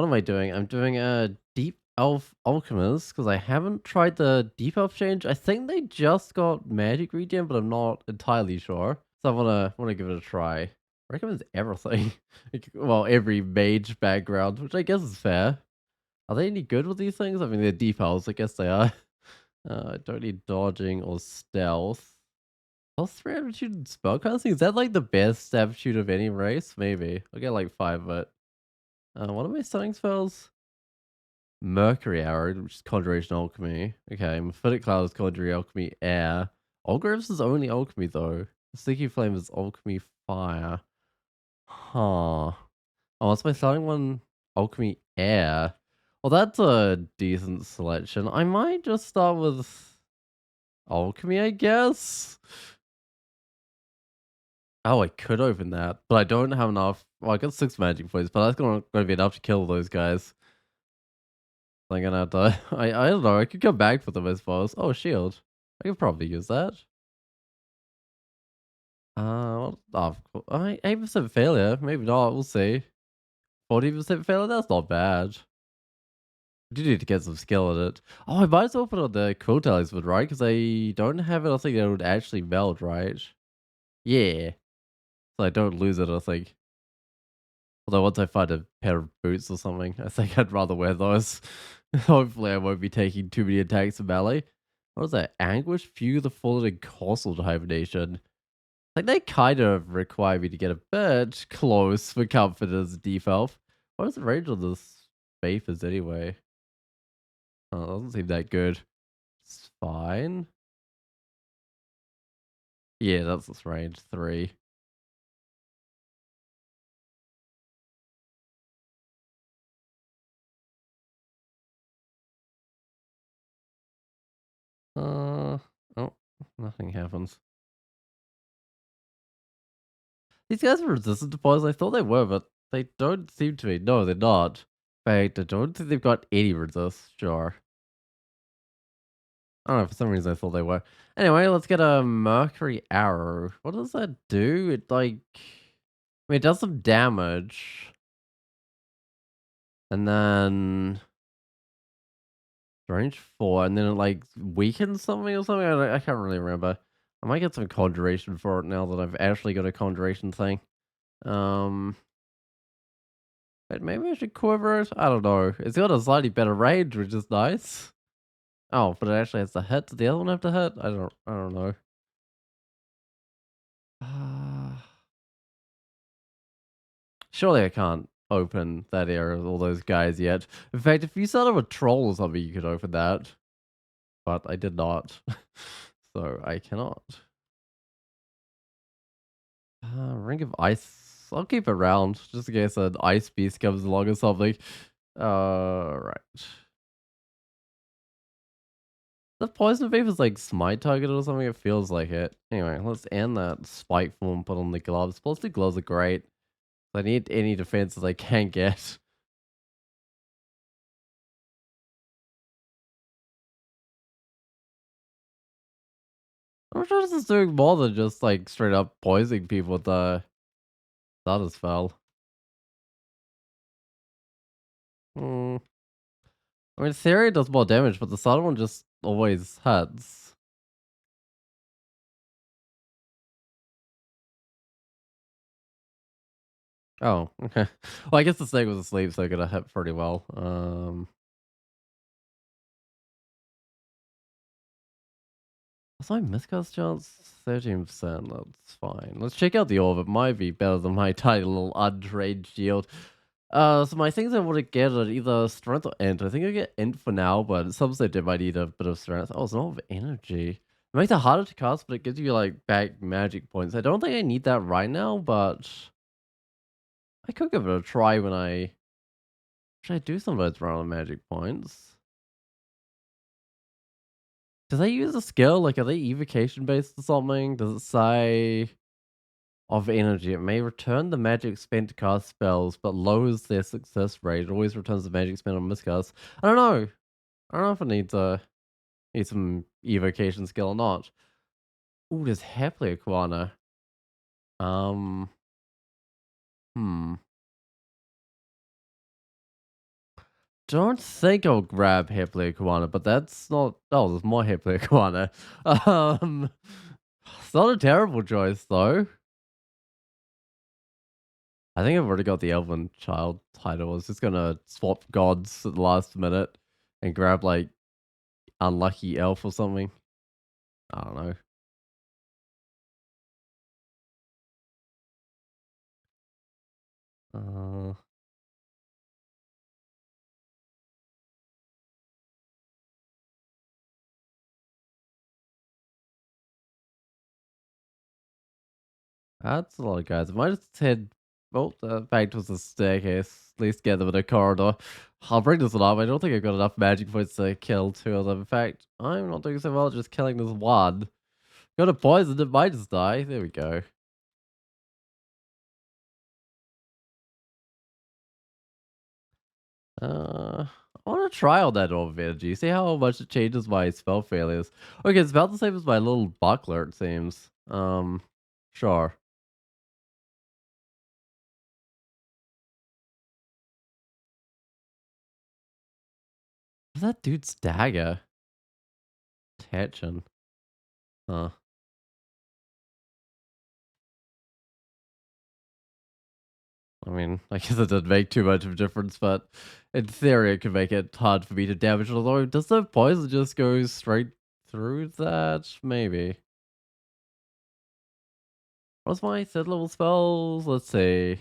am I doing? I'm doing a Deep Elf Alchemist because I haven't tried the Deep Elf change. I think they just got magic regen, but I'm not entirely sure. So I wanna give it a try. I recommends everything. Well, every mage background, which I guess is fair. Are they any good with these things? I mean, they're Deep Elves, I guess they are. I don't need dodging or stealth. Plus 3 aptitude and spellcasting? Is that like the best aptitude of any race? Maybe. I'll get like 5 of it. What are my stunning spells? Mercury Arrow, which is Conjuration Alchemy. Okay, Mephitic Cloud is Conjuring Alchemy Air. Olgrim's is only Alchemy though. Sticky Flame is Alchemy Fire. Huh. Oh, what's my starting one? Alchemy Air. Well, that's a decent selection. I might just start with Alchemy, I guess. Oh, I could open that, but I don't have enough. Well, I got 6 magic points, but that's gonna be enough to kill those guys. I'm gonna have to. I don't know. I could come back for them, I suppose. Oh, shield. I could probably use that. Oh, 8% failure. Maybe not. We'll see. 40% failure. That's not bad. I do need to get some skill at it. Oh, I might as well put on the quill talisman, right? Because I don't have it. I think it would actually melt, right? Yeah. So I don't lose it. I think. Although once I find a pair of boots or something, I think I'd rather wear those. Hopefully, I won't be taking too many attacks in melee. What was that? Anguish, Fugue the Fallen, and Castle Hibernation. Like, they kind of require me to get a bit close for comfort as a default. What is the range on this Vapors anyway? Oh, it doesn't seem that good. It's fine. Yeah, that's its range. 3. Oh, nothing happens. These guys are resistant to poison. I thought they were, but they don't seem to be. No, they're not. Wait, I don't think they've got any resist. Sure. I don't know, for some reason I thought they were. Anyway, let's get a Mercury Arrow. What does that do? It like I mean it does some damage. And then range 4, and then it like weakens something or something. I can't really remember. I might get some conjuration for it now that I've actually got a conjuration thing. Um but maybe I should quiver it. I don't know. It's got a slightly better range, which is nice. Oh, but it actually has to hit. Does the other one have to hit? I don't know. Uh, Surely I can't open that area with all those guys yet. In fact, if you started with troll or something, you could open that. But I did not. So I cannot. Ring of Ice. I'll keep it around just in case an ice beast comes along or something. Right. The poison vape is like smite target or something. It feels like it. Anyway, let's end that spike form. Put on the gloves. Plus the gloves are great. I need any defenses I can get. I'm sure this is doing more than just like straight up poisoning people with the starter spell. Hmm. I mean, theory does more damage, but the starter one just always hurts. Oh, okay. Well, I guess the snake was asleep, so it could have hit pretty well. What's my miscast chance? 13%. That's fine. Let's check out the orb. It might be better than my tiny little untrained shield. So my things I want to get are either strength or int. I think I get int for now, but some stage I might need a bit of strength. Oh, it's not of energy. It makes it harder to cast, but it gives you like back magic points. I don't think I need that right now, but I could give it a try when I should I do some of those random magic points. Do they use a skill? Like, are they evocation based or something? Does it say of energy? It may return the magic spent to cast spells, but lowers their success rate. It always returns the magic spent on miscast. I don't know. I don't know if it needs some evocation skill or not. Ooh, there's happily Aquana. Um, hmm. don't think I'll grab Iguana, but that's not. Oh, there's more Iguana. Um, it's not a terrible choice though. I think I've already got the Elven Child title. I was just gonna swap gods at the last minute and grab like Unlucky Elf or something. I don't know. Uh, that's a lot of guys. I might just head back towards the staircase. At least get them in a corridor. I'll bring this one up. I don't think I've got enough magic points to kill two of them. In fact, I'm not doing so well just killing this one. Got a poison, it might just die. There we go. I want to try on that orb of energy. See how much it changes my spell failures. Okay, it's about the same as my little buckler, it seems. Sure. What's that dude's dagger? Tension. Huh. I mean, I guess it didn't make too much of a difference, but in theory, it could make it hard for me to damage. Although, does the poison just go straight through that? Maybe. What's my third level spells? Let's see.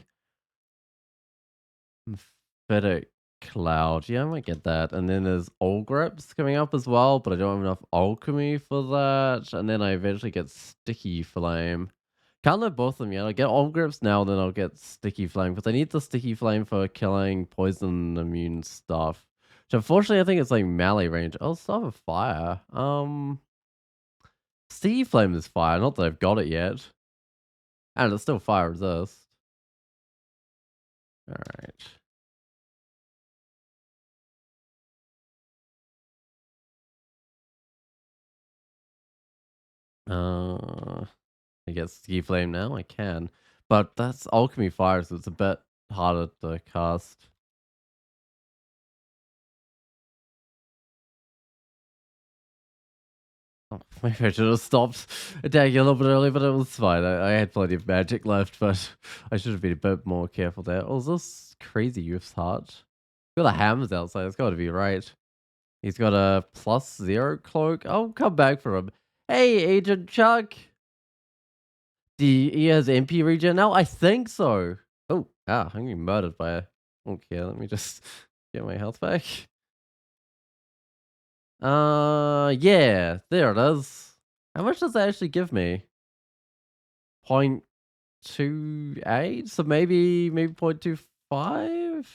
Fetid Cloud. Yeah, I might get that. And then there's Grips coming up as well, but I don't have enough alchemy for that. And then I eventually get Sticky Flame. Can't let both of them yet. I'll get Grips now, then I'll get Sticky Flame, because I need the Sticky Flame for killing poison immune stuff. Which unfortunately I think it's like melee range. Oh, stuff of fire. Sticky Flame is fire, not that I've got it yet. And it's still fire resist. Alright. Uh I guess ski flame now. I can, but that's alchemy fire, so it's a bit harder to cast. Oh, maybe I should have stopped attacking a little bit earlier, but it was fine. I had plenty of magic left, but I should have been a bit more careful there. Oh, is this crazy youth's heart? Got the hammers outside. It's got to be right. He's got a +0 cloak. I'll come back for him. Hey, Agent Chuck. He has MP regen now? I think so. Oh, I'm getting murdered by a... Okay, let me just get my health back. Yeah, there it is. How much does that actually give me? 0.28? So maybe 0.25?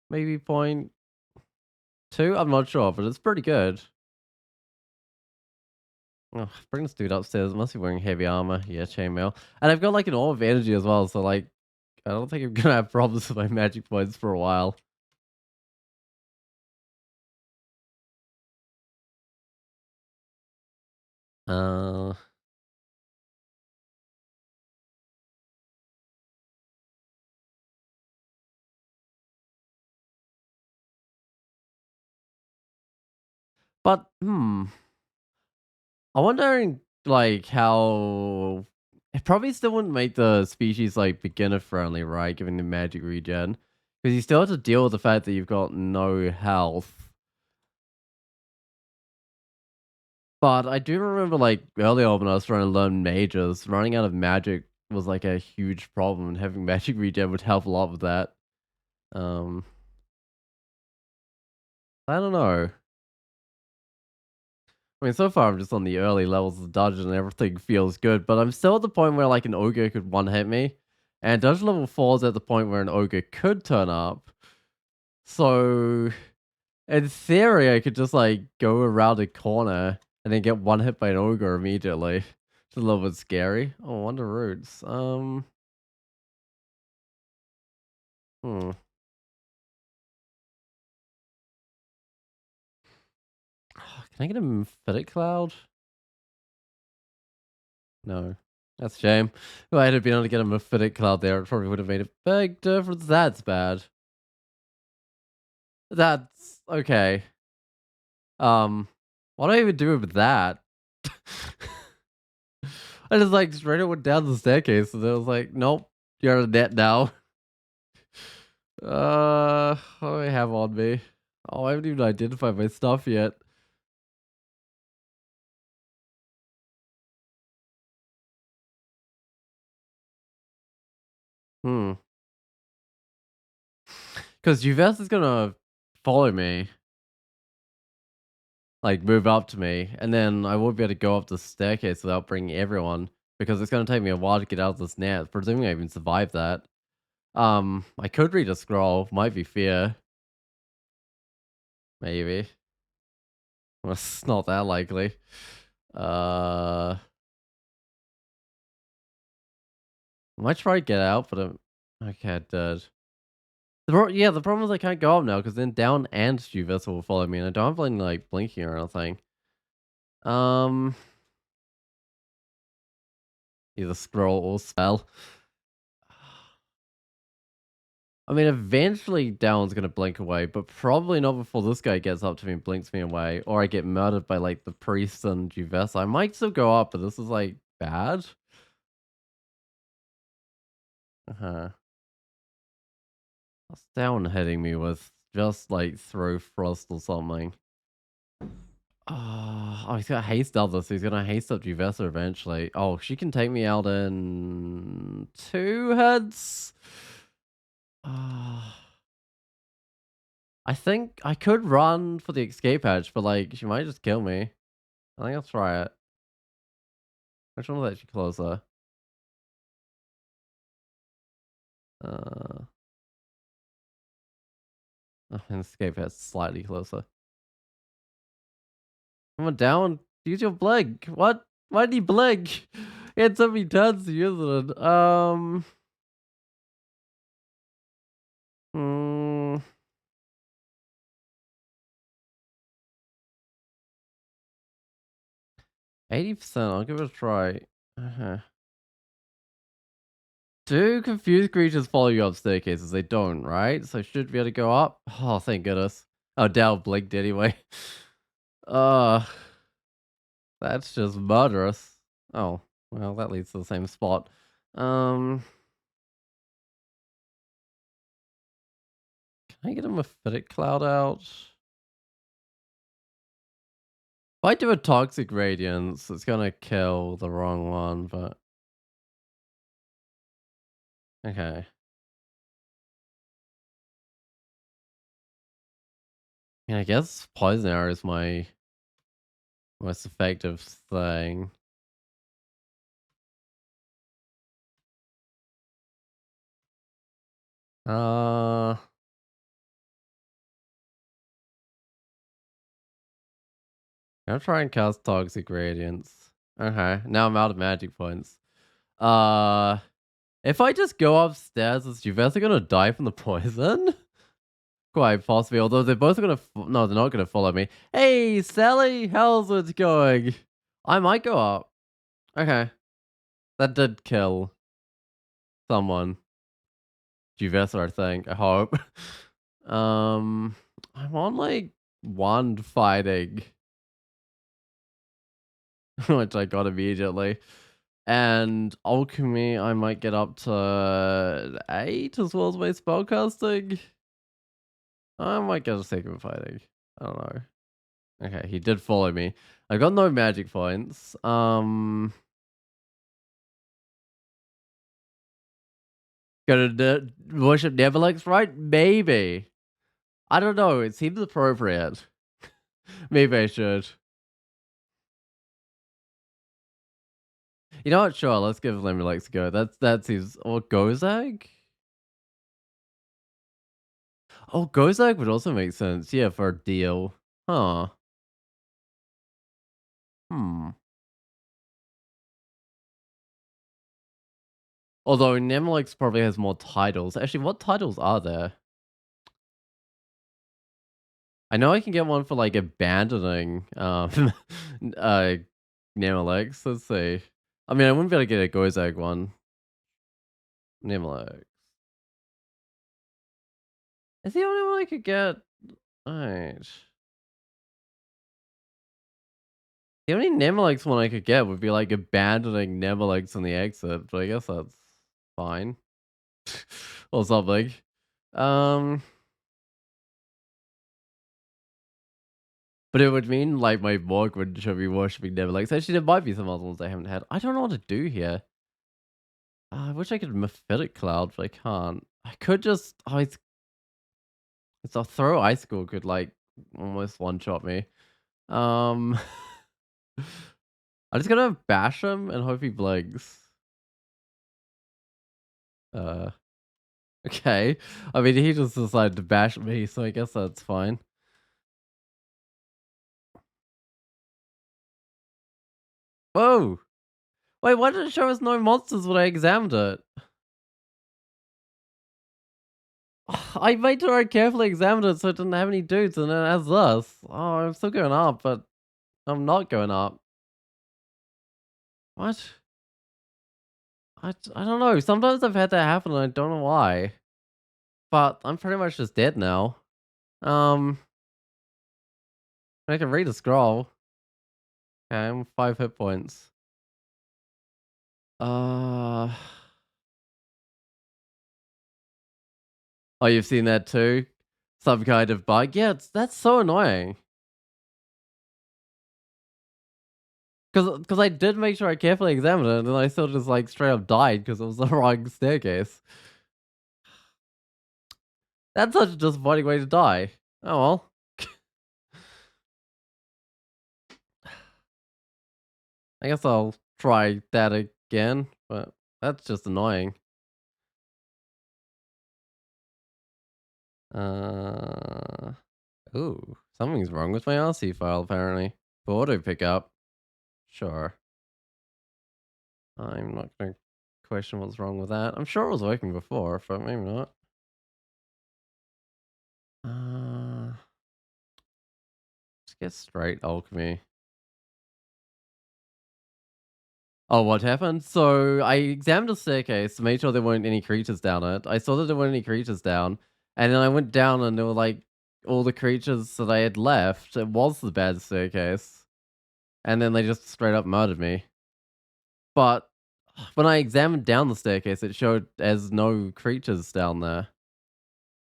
Maybe point 2? I'm not sure, but it's pretty good. Oh, bring this dude upstairs. Must be wearing heavy armor. Yeah, chainmail. And I've got like an orb of energy as well, so like I don't think I'm gonna have problems with my magic points for a while. Uh but I'm wondering like how it probably still wouldn't make the species like beginner friendly, right? Given the magic regen, because you still have to deal with the fact that you've got no health. But I do remember like early on when I was trying to learn mages, running out of magic was like a huge problem, and having magic regen would help a lot with that. Um, I don't know. I mean, so far I'm just on the early levels of the dungeon and everything feels good, but I'm still at the point where like an ogre could one hit me, and dungeon level 4 is at the point where an ogre could turn up. So in theory, I could just like go around a corner and then get one hit by an ogre immediately. It's a little bit scary. Oh, wonder roots. Hmm. Can I get a Mephitic Cloud? No. That's a shame. If I had been able to get a Mephitic Cloud there, it probably would have made a big difference. That's bad. That's okay. What do I even do with that? I just like straight up went down the staircase, and then I was like, "Nope, you're a net now." What do I have on me? Oh, I haven't even identified my stuff yet. Hmm. Because Juves is gonna follow me, like move up to me, and then I won't be able to go up the staircase without bringing everyone because it's gonna take me a while to get out of this net. Presuming I even survive that. I could read a scroll. Might be fear. Maybe. Well, it's not that likely. Uh, I might try to get out, but okay, I did. Yeah, the problem is I can't go up now because then down and Juvis will follow me, and I don't have any like blinking or anything. Um, Either scroll or spell. I mean, eventually Down's gonna blink away, but probably not before this guy gets up to me and blinks me away, or I get murdered by like the priest and Juves. I might still go up, but this is like bad. Uh-huh. What's Down hitting me with? Just like throw frost or something. Oh, he's got haste other, so he's gonna haste up Juvessa eventually. Oh, she can take me out in 2 heads. Ah, I think I could run for the escape hatch, but like she might just kill me. I think I'll try it. Which one was actually closer? Uh, and escape hatch slightly closer. Come on, Down. Use your blink. What? Why did he blink? He had so many turns to use it. Hmm. 80%. I'll give it a try. Uh-huh. Do confused creatures follow you up staircases? They don't, right? So I should be able to go up. Oh, thank goodness. Oh, Dal blinked anyway. Uh, that's just murderous. Oh, well, that leads to the same spot. Um, can I get a mephitic cloud out? If I do a toxic radiance, it's gonna kill the wrong one, but okay. Yeah, I guess poison arrow is my most effective thing. Uh, I'll try and cast Toxic Radiance. Okay, now I'm out of magic points. Uh, if I just go upstairs, is Juvessa gonna die from the poison? Quite possibly, although they're both gonna... No, they're not gonna follow me. Hey, Sally, how's it going? I might go up. Okay, that did kill someone. Juvessa, I think. I hope. I'm on like one fighting, which I got immediately. And alchemy, I might get up to 8 as well as my spellcasting. I might get a second fighting. I don't know. Okay, he did follow me. I got no magic points. Gonna worship Neverlex, right? Maybe. I don't know. It seems appropriate. Maybe I should. You know what? Sure, let's give Neverlex a go. That seems... Or Gozag? Oh, Gozag would also make sense. Yeah, for a deal. Huh. Hmm. Although Nemlex probably has more titles. Actually, what titles are there? I know I can get one for like abandoning uh Nemlex. Let's see. I mean, I wouldn't be able to get a Gozag one. Nemlex. Is the only one I could get? Alright. The only Nemelex one I could get would be like abandoning Nemelex on the exit, but I guess that's fine. Or something. Um, but it would mean like my Morg would should be worshipping Nemelex. Actually, there might be some other ones I haven't had. I don't know what to do here. I wish I could Mephitic Cloud, but I can't. I could just. Oh, it's a throw icicle could like almost one shot me. Um, I'm just gonna bash him and hope he blinks. Uh, okay. I mean, he just decided to bash me, so I guess that's fine. Whoa! Wait, why did it show us no monsters when I examined it? I made sure I carefully examined it so it didn't have any dudes, and then it has this. Oh, I'm still going up, but I'm not going up. What? I don't know. Sometimes I've had that happen and I don't know why. But I'm pretty much just dead now. Um, I can read a scroll. Okay, I'm 5 hit points. Uh, oh, you've seen that too? Some kind of bug? Yeah, that's so annoying. Because I did make sure I carefully examined it, and I still just like straight up died because it was the wrong staircase. That's such a disappointing way to die. Oh well. I guess I'll try that again, but that's just annoying. Uh, ooh, something's wrong with my RC file apparently. For auto pickup, sure. I'm not gonna question what's wrong with that. I'm sure it was working before, but maybe not. Let's get straight alchemy. Oh, what happened? So I examined the staircase to make sure there weren't any creatures down it. I saw that there weren't any creatures down, and then I went down and there were like all the creatures that I had left. It was the bad staircase, and then they just straight up murdered me. But when I examined down the staircase, it showed as no creatures down there.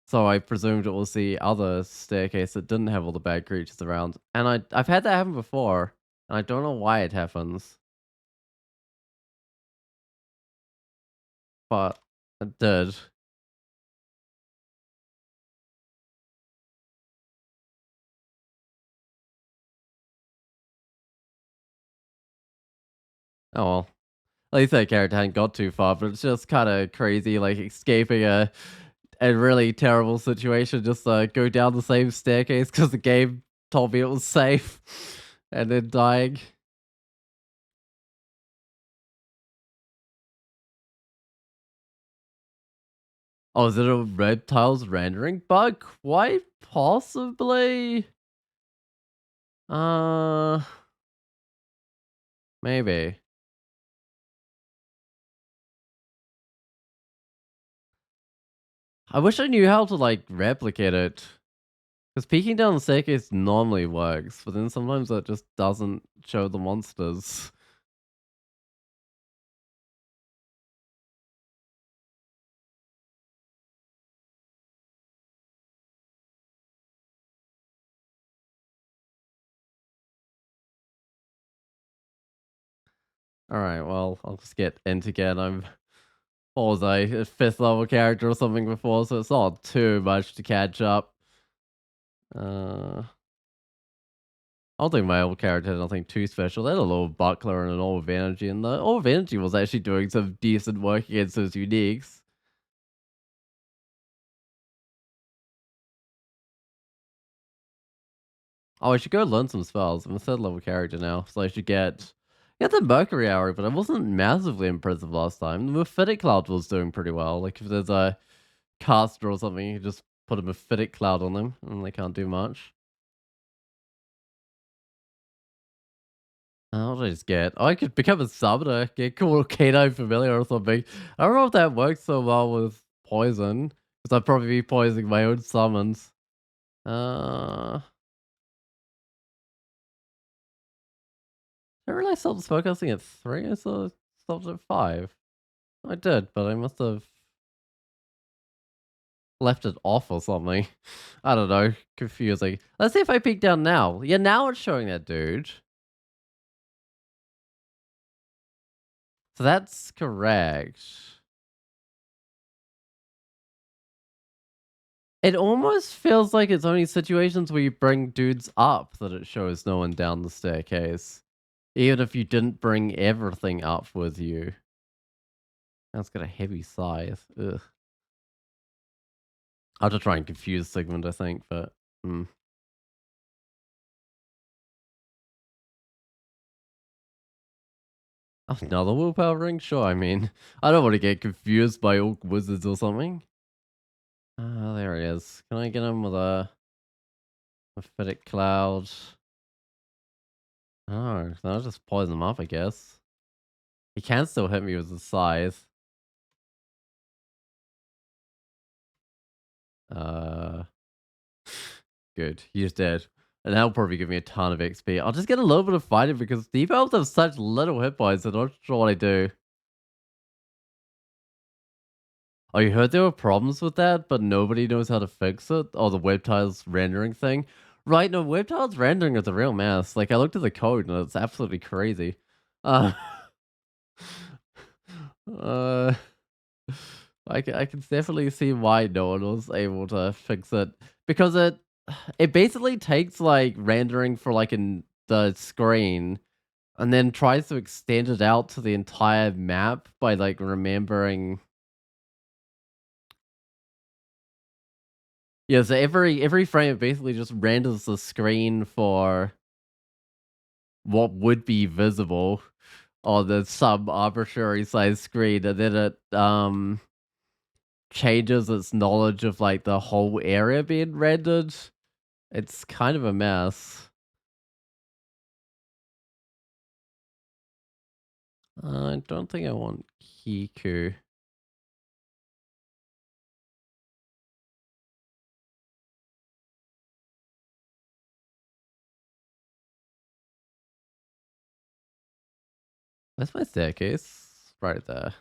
So I presumed it was the other staircase that didn't have all the bad creatures around. And I've had that happen before, and I don't know why it happens, but it did. Oh well. At least that character hadn't got too far, but it's just kind of crazy, like escaping a really terrible situation. Just go down the same staircase because the game told me it was safe, and then dying. Oh, is it a reptiles rendering bug? Quite possibly. Uh, maybe. I wish I knew how to like replicate it. Because peeking down the staircase normally works, but then sometimes it just doesn't show the monsters. Alright, well, I'll just get Ent again. What was I, a 5th level character or something before, so it's not too much to catch up. Uh, I don't think my old character had nothing too special. They had a little buckler and an orb of energy, and the orb of energy was actually doing some decent work against those uniques. Oh, I should go learn some spells. I'm a 3rd level character now, so I should get the Mercury Arrow, but I wasn't massively impressive last time. The Mephitic Cloud was doing pretty well. Like, if there's a caster or something, you just put a Mephitic Cloud on them, and they can't do much. What did I just get? Oh, I could become a summoner, get cool Kano familiar or something. I don't know if that works so well with poison, because I'd probably be poisoning my own summons. Uh, I realized I stopped spellcasting at 3. I saw it stopped at 5. I did, but I must have left it off or something. I don't know. Confusing. Let's see if I peek down now. Yeah, now it's showing that dude. So that's correct. It almost feels like it's only situations where you bring dudes up that it shows no one down the staircase. Even if you didn't bring everything up with you. That's got a heavy scythe. Ugh. I'll just try and confuse Sigmund, I think, but another willpower ring? Sure, I mean, I don't want to get confused by orc wizards or something. Ah, there he is. Can I get him with a prophetic cloud? Oh, I'll just poison him up, I guess. He can still hit me with the scythe. Uh, Good. He's dead. And that'll probably give me a ton of XP. I'll just get a little bit of fighting because deep elves have such little hit points. I'm not sure what I do. Oh, you heard there were problems with that, but nobody knows how to fix it? Oh, the web tiles rendering thing? Right, no, web tiles rendering is a real mess. Like, I looked at the code and it's absolutely crazy. Uh, uh, I can definitely see why no one was able to fix it. Because it basically takes, like, rendering for, like, in the screen and then tries to extend it out to the entire map by, like, remembering. Yeah, so every frame it basically just renders the screen for what would be visible on the some arbitrary size screen, and then it changes its knowledge of like the whole area being rendered. It's kind of a mess. I don't think I want Kiku. That's my staircase right there.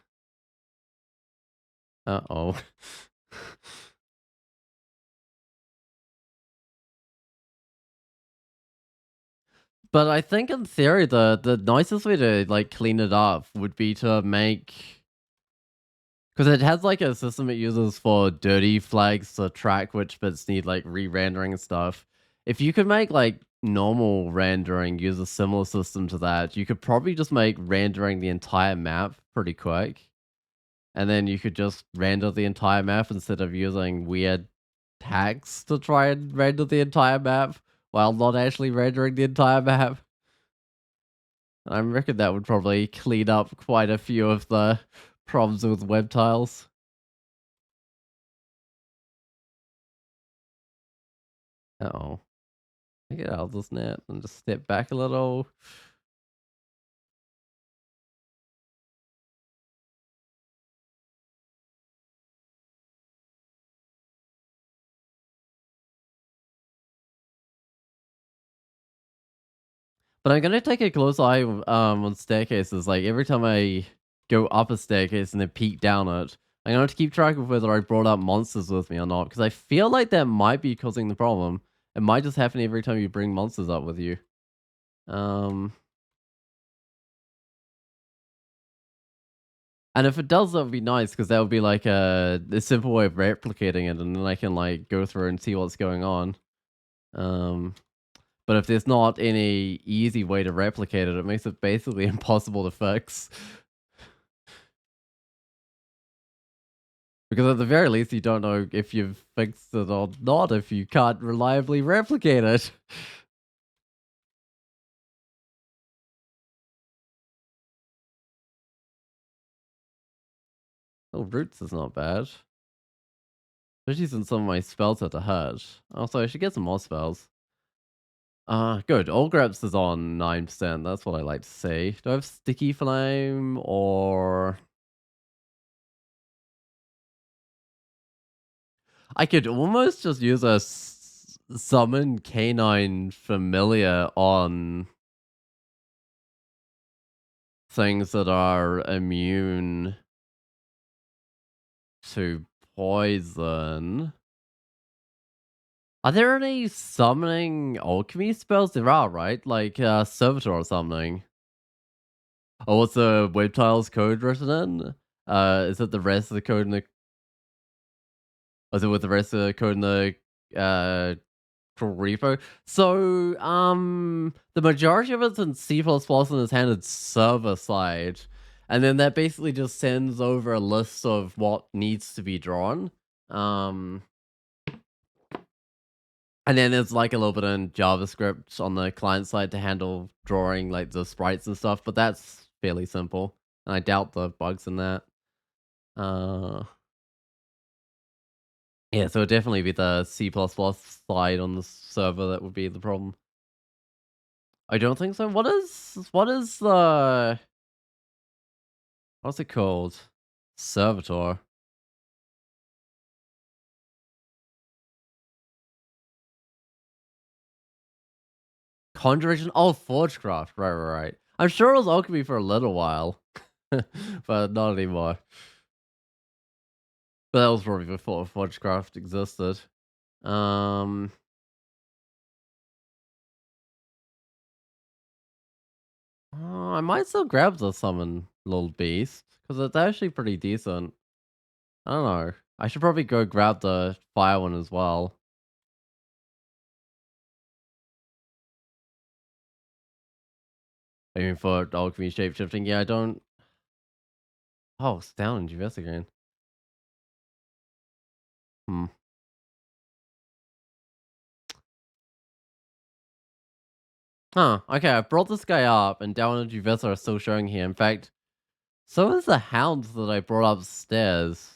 Uh oh. But I think in theory the nicest way to like clean it up would be to make. Because it has like a system it uses for dirty flags to track which bits need like re-rendering and stuff. If you could make like normal rendering use a similar system to that, you could probably just make rendering the entire map pretty quick. And then you could just render the entire map instead of using weird hacks to try and render the entire map while not actually rendering the entire map. I reckon that would probably clean up quite a few of the problems with web tiles. Uh-oh. Get out of this net and just step back a little. But I'm gonna take a close eye on staircases. Like every time I go up a staircase and then peek down it, I'm gonna have to keep track of whether I brought up monsters with me or not. Because I feel like that might be causing the problem. It might just happen every time you bring monsters up with you. Um, and if it does, that would be nice because that would be like a simple way of replicating it, and then I can like go through and see what's going on. Um, But if there's not any easy way to replicate it, it makes it basically impossible to fix. Because at the very least, you don't know if you've fixed it or not if you can't reliably replicate it. Oh, roots is not bad. Especially since some of my spells are to hurt. Also, I should get some more spells. Good. All Greps is on 9%. That's what I like to see. Do I have Sticky Flame or... I could almost just use a summon canine familiar on things that are immune to poison. Are there any summoning alchemy spells? There are, right? Like servitor or something. Oh, what's the web tiles code written in? Is it the rest of the code in the is it with the rest of the code in the repo? So, the majority of it's in C++ and is handed server side, and then that basically just sends over a list of what needs to be drawn. Um, and then there's like a little bit in JavaScript on the client side to handle drawing like the sprites and stuff, but that's fairly simple. And I doubt the bugs in that. Uh, yeah, so it'd definitely be the C++ side on the server that would be the problem. I don't think so. What is the what's it called? Servitor. Conjuration? Oh, Forgecraft. Right. I'm sure it was alchemy for a little while, but not anymore. But that was probably before Forgecraft existed. Um, I might still grab the summon little beast because it's actually pretty decent. I don't know. I should probably go grab the fire one as well. I mean, for alchemy shapeshifting, yeah, I don't. Oh, it's down in GS again. Hmm. Huh. Okay, I brought this guy up, and down in GS are still showing here. In fact, so is the hounds that I brought upstairs.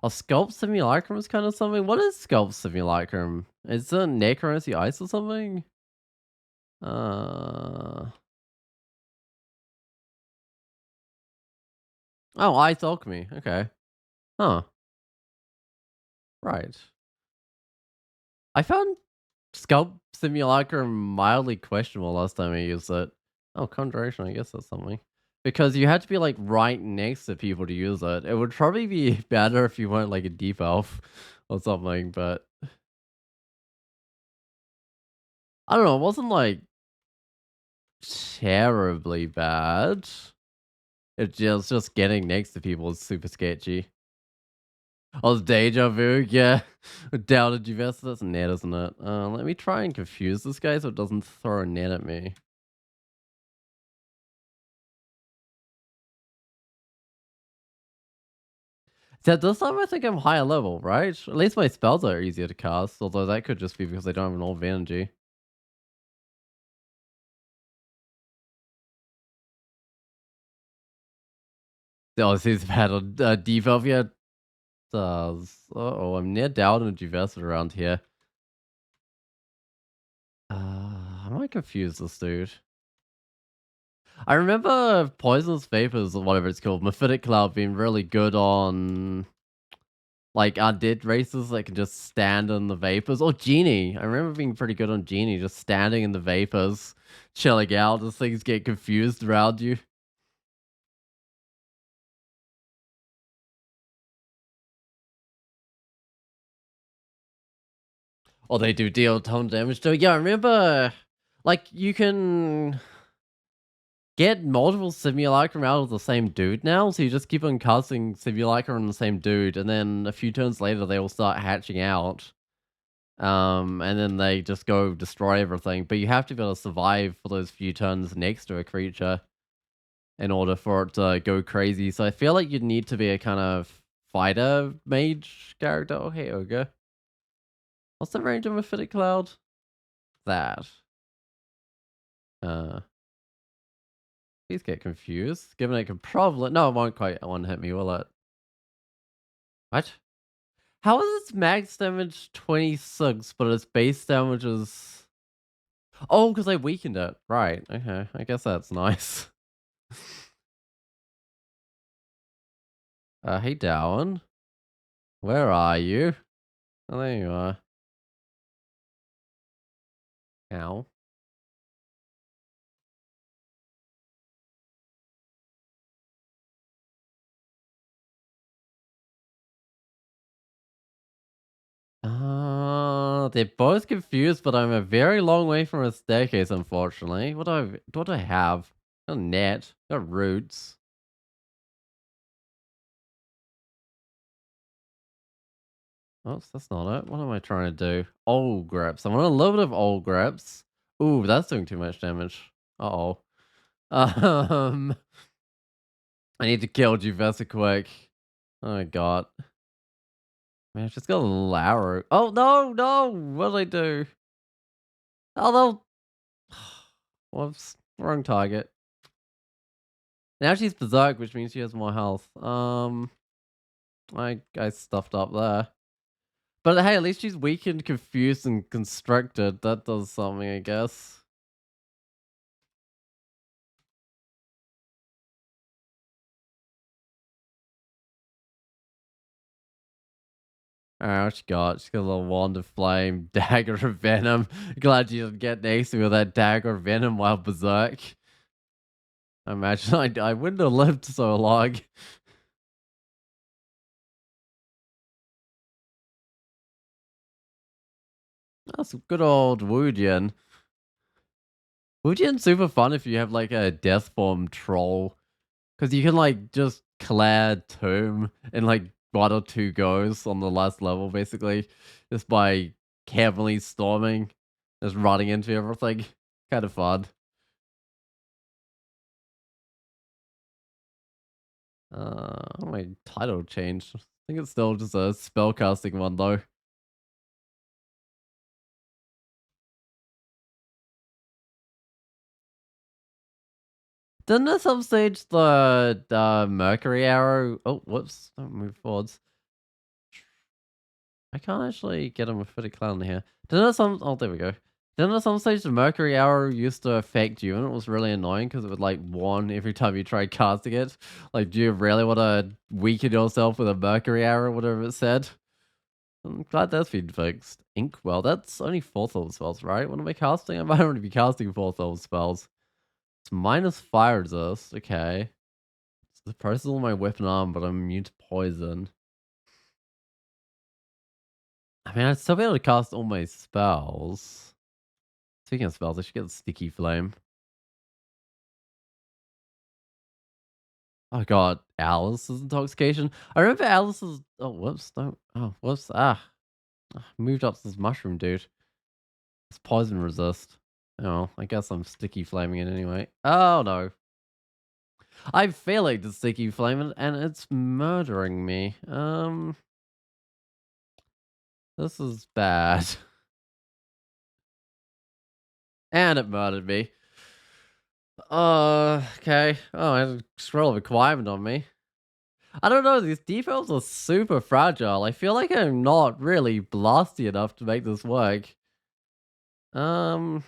A sculpt simulacrum is kind of something. What is sculpt simulacrum? Is it necromancy ice or something? Uh. Oh, ice alchemy. Okay. Huh. Right. I found sculpt simulacrum mildly questionable last time I used it. Oh, conjuration. I guess that's something. Because you had to be like right next to people to use it. It would probably be better if you weren't like a deep elf or something, but I don't know. It wasn't like terribly bad. It's just getting next to people is super sketchy. Oh, deja vu, yeah. Doubted you best. That's a net, isn't it? Let me try and confuse this guy so it doesn't throw a net at me. Yeah, this time I think I'm higher level, right? At least my spells are easier to cast, although that could just be because I don't have an old energy. Oh, this is bad on debuff, yeah. Does. Oh, I'm near down and Juvesid around here. I might confuse this dude. I remember Poisonous Vapors or whatever it's called, Mephitic Cloud being really good on like undead races that can just stand in the vapors. Or Genie. I remember being pretty good on Genie, just standing in the vapors, chilling out as things get confused around you. Or they do deal ton damage too. Yeah, I remember like you can get multiple simulacrum out of the same dude now, so you just keep on casting simulacrum on the same dude, and then a few turns later they all start hatching out. And then they just go destroy everything. But you have to be able to survive for those few turns next to a creature in order for it to go crazy. So I feel like you'd need to be a kind of fighter mage character. Oh, hey, Ogre. What's the range of Mephitic Cloud? That. Uh, please get confused. Given it can probably... No, it won't quite one hit me, will it? What? How is its max damage 26, but its base damage is... Oh, because I weakened it. Right, okay. I guess that's nice. Hey, Darwin. Where are you? Oh, there you are. Ow. They're both confused, but I'm a very long way from a staircase, unfortunately. What do I have? A net. Got roots. Oh, that's not it. What am I trying to do? Old grips. I want a little bit of old grips. Ooh, that's doing too much damage. Uh-oh. Um, I need to kill Juvesa quick. Oh my god. Man, I just got a little arrow. Oh, no, no! What did I do? Oh, no! Whoops. Wrong target. Now she's berserk, which means she has more health. I stuffed up there. But hey, at least she's weakened, confused, and constricted. That does something, I guess. Alright, what she got? She got a little wand of flame, dagger of venom. Glad you didn't get next to me with that dagger of venom while berserk. I imagine I wouldn't have lived so long. That's good old Wudian. Wudian's super fun if you have like a death form troll. Because you can like just clear tomb in like one or two goes on the last level, basically, just by carefully storming, just running into everything. Kind of fun. My title changed. I think it's still just a spellcasting one though. Didn't at some stage the Mercury arrow? Oh, whoops! Don't move forwards. I can't actually get him a footy clown here. Didn't at some? Oh, there we go. Didn't at some stage the Mercury arrow used to affect you, and it was really annoying because it would like warn every time you tried casting it. Like, do you really want to weaken yourself with a Mercury arrow, whatever it said? I'm glad that's been fixed. Inkwell, that's only fourth level spells, right? What am I casting? I might only be casting fourth level spells. It's minus fire resist. Okay. So the process on my weapon arm, but I'm immune to poison. I mean, I'd still be able to cast all my spells. Speaking of spells, I should get Sticky Flame. Oh god, Alice's intoxication. I remember Alice's. Oh, whoops! Don't. Oh, whoops! Moved up to this mushroom dude. It's poison resist. Oh, I guess I'm sticky flaming it anyway. Oh no, I'm failing to sticky flame it, and it's murdering me. This is bad, and it murdered me. Okay. Oh, I had a scroll of requirement on me. I don't know, these defenses are super fragile. I feel like I'm not really blasty enough to make this work. Um,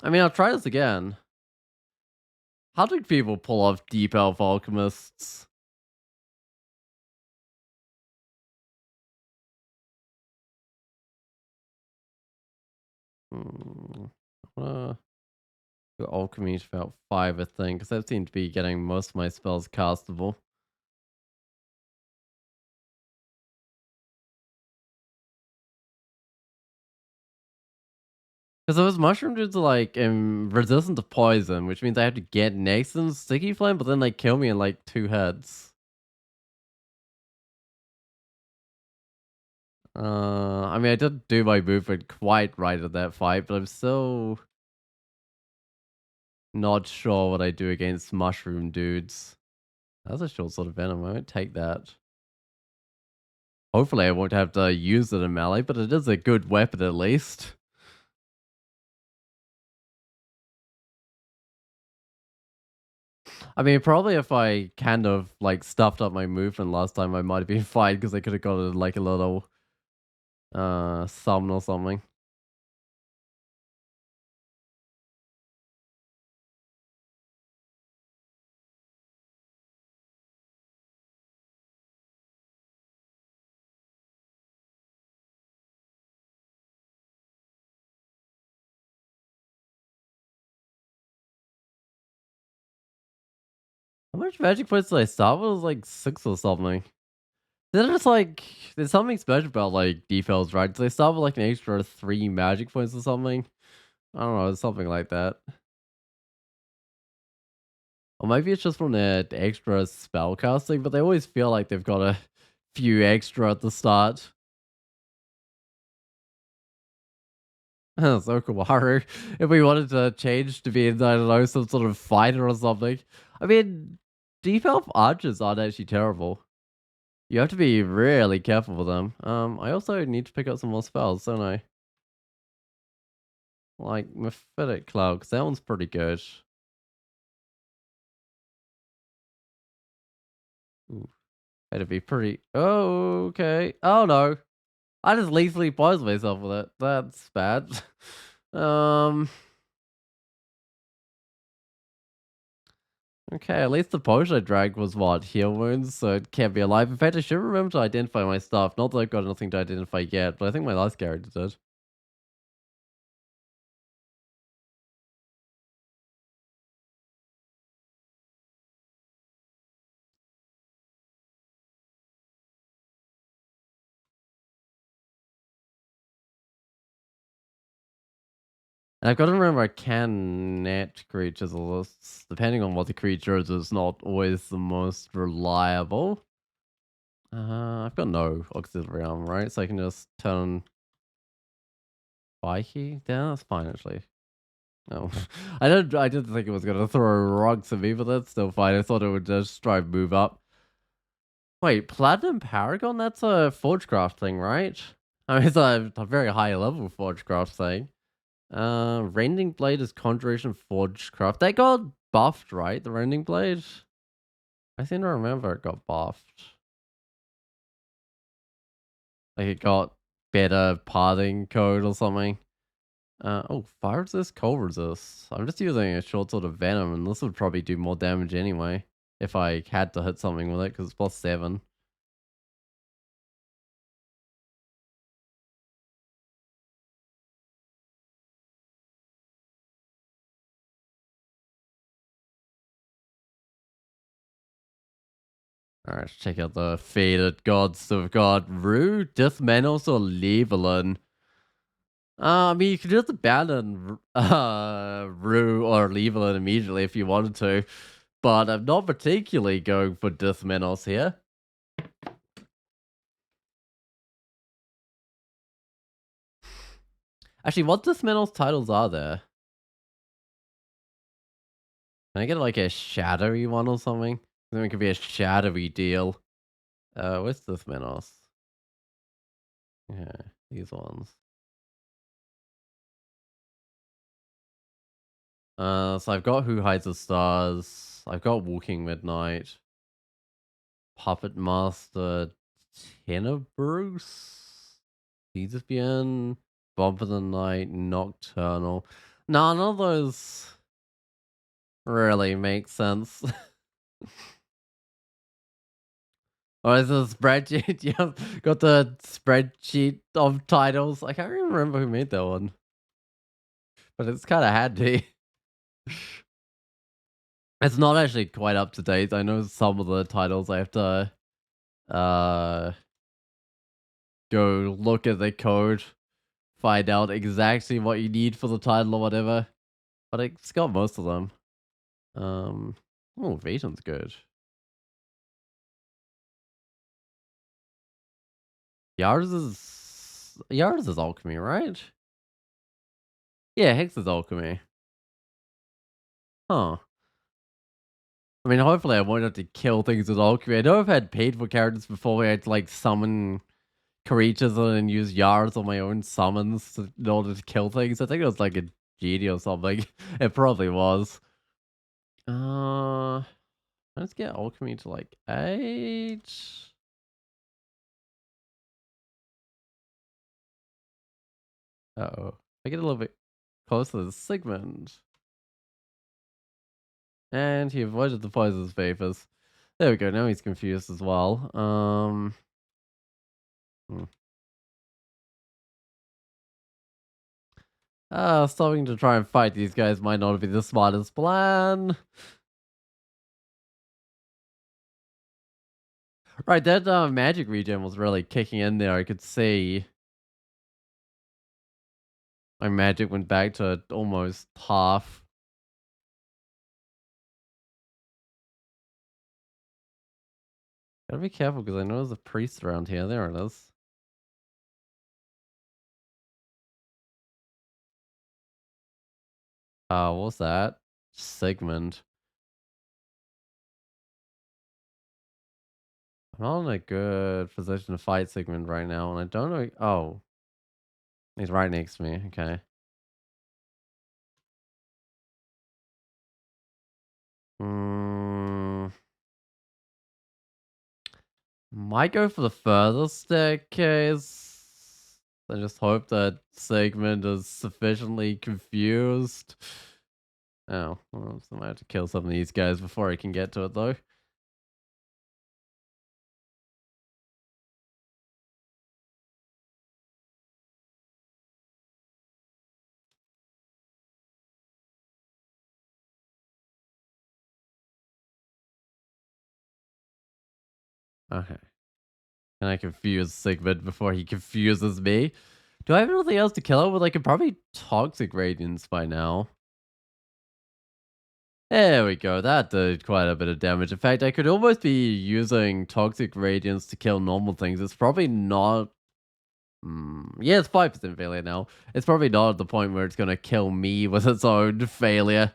I mean, I'll try this again. How do people pull off deep elf alchemists? Hmm. Uh, alchemy is about 5, I think, because I seem to be getting most of my spells castable. Because those mushroom dudes are like resistant to poison, which means I have to get next to them sticky flame, but then they kill me in like 2 hits. I mean, I did do my movement quite right at that fight, but I'm still not sure what I do against mushroom dudes. That's a short sort of venom. I won't take that. Hopefully, I won't have to use it in melee, but it is a good weapon at least. I mean, probably if I kind of like stuffed up my movement last time, I might have been fine because I could have got it like a little summon or something. How much magic points did I start with? It was like 6 or something. Then it's like there's something special about like details, right? Do they start with like an extra 3 magic points or something? I don't know, it's something like that. Or maybe it's just from the extra spell casting, but they always feel like they've got a few extra at the start. So cool, Haru. If we wanted to change to be, I don't know, some sort of fighter or something. I mean, deep elf archers aren't actually terrible. You have to be really careful with them. I also need to pick up some more spells, don't I? Like Mephitic Cloud, 'cause that one's pretty good. Ooh, that'd be pretty. Oh, okay. Oh no, I just lethally poisoned myself with it. That's bad. um. Okay, at least the potion I drank was what? Heal wounds, so it can't be alive. In fact, I should remember to identify my stuff. Not that I've got nothing to identify yet, but I think my last character did. And I've got to remember I can net creatures lists. Depending on what the creature is, it's not always the most reliable. I've got no auxiliary armor, right? So I can just turn spiky down. That's fine, actually. No, I didn't think it was gonna throw rocks at me, but that's still fine. I thought it would just try and move up. Wait, Platinum Paragon? That's a Forgecraft thing, right? I mean, it's a very high level Forgecraft thing. Rending Blade is Conjuration Forgecraft. They got buffed, right? The Rending Blade? I seem to remember it got buffed. Like it got better parting code or something. Oh, fire resist, cold resist. I'm just using a short sword of venom, and this would probably do more damage anyway if I had to hit something with it because it's +7. All right, check out the faded gods. So we've got Rue, Dismanos, or Levelin. I mean, you could just abandon Rue or Levelin immediately if you wanted to, but I'm not particularly going for Dismanos here. Actually, what Dismanos titles are there? Can I get like a shadowy one or something? Then it could be a shadowy deal. Where's Dismanos? Yeah, these ones. So I've got Who Hides the Stars. I've got Walking Midnight. Puppet Master Tenebruce, Thespian, Bomb of the Night, Nocturnal. None of those really make sense. Or is it a spreadsheet? You got the spreadsheet of titles. I can't even remember who made that one, but it's kind of handy. It's not actually quite up to date. I know some of the titles I have to uh go look at the code, find out exactly what you need for the title or whatever. But it's got most of them. Um, oh, Vasion's good. Yars is alchemy, right? Yeah, Hex is alchemy. Huh. I mean, hopefully I won't have to kill things with alchemy. I know I've had painful characters before where I had to like summon creatures and then use Yars on my own summons in order to kill things. I think it was like a genie or something. It probably was. Let's get alchemy to like 8. Uh-oh. I get a little bit closer to Sigmund. And he avoided the poisonous vapors. There we go, now he's confused as well. Hmm. Stopping to try and fight these guys might not be the smartest plan. Right, that magic regen was really kicking in there. I could see my magic went back to almost half. Gotta be careful because I know there's a priest around here. There it is. What's that? Sigmund. I'm not in a good position to fight Sigmund right now, and I don't know. Oh, he's right next to me. Okay. Mm, might go for the further staircase. I just hope that Sigmund is sufficiently confused. Oh, well, so I might have to kill some of these guys before I can get to it, though. Okay. Can I confuse Sigmund before he confuses me? Do I have anything else to kill him with? I could probably toxic radiance by now. There we go. That did quite a bit of damage. In fact, I could almost be using toxic radiance to kill normal things. It's probably not. Yeah, it's 5% failure now. It's probably not at the point where it's gonna kill me with its own failure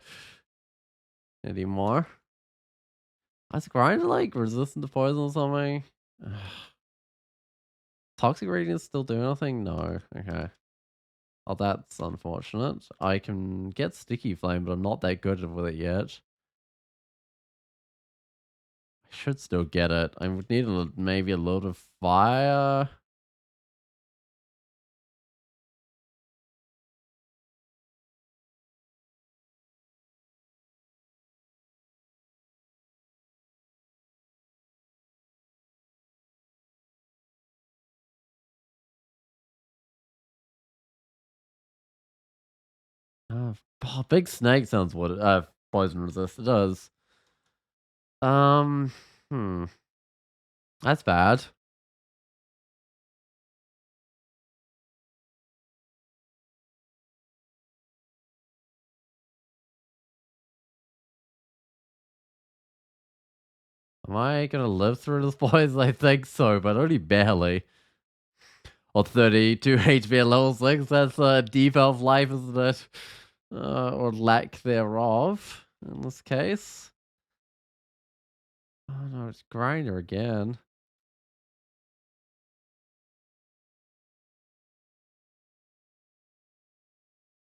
anymore. Is grind like resistant to poison or something? Toxic radiance still do anything? No. Okay. Oh, that's unfortunate. I can get sticky flame, but I'm not that good with it yet. I should still get it. I would need maybe a load of fire. Big snake sounds what poison resist. It does. Um, hmm, that's bad. Am I gonna live through this poison? I think so, but only barely. Or 32 HP at level 6. That's deep elf life, isn't it? Or lack thereof in this case. Oh no, it's grinder again.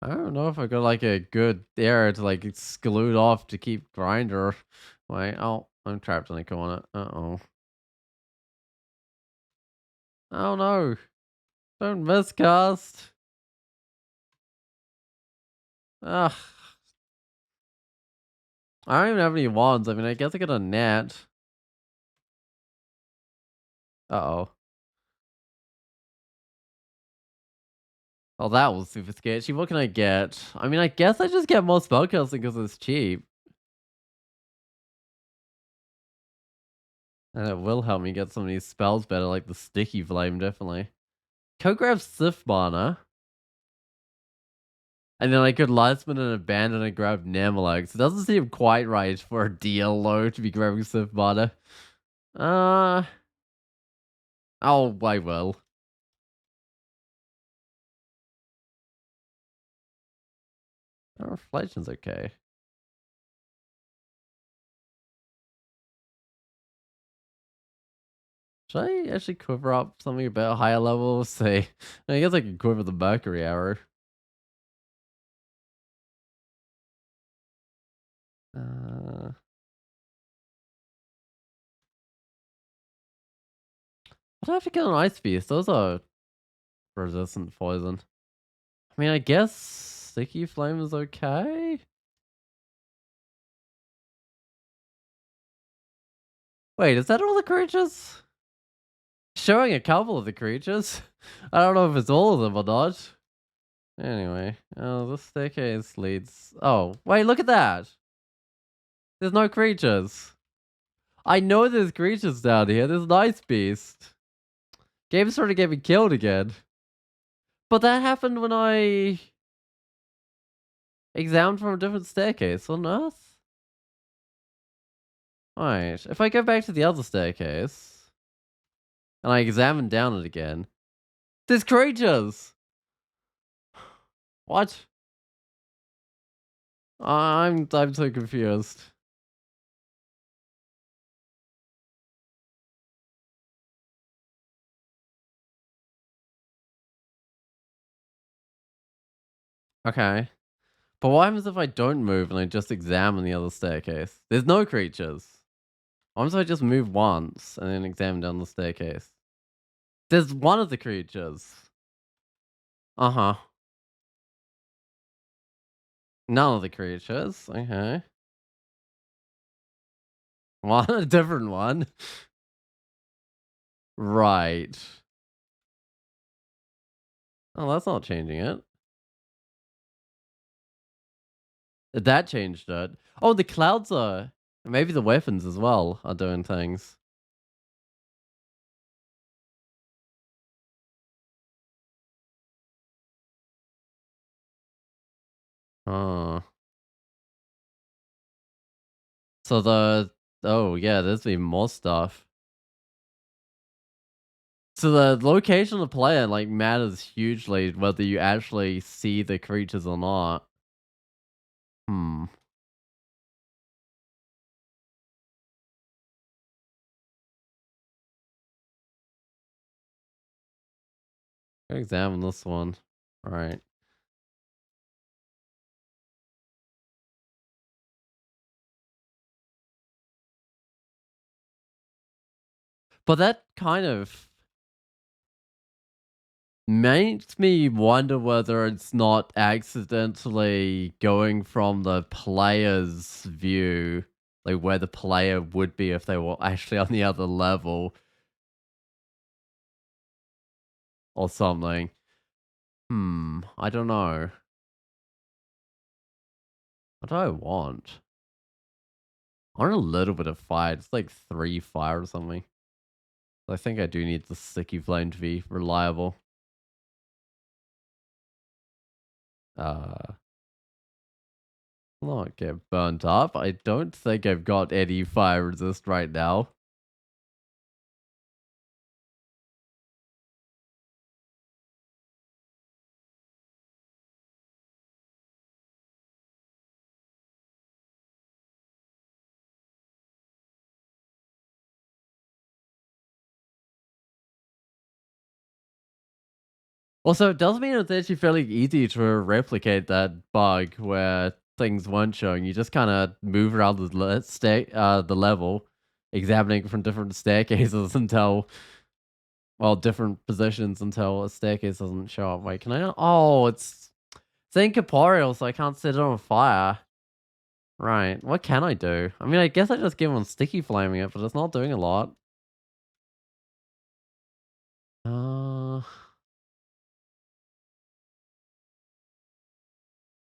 I don't know if I got like a good area to like exclude off to keep grinder. Wait, oh, I'm trapped in a corner. Uh-oh. Oh no. Don't miscast. Ugh. I don't even have any wands. I mean, I guess I got a net. Uh-oh. Oh, that was super sketchy. What can I get? I mean, I guess I just get more spellcasting because it's cheap. And it will help me get some of these spells better, like the sticky flame, definitely. Go grab Sith Mana. And then I could Lightsman and Abandon and grab Namalex. It doesn't seem quite right for a DL low to be grabbing Sith Mana. Uh, oh, I will. Oh, Reflection's okay. Should I actually quiver up something a bit higher level? Say, I guess I could quiver the Mercury Arrow. Uh, I'd have to get an Ice Beast. Those are resistant poison. I mean, I guess Sticky Flame is okay. Wait, is that all the creatures? Showing a couple of the creatures. I don't know if it's all of them or not. Anyway, oh, this staircase leads. Oh, wait, look at that. There's no creatures. I know there's creatures down here. There's an ice beast. Game's trying to get me killed again. But that happened when I examined from a different staircase on Earth. Right. If I go back to the other staircase and I examine down it again, there's creatures. What? I'm so confused. Okay. But what happens if I don't move and I just examine the other staircase? There's no creatures. What happens if I just move once and then examine down the staircase? There's one of the creatures. Uh-huh. None of the creatures. Okay. One, a different one. Right. Oh, that's not changing it. That changed it. Oh, the clouds are... Maybe the weapons as well are doing things. Oh. So the... Oh, yeah, there's even more stuff. So the location of the player, like, matters hugely whether you actually see the creatures or not. Hmm. Examine this one. Alright. But that kind of makes me wonder whether it's not accidentally going from the player's view, like where the player would be if they were actually on the other level or something. I don't know. What do I want? I want a little bit of fire. It's like 3 fire or something. I think I do need the sticky flame to be reliable. Uh, not get burnt up. I don't think I've got any fire resist right now. Also, it does mean it's actually fairly easy to replicate that bug where things weren't showing. You just kind of move around the level, examining from different staircases until, well, different positions until a staircase doesn't show up. Wait, can I not? Oh, it's incorporeal, so I can't set it on fire. Right. What can I do? I mean, I guess I just give on sticky flaming it, but it's not doing a lot.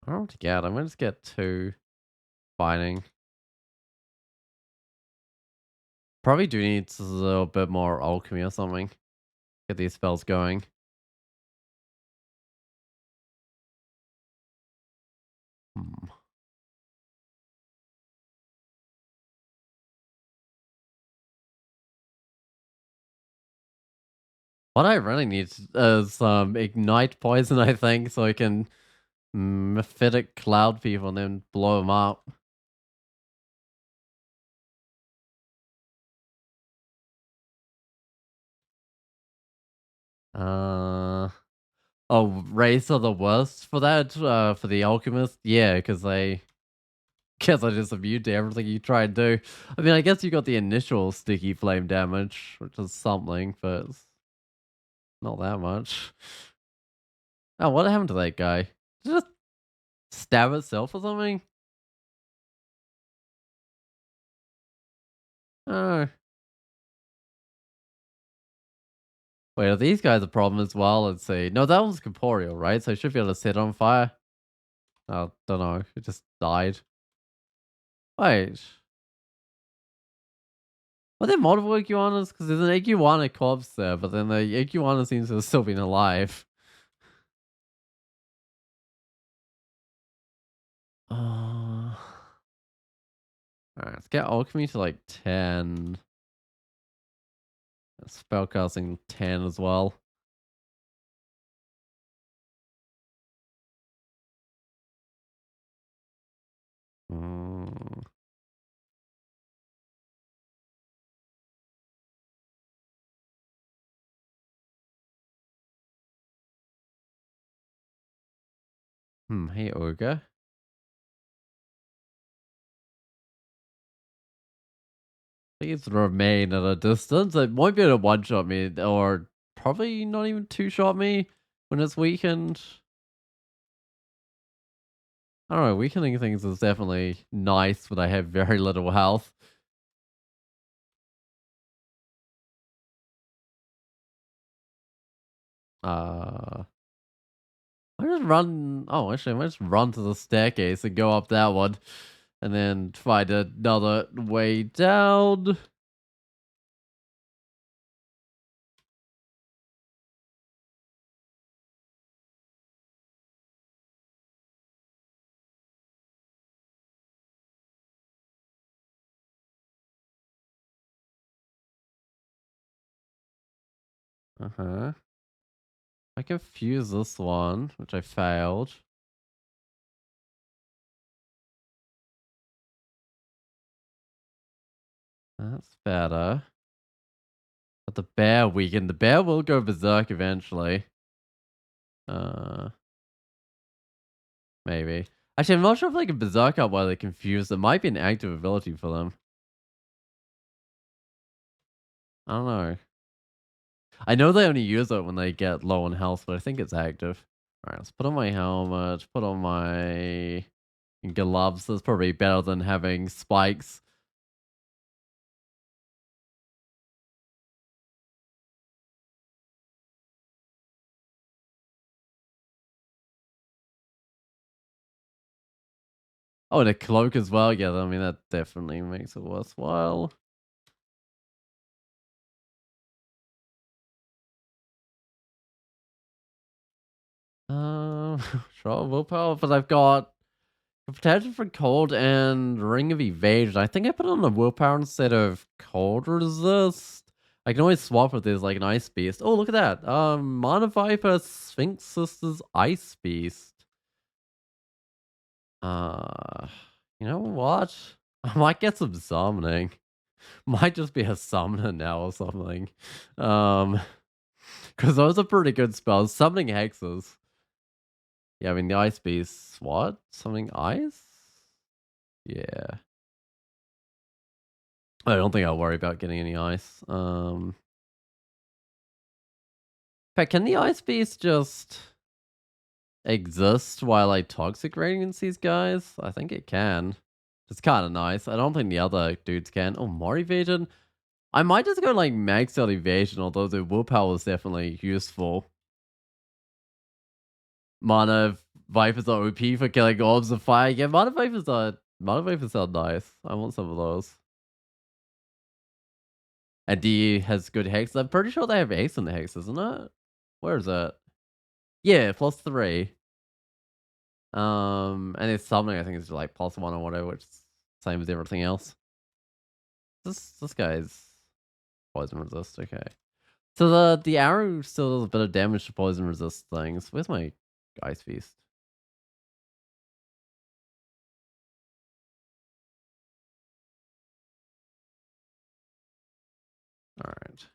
I don't know what to get. I'm gonna just get 2 fighting. Probably do need a little bit more alchemy or something. Get these spells going. Hmm. What I really need is some ignite poison, I think, so I can mephitic cloud people and then blow them up. Uh oh, race are the worst for that. For the alchemist, yeah, because they guess I just immune to everything you try and do. I mean, I guess you got the initial sticky flame damage, which is something, but it's not that much. Oh, what happened to that guy? Did it just stab itself or something? Oh. Wait, are these guys a problem as well? Let's see. No, that one's corporeal, right? So I should be able to set it on fire. Oh, don't know. It just died. Wait. Are there multiple iguanas? Because there's an iguana corpse there, but then the iguana seems to have still been alive. Alright, let's get alchemy to like 10. Spellcasting 10 as well. Mm. Hey, Ogre. Please remain at a distance. It won't be able to one-shot me, or probably not even two-shot me when it's weakened. I don't know, weakening things is definitely nice, but I have very little health. Uh, I just run. Oh, actually, I might just run to the staircase and go up that one, and then find another way down. Uh huh. I can fuse this one, which I failed. That's better. But the bear weakened. The bear will go berserk eventually. Uh, maybe. Actually, I'm not sure if they can berserk up while they're confused. It might be an active ability for them. I don't know. I know they only use it when they get low on health, but I think it's active. Alright, let's put on my helmet, put on my gloves. That's probably better than having spikes. Oh, and a cloak as well. Yeah, I mean, that definitely makes it worthwhile. Sure, willpower, but I've got protection from cold and ring of evasion. I think I put on the willpower instead of cold resist. I can always swap with this like an ice beast. Oh, look at that. Mana Viper Sphinx Sisters Ice Beast. Uh, you know what? I might get some summoning. Might just be a summoner now or something. Um, because those are pretty good spells. Summoning hexes. Yeah, I mean the ice beast. What? Summoning ice? Yeah. I don't think I'll worry about getting any ice. But can the ice beast just exist while I toxic radiance these guys? I think it can. It's kind of nice. I don't think the other dudes can. Oh, more evasion. I might just go like max out evasion, although the willpower is definitely useful. Mana Vipers are OP for killing orbs of fire. Yeah, Mana Vipers are nice. I want some of those. And D has good hex. I'm pretty sure they have ace in the hex, isn't it? Where is it? Yeah, +3. And it's something I think is like +1 or whatever, which is same as everything else. This guy's poison resist. Okay. So the arrow still does a bit of damage to poison resist things. Where's my ice beast? All right.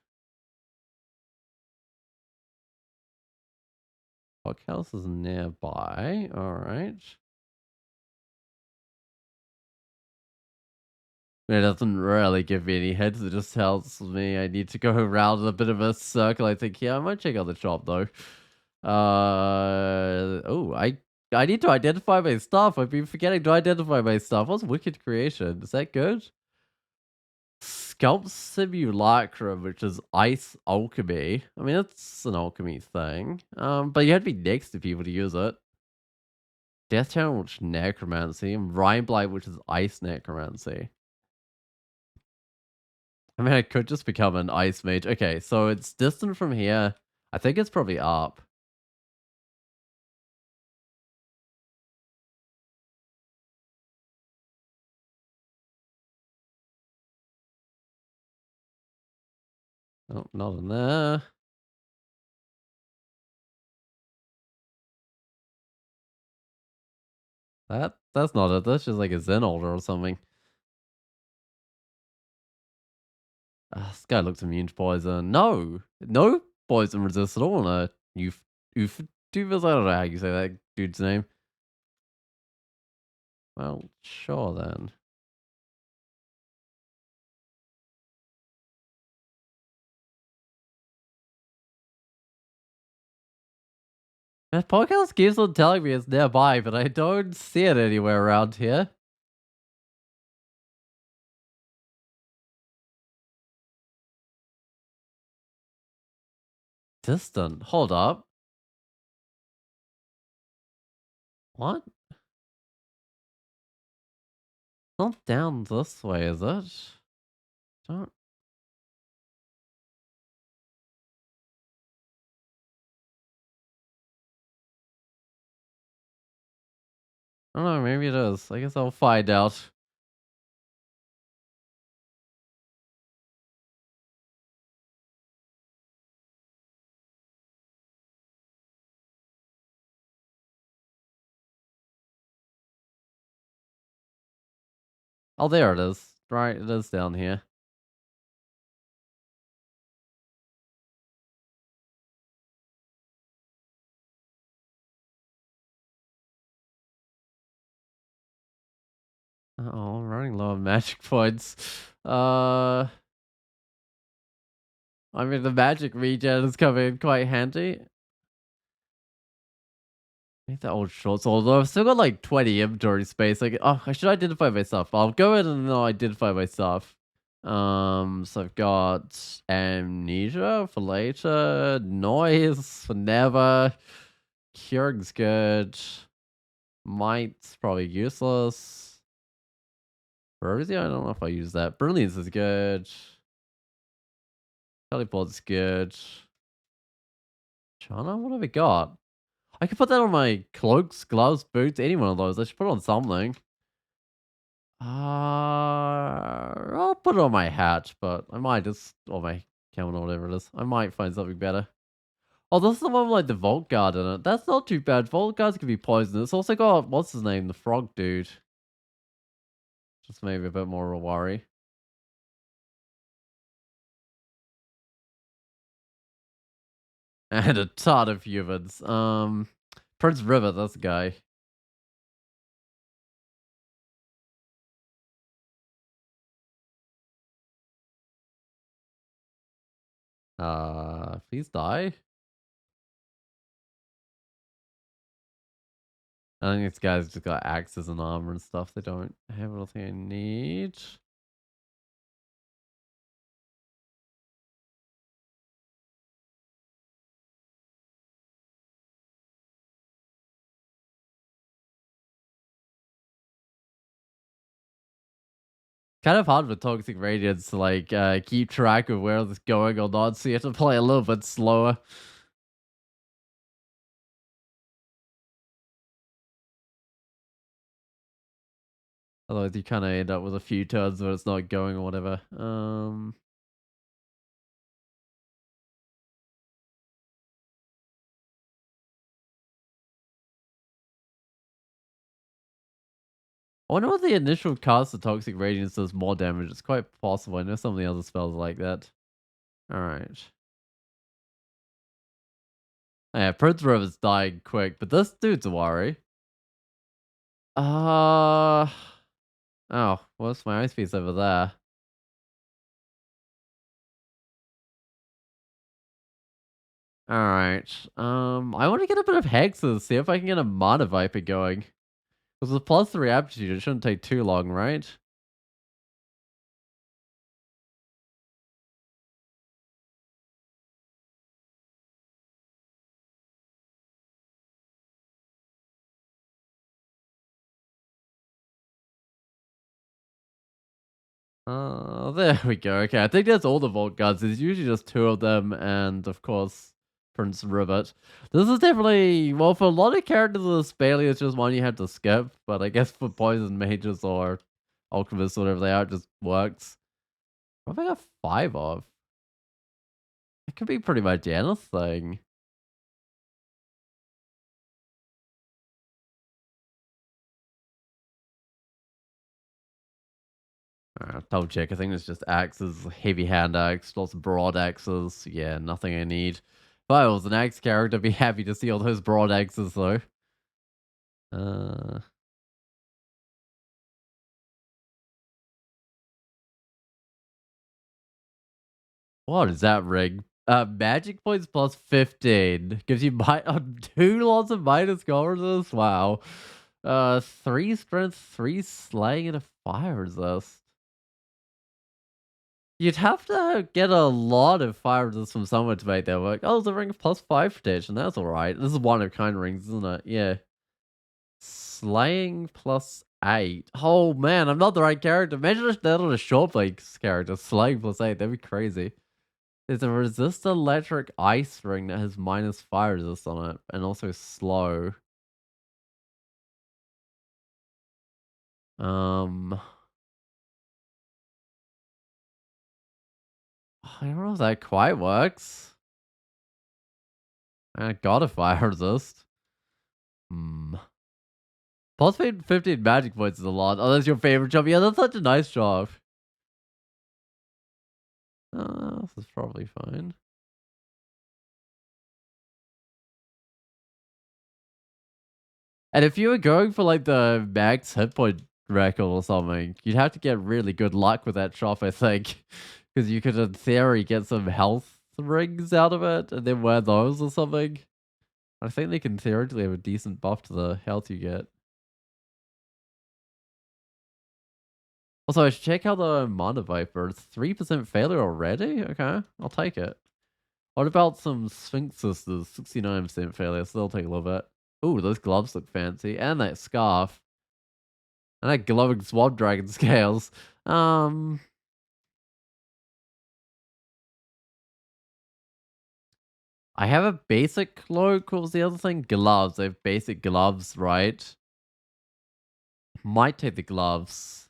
House is nearby. All right. It doesn't really give me any hints. It just tells me I need to go around a bit of a circle. I think, yeah, I might check out the shop though. Oh, I need to identify my stuff. I've been forgetting to identify my stuff. What's Wicked Creation? Is that good? Sculpt Simulacrum, which is ice alchemy. I mean, it's an alchemy thing. But you have to be next to people to use it. Death Channel, which is necromancy, and Rhyme Blight, which is ice necromancy. I mean, I could just become an ice mage. Okay, so it's distant from here. I think it's probably up. Oh, not in there. That's not it. That's just like a Zen altar or something. This guy looks immune to poison. No, no poison resist at all. Oof, Doofus. I don't know how you say that dude's name. Well, sure then. That podcast keeps on telling me it's nearby, but I don't see it anywhere around here. Distant. Hold up. What? Not down this way, is it? Don't. I don't know. Maybe it is. I guess I'll find out. Oh, there it is. Right, it is down here. Oh, I'm running low on magic points. Uh, I mean, the magic regen is coming in quite handy. I need that old short sword, although I've still got like 20 inventory space. Like, oh, I should identify my stuff. I'll go in and I'll identify my stuff. So I've got amnesia for later, noise for never, curing's good, might's probably useless. Rosie, I don't know if I use that. Brilliance is good. Teleport's good. Chana, what have we got? I could put that on my cloaks, gloves, boots, any one of those. I should put it on something. I'll put it on my hat, but I might just, or my camel or whatever it is. I might find something better. Oh, this is the one with like the Vault Guard in it. That's not too bad. Vault Guards can be poisonous. It's also got, what's his name? The frog dude. Just maybe a bit more of a worry. And a ton of humans. Prince River, that's the guy. Please die. I think these guys just got axes and armor and stuff. They don't have everything I need. Kind of hard with Toxic Radiance to like keep track of where it's going or not, so you have to play a little bit slower. Otherwise you kinda end up with a few turns where it's not going or whatever. I wonder what the initial cast of Toxic Radiance does more damage. It's quite possible. I know some of the other spells are like that. Alright. Yeah, Prince River's dying quick, but this dude's a worry. Uh oh, what's my ice piece over there? Alright. I want to get a bit of hexes, see if I can get a Mana Viper going. Because with +3 aptitude, it shouldn't take too long, right? There we go. Okay, I think that's all the Vault Guards. There's usually just two of them, and of course, Prince Ribbit. This is definitely, well, for a lot of characters, this Bailey is just one you have to skip, but I guess for Poison Mages or Alchemists, whatever they are, it just works. What have I got five of? It could be pretty much anything. Double check. I think it's just axes, heavy hand axe, lots of broad axes. Yeah, nothing I need. If I was an axe character, I'd be happy to see all those broad axes though. Uh, what is that ring? Magic points plus 15 gives you two lots of minus cover resist. Wow. Three strength, three slaying, and a fire resist. You'd have to get a lot of fire resist from somewhere to make that work. Oh, it's a ring of plus 5 protection. That's alright. This is one of kind rings, isn't it? Yeah. Slaying plus 8. Oh man, I'm not the right character. Imagine if that on a short legs character. Slaying plus 8. That'd be crazy. There's a resist electric ice ring that has minus fire resist on it. And also slow. Um, I don't know if that quite works. I got a fire resist. Hmm. Plus 15 magic points is a lot. Oh, that's your favorite job. Yeah, that's such a nice job. This is probably fine. And if you were going for like the max hit point record or something, you'd have to get really good luck with that shop, I think. Because you could, in theory, get some health rings out of it and then wear those or something. I think they can theoretically have a decent buff to the health you get. Also, I should check out the Mana Viper. It's 3% failure already? Okay, I'll take it. What about some Sphinx Sisters? 69% failure, so they'll take a little bit. Ooh, those gloves look fancy. And that scarf. And that glowing swamp dragon scales. Um, I have a basic cloak. What was the other thing? Gloves. I have basic gloves, right? Might take the gloves.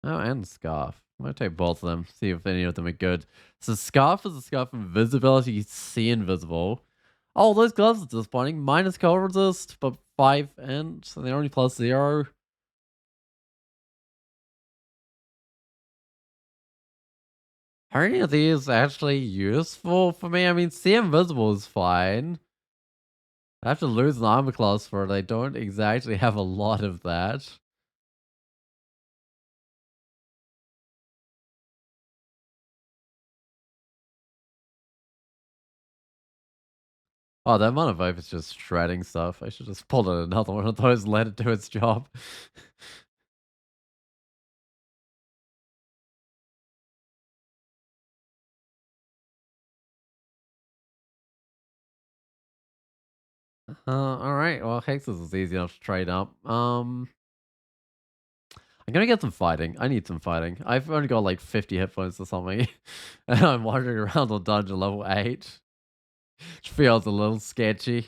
Oh, and scarf. Might take both of them. See if any of them are good. So scarf is a scarf of invisibility. You see invisible. Oh, those gloves are disappointing. Minus cold resist, but 5 and they're only plus 0. Are any of these actually useful for me? I mean, see invisible is fine. I have to lose an armor class for it. I don't exactly have a lot of that. Oh, that monovibe is just shredding stuff. I should just pull in another one of those and let it do its job. Alright. Well, Hexes is easy enough to trade up. I'm gonna get some fighting. I need some fighting. I've only got like 50 hit points or something. And I'm wandering around on dungeon level 8. Which feels a little sketchy.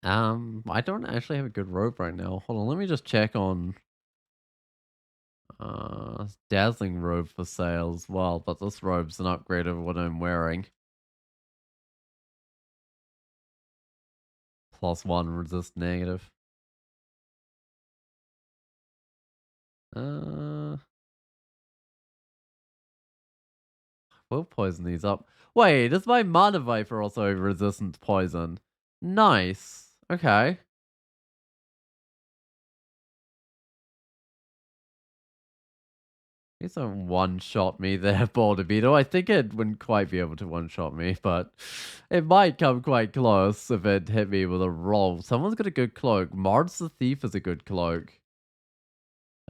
I don't actually have a good robe right now. Hold on, let me just check on dazzling robe for sale as well, but this robe's an upgrade of what I'm wearing. +1 resist negative. Uh we'll poison these up. Wait, is my mana viper also resistant to poison? Nice. Okay. It's a one-shot me there, Boulder Beetle. I think it wouldn't quite be able to one-shot me, but it might come quite close if it hit me with a roll. Someone's got a good cloak. Mars the Thief is a good cloak.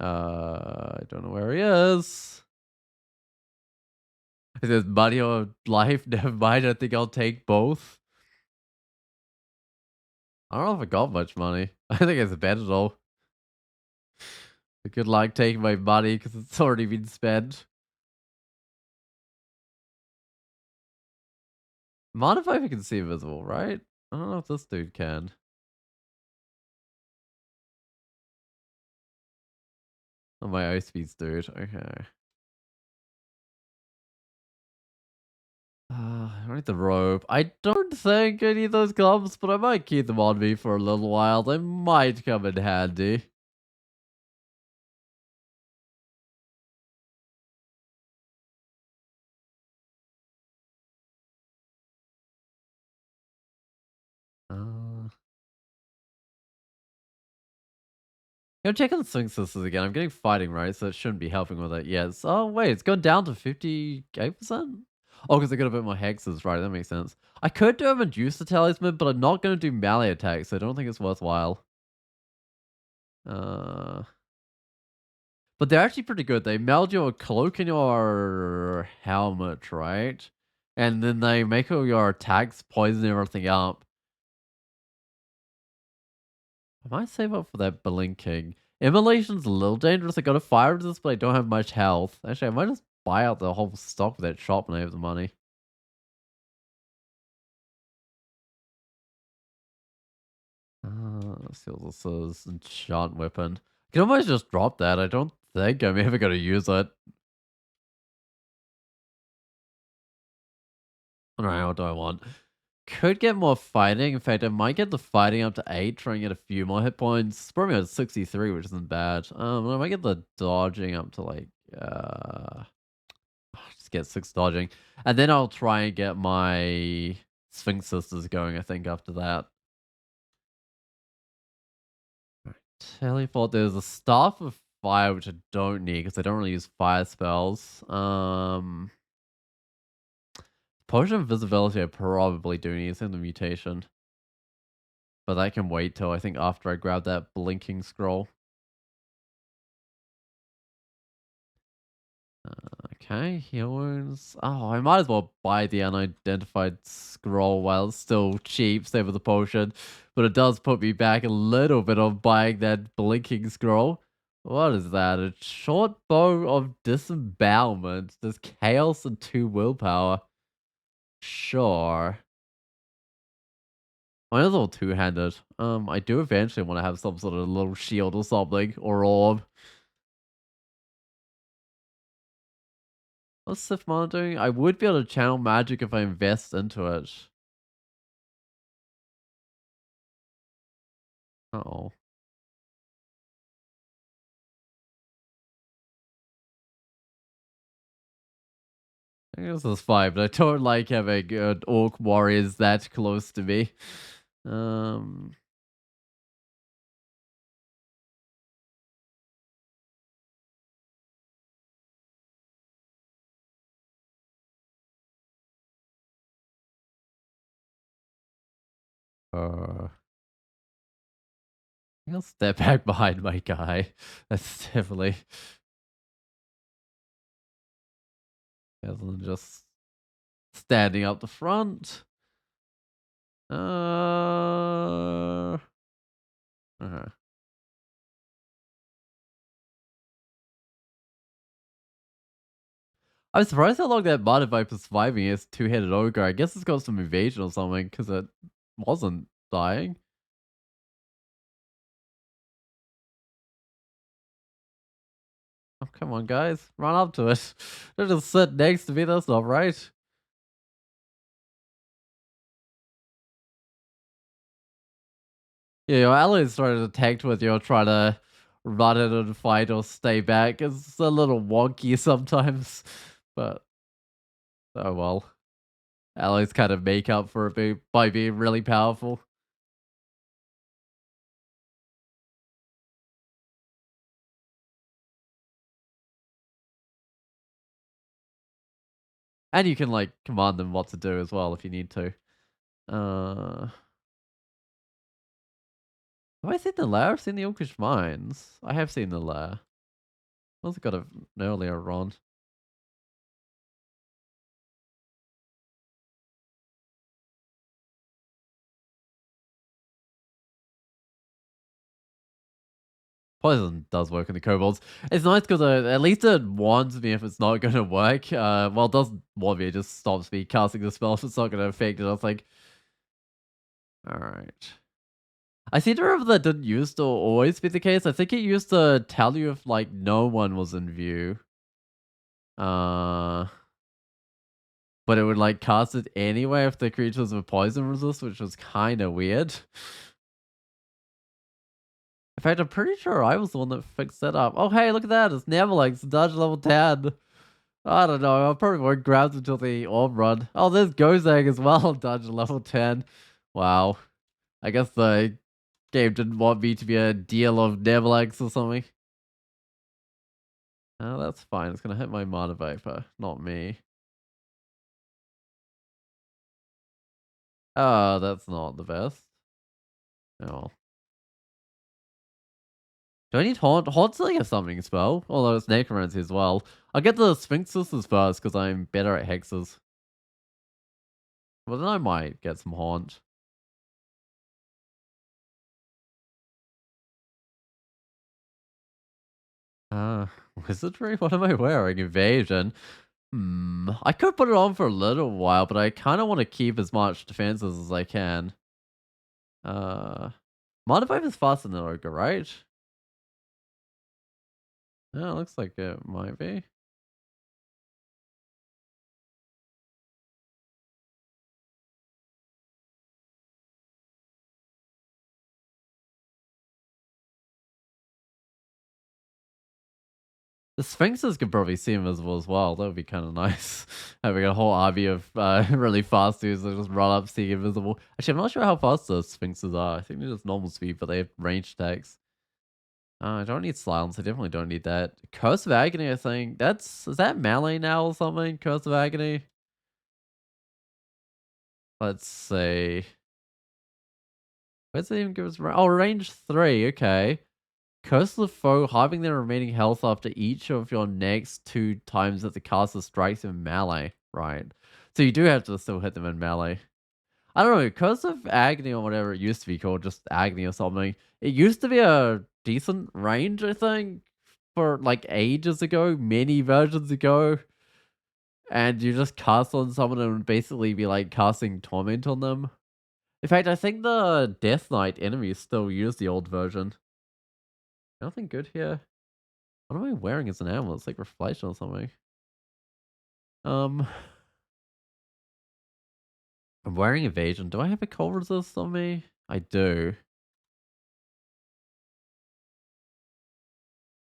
I don't know where he is. It says money or life. Never mind. I think I'll take both. I don't know if I got much money. I think it's a bet at all. Good luck taking my money because it's already been spent. Modify can see invisible, right? I don't know if this dude can. Oh, my ice speed's dude. Okay. I need the rope. I don't think I need those gloves, but I might keep them on me for a little while. They might come in handy. Uh, check on the swing sisters again. I'm getting fighting right, so it shouldn't be helping with it. Yes. Oh wait, it's gone down to 58%. Oh, because I got a bit more hexes, right? That makes sense. I could do a Medusa talisman, but I'm not going to do melee attacks, so I don't think it's worthwhile. Uh, but they're actually pretty good. They meld your cloak and your helmet, right? And then they make all your attacks poison everything up. I might save up for that blinking. Immolation's a little dangerous. I got a fire resist, but I don't have much health. Actually, I might just buy out the whole stock of that shop when I have the money. Let's see what this is. Enchant weapon. I can almost just drop that. I don't think I'm ever going to use it. Alright, what do I want? Could get more fighting. In fact, I might get the fighting up to 8, try and get a few more hit points. Probably at 63, which isn't bad. I might get the dodging up to like just get 6 dodging. And then I'll try and get my Sphinx Sisters going, I think, after that. Teleport, there's a Staff of Fire, which I don't need because I don't really use fire spells. Potion of Invisibility I probably do need. It's in the mutation. But that can wait till I think after I grab that blinking scroll. Okay, heal wounds. Oh, I might as well buy the unidentified scroll while it's still cheap, save with the potion. But it does put me back a little bit on buying that blinking scroll. What is that? A short bow of disembowelment. There's chaos and 2 willpower. Sure. Mine's all two-handed. I do eventually want to have some sort of little shield or something, or orb. What's Sith Mana doing? I would be able to channel magic if I invest into it. Uh-oh. I guess that's fine, but I don't like having orc warriors that close to me. Um, uh, I'll step back behind my guy. That's definitely better than just standing up the front. Uh-huh. I'm surprised how long that Martyr Viper's surviving as two-headed ogre. I guess it's got some evasion or something because it wasn't dying. Oh, come on, guys. Run up to it. Don't just sit next to me. That's not right. Yeah, your allies trying to attack with you or try to run in and fight or stay back. It's a little wonky sometimes. But, oh well. Allies kind of make up for it by being really powerful. And you can, like, command them what to do as well if you need to. Uh... Have I seen the lair? I've seen the Orcish Mines. I have seen the lair. I also got an earlier run. Poison does work on the kobolds. It's nice because at least it warns me if it's not going to work. Well, it doesn't warn me, it just stops me casting the spell if it's not going to affect it. I was like, alright. I seem to remember that didn't used to always be the case. I think it used to tell you if, like, no one was in view. Uh, but it would, like, cast it anyway if the creatures were poison resist, which was kind of weird. In fact, I'm pretty sure I was the one that fixed that up. Oh, hey, look at that. It's Nevillex, dodge level 10. I don't know. I probably won't grab until the orb run. Oh, there's Gozang as well, dodge level 10. Wow. I guess the game didn't want me to be a deal of Nevillex or something. Oh, that's fine. It's going to hit my Mana Vapor, not me. Oh, that's not the best. Oh, well. Do I need Haunt? Haunt's like a summoning spell, although it's Necromancy as well. I'll get the Sphinxes first because I'm better at hexes. Well, then I might get some Haunt. Uh, Wizardry? What am I wearing? Evasion. I could put it on for a little while, but I kind of want to keep as much defenses as I can. Uh, Mana Vibe is faster than Ogre, right? Yeah, looks like it might be. The Sphinxes could probably see invisible as well. That would be kind of nice. Having a whole army of really fast dudes that just run up seeing invisible. Actually, I'm not sure how fast the Sphinxes are. I think they're just normal speed, but they have range attacks. I don't need silence. I definitely don't need that. Curse of Agony, I think. Is that melee now or something? Curse of Agony? Let's see. Where's it even give us? Oh, range 3. Okay. Curse the foe, halving their remaining health after each of your next 2 times that the caster strikes in melee. Right. So you do have to still hit them in melee. I don't know, Curse of Agony or whatever it used to be called, just Agony or something. It used to be a decent range, I think, for like ages ago, many versions ago. And you just cast on someone and basically be like casting Torment on them. In fact, I think the Death Knight enemies still use the old version. Nothing good here. What am I wearing as an amulet? It's like reflection or something. Um, I'm wearing evasion. Do I have a cold resist on me? I do.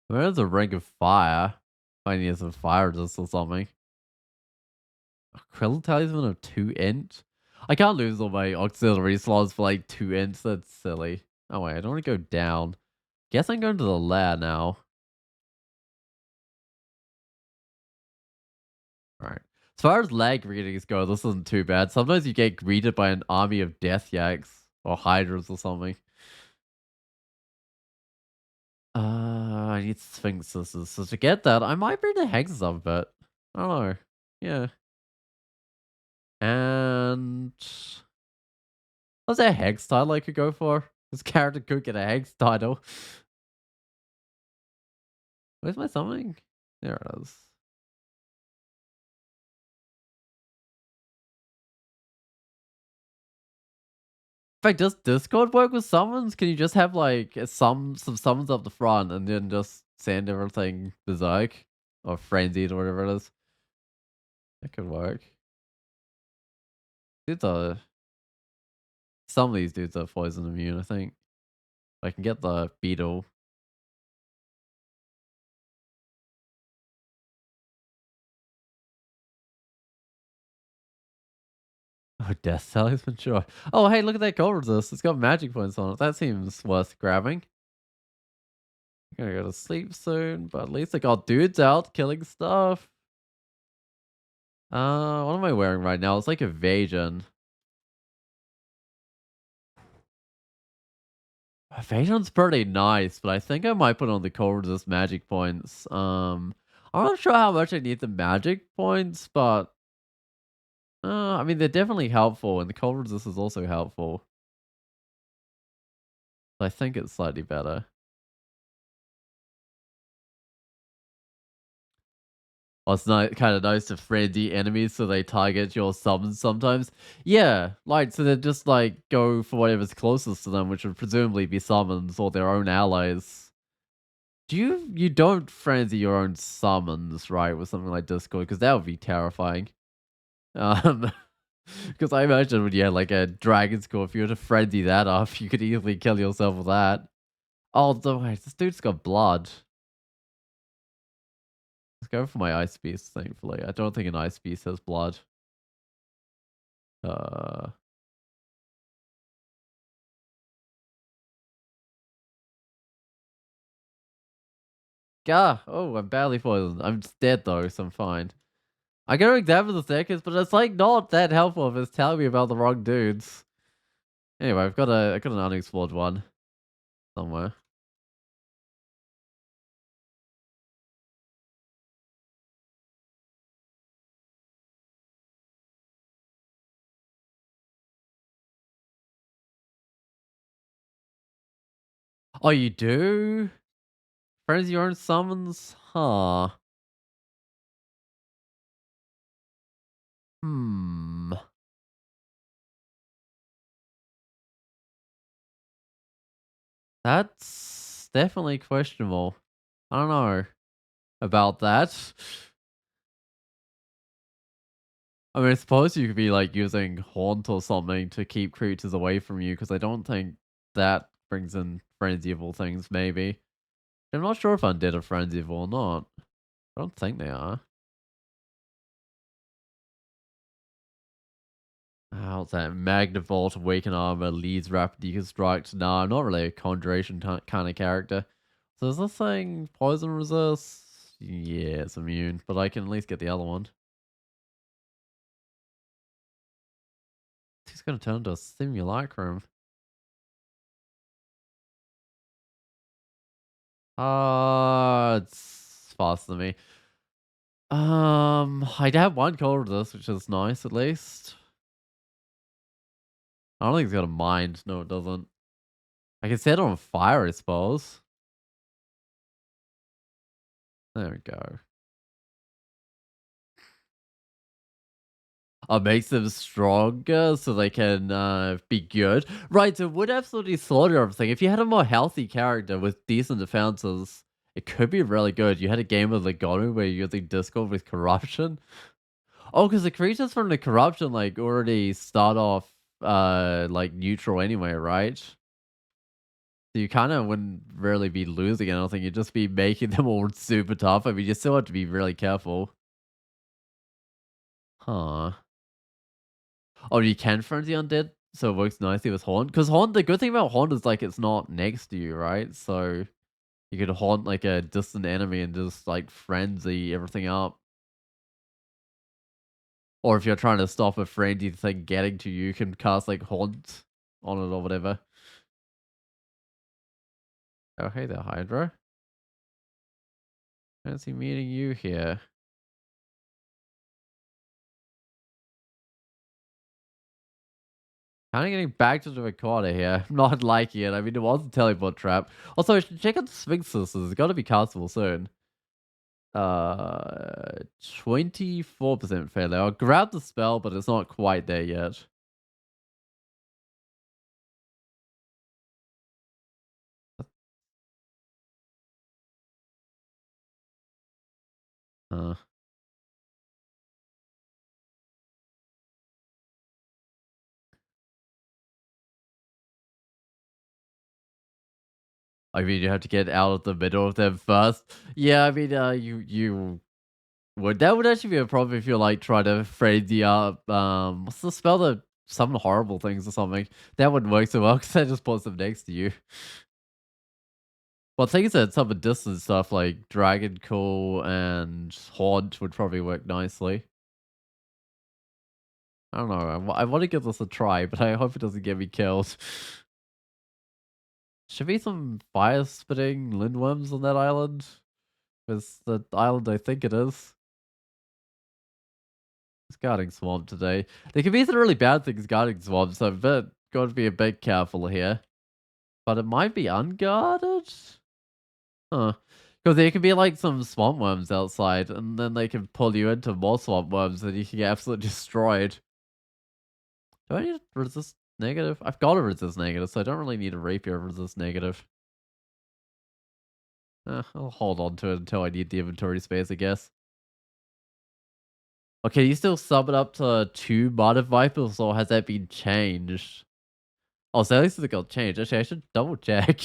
Where's a ring of fire? I need some fire resist or something. A Krill talisman of 2 int. I can't lose all my auxiliary slots for like 2 ints. That's silly. Oh wait, I don't want to go down. Guess I'm going to the lair now. Alright. As far as lag readings go, this isn't too bad. Sometimes you get greeted by an army of death yaks or hydras or something. I need sphinxes. So to get that, I might bring the hexes up a bit. I don't know. Yeah. And what's that hex title I could go for? This character could get a hex title. Where's my something? There it is. In fact, does Discord work with summons? Can you just have like some summons up the front and then just send everything berserk or frenzied or whatever it is? That could work. Dudes are some of these dudes are poison immune, I think. I can get the beetle. Oh, Death Talisman, sure. Oh, hey, look at that gold resist. It's got magic points on it. That seems worth grabbing. I'm gonna go to sleep soon, but at least I got dudes out killing stuff. What am I wearing right now? It's like evasion. Evasion's pretty nice, but I think I might put on the cold resist magic points. I'm not sure how much I need the magic points, but I mean they're definitely helpful, and the cold resist is also helpful. I think it's slightly better. Well, it's not kind of nice to frenzy enemies so they target your summons sometimes. Yeah, like so they just like go for whatever's closest to them, which would presumably be summons or their own allies. You don't frenzy your own summons, right, with something like Discord, because that would be terrifying. Um, because I imagine when you had like a dragon score, if you were to frenzy that off, you could easily kill yourself with that. Oh, wait, this dude's got blood. Let's go for my ice beast, thankfully. I don't think an ice beast has blood. Uh, Gah! Oh, I'm badly poisoned. I'm just dead though, so I'm fine. I gotta examine the staircase, but it's like not that helpful if it's telling me about the wrong dudes. Anyway, I got an unexplored one somewhere. Oh, you do? Friends your own summons? Huh. Hmm. That's definitely questionable. I don't know about that. I mean, I suppose you could be like using haunt or something to keep creatures away from you, because I don't think that brings in frenzyable things, maybe. I'm not sure if undead are frenzyable or not. I don't think they are. What's that? Magnavolt, Awaken Armor, Leads Rapid Deconstruct. No, I'm not really a Conjuration kind of character. So is this thing poison resist? Yeah, it's immune, but I can at least get the other one. He's gonna turn into a simulacrum. It's faster than me. I have one cold resist, which is nice at least. I don't think it's got a mind. No, it doesn't. I can set it on fire, I suppose. There we go. Makes them stronger so they can be good. Right, so it would absolutely slaughter everything. If you had a more healthy character with decent defenses, it could be really good. You had a game of Legonu where you're using Discord with corruption. Oh, because the creatures from the corruption like already start off like neutral anyway, right? So you kind of wouldn't really be losing anything. You'd just be making them all super tough. I mean, you still have to be really careful. Huh. Oh, you can frenzy undead, so it works nicely with haunt. Because haunt, the good thing about haunt is like it's not next to you, right? So you could haunt like a distant enemy and just like frenzy everything up. Or if you're trying to stop a frenzy thing getting to you, you can cast like haunt on it or whatever. Oh, hey there, Hydra. Fancy meeting you here. Kind of getting back to the recorder here. I'm not liking it. I mean, it was a teleport trap. Also, I should check out the Sphinx Sisters. It's got to be castable soon. 24% failure. I'll grab the spell, but it's not quite there yet. Uh, I mean, you have to get out of the middle of them first. Yeah, I mean, you would that would actually be a problem if you're like trying to frenzy up. What's the spell that summon horrible things or something? That wouldn't work so well because that just puts them next to you. Well, things that summon distance stuff like Dragon Call and Haunt would probably work nicely. I don't know. I want to give this a try, but I hope it doesn't get me killed. Should be some fire spitting lindworms on that island. It's the island I think it is. It's guarding swamp today. There could be some really bad things guarding swamp, so I've got to be a bit careful here. But it might be unguarded? Huh. Because there could be like some swamp worms outside, and then they can pull you into more swamp worms, and you can get absolutely destroyed. Do I need to resist negative? I've got to resist negative, so I don't really need a rapier to resist negative. I'll hold on to it until I need the inventory space, I guess. Okay, you still sub it up to 2 Might Vipers, or has that been changed? Oh, so at least it got changed. Actually, I should double check.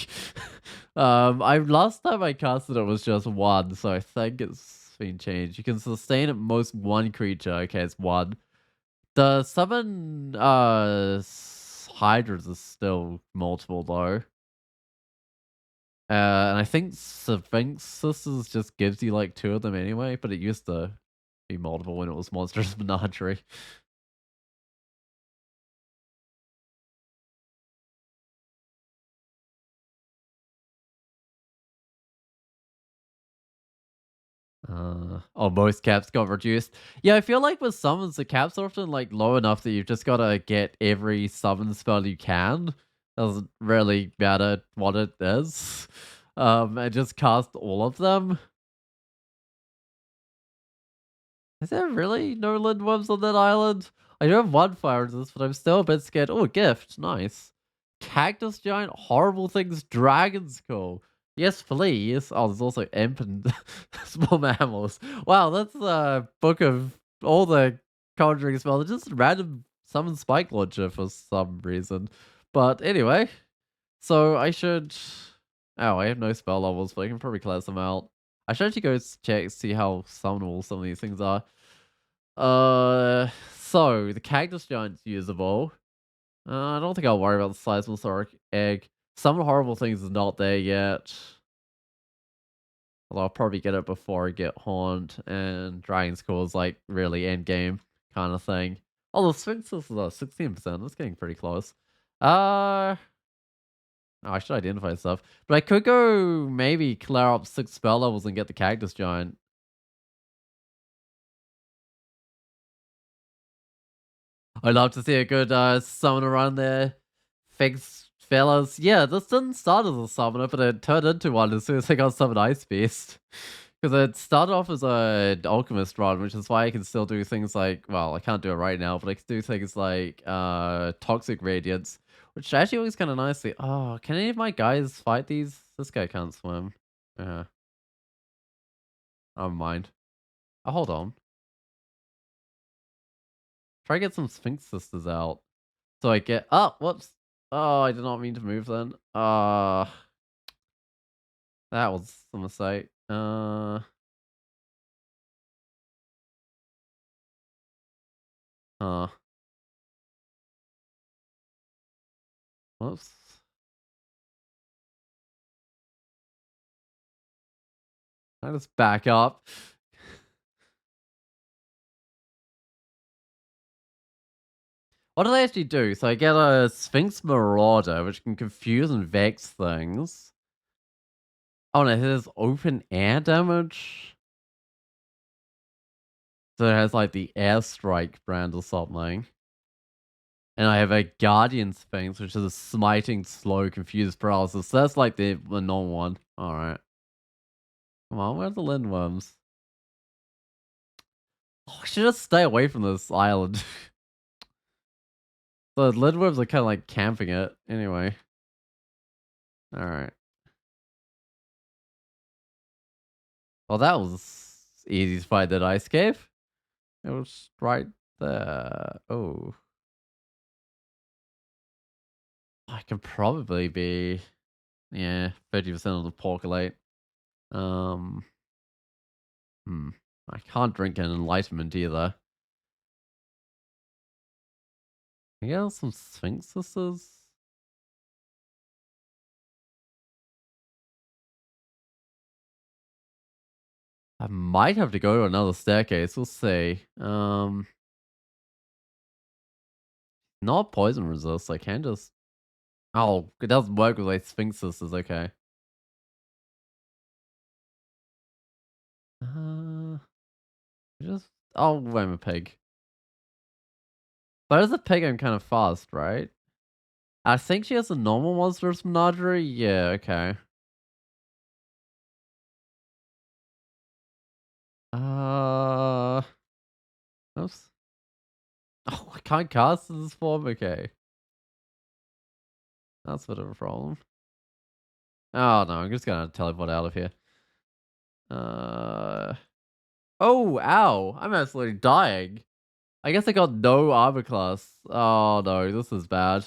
I last time I casted it was just 1, so I think it's been changed. You can sustain at most 1 creature. Okay, it's 1. The summon hydras is still multiple though. And I think Sphinx Sisters just gives you like 2 of them anyway, but it used to be multiple when it was Monstrous Menagerie. Oh, most caps got reduced. Yeah, I feel like with summons, the caps are often like low enough that you've just gotta get every summon spell you can. Doesn't really matter what it is. And just cast all of them. Is there really no lindworms on that island? I do have one fire resist, but I'm still a bit scared. Oh, a gift. Nice. Cactus giant, horrible things, dragons cool. Yes, please. Oh, there's also imp and small mammals. Wow, that's a book of all the conjuring spells. Just random summon spike launcher for some reason. But anyway, so I should. Oh, I have no spell levels, but I can probably class them out. I should actually go check, see how summonable some of these things are. So the cactus giant's usable. I don't think I'll worry about the seismosauric egg. Some horrible things is not there yet. Although I'll probably get it before I get Haunt, and Dragon's Core is like really end game kind of thing. Oh, the Sphinx is 16%. That's getting pretty close. Oh, I should identify stuff. But I could go maybe clear up 6 spell levels and get the cactus giant. I'd love to see a good summoner run there. Thanks, fellas. Yeah, this didn't start as a summoner, but it turned into one as soon as I got summoned Ice Beast. Because it started off as a alchemist run, which is why I can still do things like, well, I can't do it right now, but I can do things like toxic radiance, which actually works kind of nicely. Oh, can any of my guys fight these? This guy can't swim. Yeah, I don't mind. Oh, hold on. Try to get some Sphinx Sisters out. So I get, oh, whoops. Oh, I did not mean to move then. That was a mistake. Huh. Whoops. I just back up. What do they actually do? So I get a Sphinx Marauder, which can confuse and vex things. Oh no, it has open air damage. So it has like the Airstrike brand or something. And I have a Guardian Sphinx, which is a smiting, slow, confused paralysis. So that's like the normal one. Alright. Come on, where's the Lindworms? Oh, I should just stay away from this island. The Lindworms are kind of like camping it. Anyway. Alright. Well, that was easy to find that ice cave. It was right there. Oh. I can probably be, yeah, 30% of the percolate. Um, hmm. I can't drink an enlightenment either. I guess some sphinxes. I might have to go to another staircase. We'll see. Not poison resist. I can just. Oh, it doesn't work with like sphinxes. Is okay. Uh, just. Oh, I'm a pig. But as a pig, I'm kind of fast, right? I think she has a normal monstrous menagerie. Yeah, okay. Uh, oops. Oh, I can't cast in this form? Okay. That's a bit of a problem. Oh, no, I'm just gonna teleport out of here. Uh, oh, ow. I'm absolutely dying. I guess I got no armor class. Oh, no, this is bad.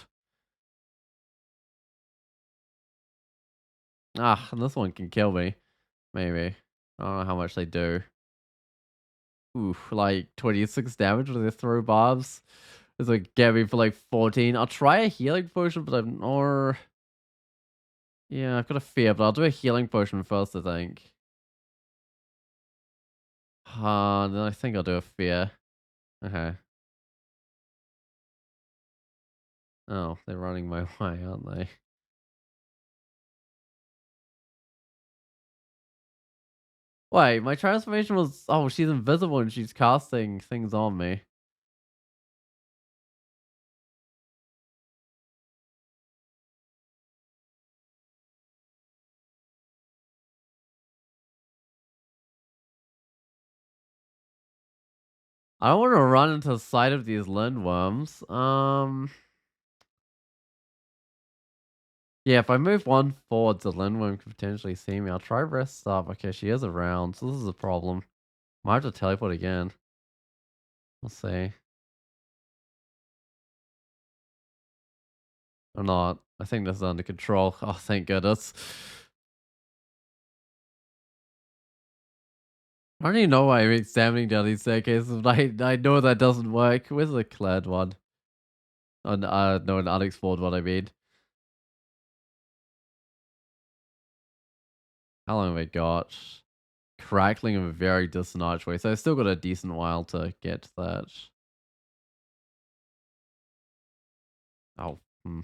Ah, and this one can kill me. Maybe. I don't know how much they do. Ooh, like 26 damage when they throw barbs. It's like get me for like 14. I'll try a healing potion, but I'm or yeah, I've got a fear, but I'll do a healing potion first, I think. Then I think I'll do a fear. Okay. Oh, they're running my way, aren't they? Wait, my transformation was oh, she's invisible and she's casting things on me. I don't want to run into the side of these lindworms. Yeah, if I move one forward, the lindworm could potentially see me. I'll try rest up. Okay, she is around, so this is a problem. Might have to teleport again. We'll see. Or not. I think this is under control. Oh, thank goodness. I don't even know why I'm examining down these staircases, but I know that doesn't work. Where's the cleared one? No, an unexplored one, I mean. How long have I got? Crackling of a very distant archway, so I've still got a decent while to get to that. Oh, hmm.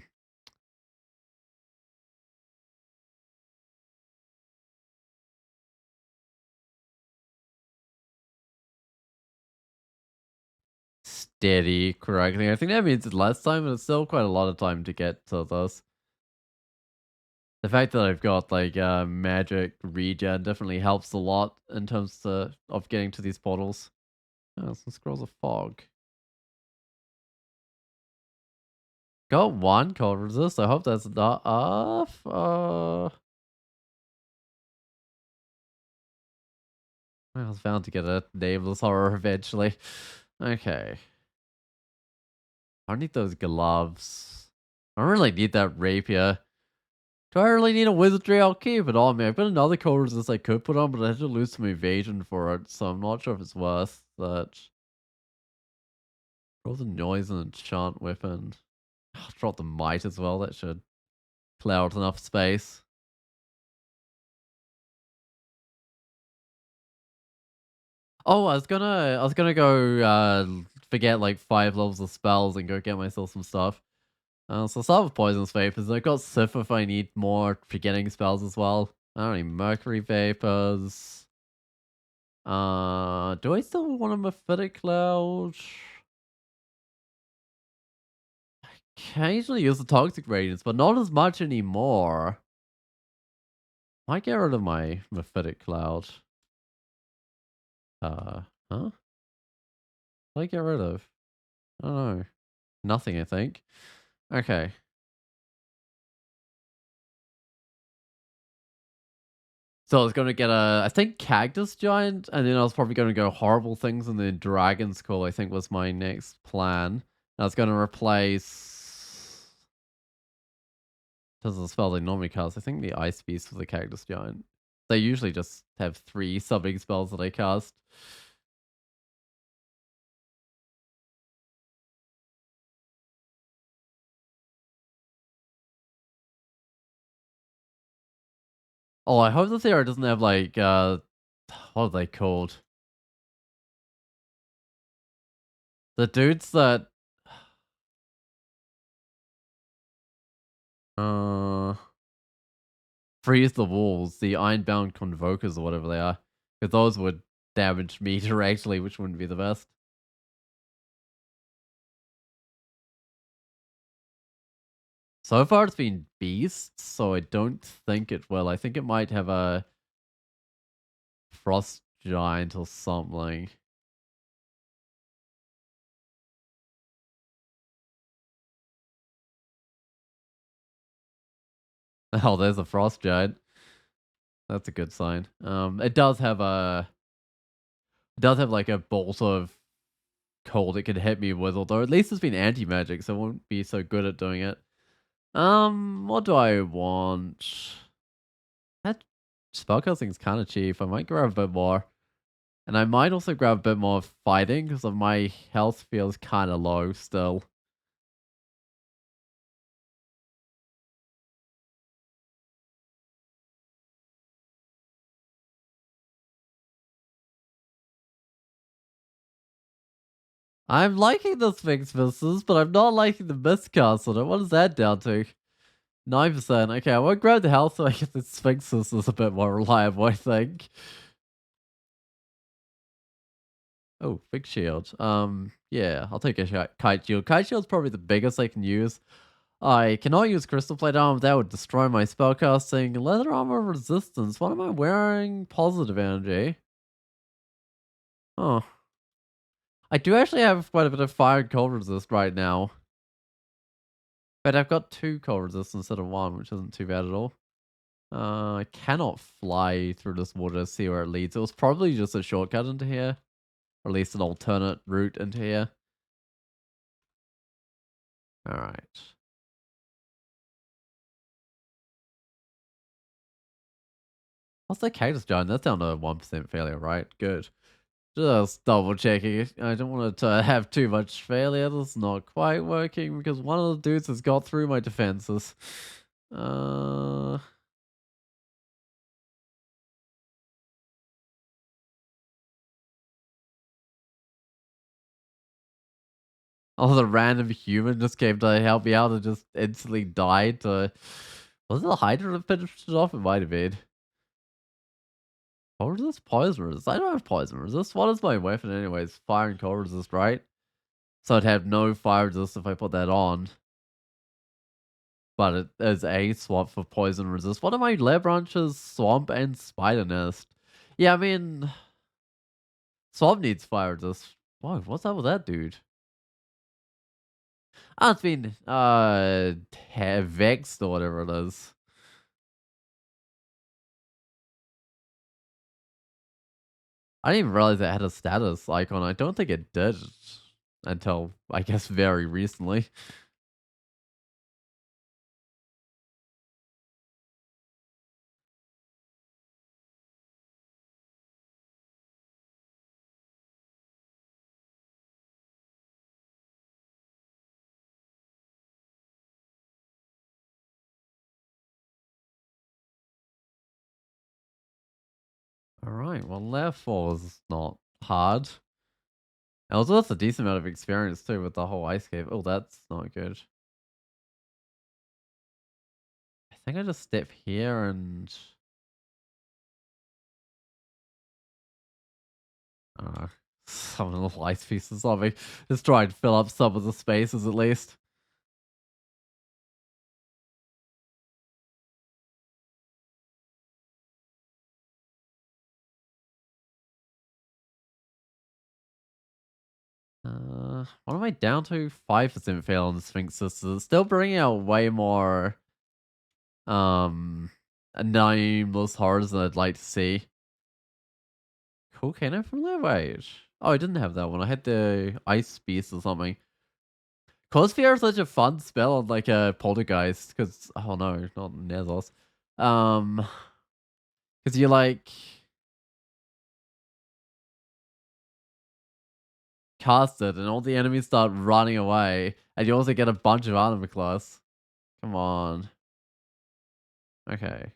Steady crackling. I think that means it's less time, but it's still quite a lot of time to get to this. The fact that I've got like magic regen definitely helps a lot in terms of getting to these portals. Oh, some scrolls of fog. Got one cold resist. I hope that's not off. I was bound to get a nameless horror eventually. Okay. I need those gloves. I don't really need that rapier. Do I really need a wizardry? I'll keep it on me. I've got another cold resist I could put on, but I had to lose some evasion for it, so I'm not sure if it's worth that. Roll the noise and enchant weapon. I'll drop the might as well. That should clear out enough space. Oh, I was gonna go forget like 5 levels of spells and go get myself some stuff. So I'll start with poisonous vapors. I've got Sif if I need more forgetting spells as well. I don't need mercury vapors. Do I still want a mephitic cloud? Occasionally use the toxic radiance, but not as much anymore. Might get rid of my mephitic cloud. Huh? What I get rid of? I don't know. Nothing, I think. Okay. So I was going to get I think Cactus Giant, and then I was probably going to go Horrible Things, and then Dragon's Call, I think was my next plan. I was going to replace, does the spell they normally cast, I think the Ice Beast with the Cactus Giant. They usually just have 3 summoning spells that I cast. Oh, I hope the Theory doesn't have like, what are they called? The dudes that, uh, freeze the walls, the Ironbound Convokers or whatever they are. Because those would damage me directly, which wouldn't be the best. So far it's been beasts, so I don't think it will. I think it might have a frost giant or something. Oh, there's a frost giant. That's a good sign. It does have like a bolt of cold it can hit me with, although at least it's been anti-magic, so it won't be so good at doing it. What do I want? That spellcasting's kind of cheap. I might grab a bit more. And I might also grab a bit more fighting, because my health feels kind of low still. I'm liking the Sphinx misses, but I'm not liking the miscast on it. What is that down to? 9%. Okay, I won't grab the health so I get the Sphinx is a bit more reliable, I think. Oh, big shield. Yeah, I'll take a kite shield. Kite shield's probably the biggest I can use. I cannot use crystal plate armor. That would destroy my spellcasting. Leather armor resistance. What am I wearing? Positive energy. Oh, I do actually have quite a bit of fire and cold resist right now. But I've got 2 cold resist instead of 1, which isn't too bad at all. I cannot fly through this water to see where it leads. It was probably just a shortcut into here. Or at least an alternate route into here. Alright. What's that cactus giant? That's down to 1% failure, right? Good. Just double checking. I don't want it to have too much failure. This is not quite working because one of the dudes has got through my defenses. Uh, oh, the random human just came to help me out and just instantly died. Was it the Hydra that finished it off? It might have been. Cold resist, poison resist. I don't have poison resist. What is my weapon, anyways? Fire and cold resist, right? So I'd have no fire resist if I put that on. But it is a swap for poison resist. What are my lair branches? Swamp and spider nest. Yeah, I mean, swamp needs fire resist. Whoa, what's up with that dude? Ah, it's been vexed or whatever it is. I didn't even realize it had a status icon. I don't think it did until I guess very recently. Alright, well, therefore is not hard. And also, that's a decent amount of experience too with the whole ice cave. Oh, that's not good. I think I just step here and some little ice pieces of me. Just try and fill up some of the spaces at least. What am I down to? 5% fail on the Sphinx Sisters. Still bringing out way more um nameless horrors than I'd like to see. Cool cannon from there? Wait. Oh, I didn't have that one. I had the Ice Beast or something. Cause Fear is such a fun spell on like a poltergeist, because oh no, not Nezos. Um because you like cast it and all the enemies start running away, and you also get a bunch of armor class. Come on. Okay.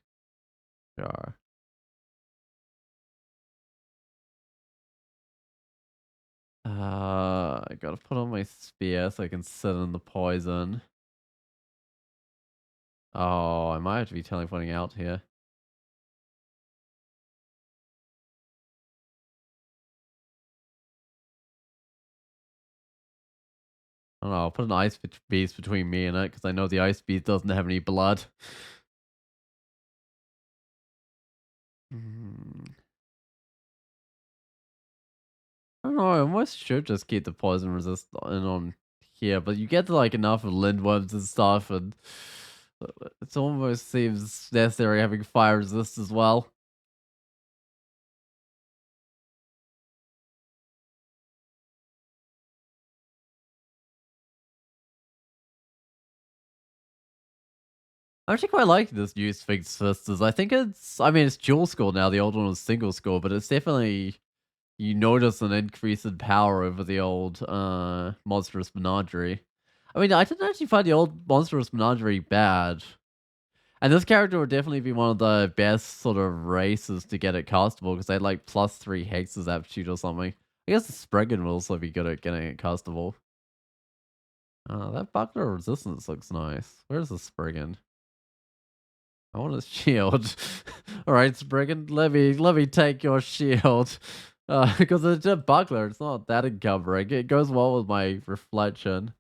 Sure. I gotta put on my spear so I can sit in the poison. Oh, I might have to be teleporting out here. I don't know, I'll put an ice beast between me and it, because I know the ice beast doesn't have any blood. Hmm. I don't know, I almost should just keep the poison resist on here, but you get like enough of lindworms and stuff, and it almost seems necessary having fire resist as well. I actually quite like this new Sphinx Sisters. I think I mean, it's dual score now. The old one was single score, but it's definitely, you notice an increase in power over the old Monstrous Menagerie. I mean, I didn't actually find the old Monstrous Menagerie bad. And this character would definitely be one of the best sort of races to get it castable because they had like +3 hexes aptitude or something. I guess the Spriggan will also be good at getting it castable. That Buckler resistance looks nice. Where's the Spriggan? I want a shield. All right, Spriggan, let me take your shield. Because it's a buckler, it's not that encumbering. It goes well with my reflection.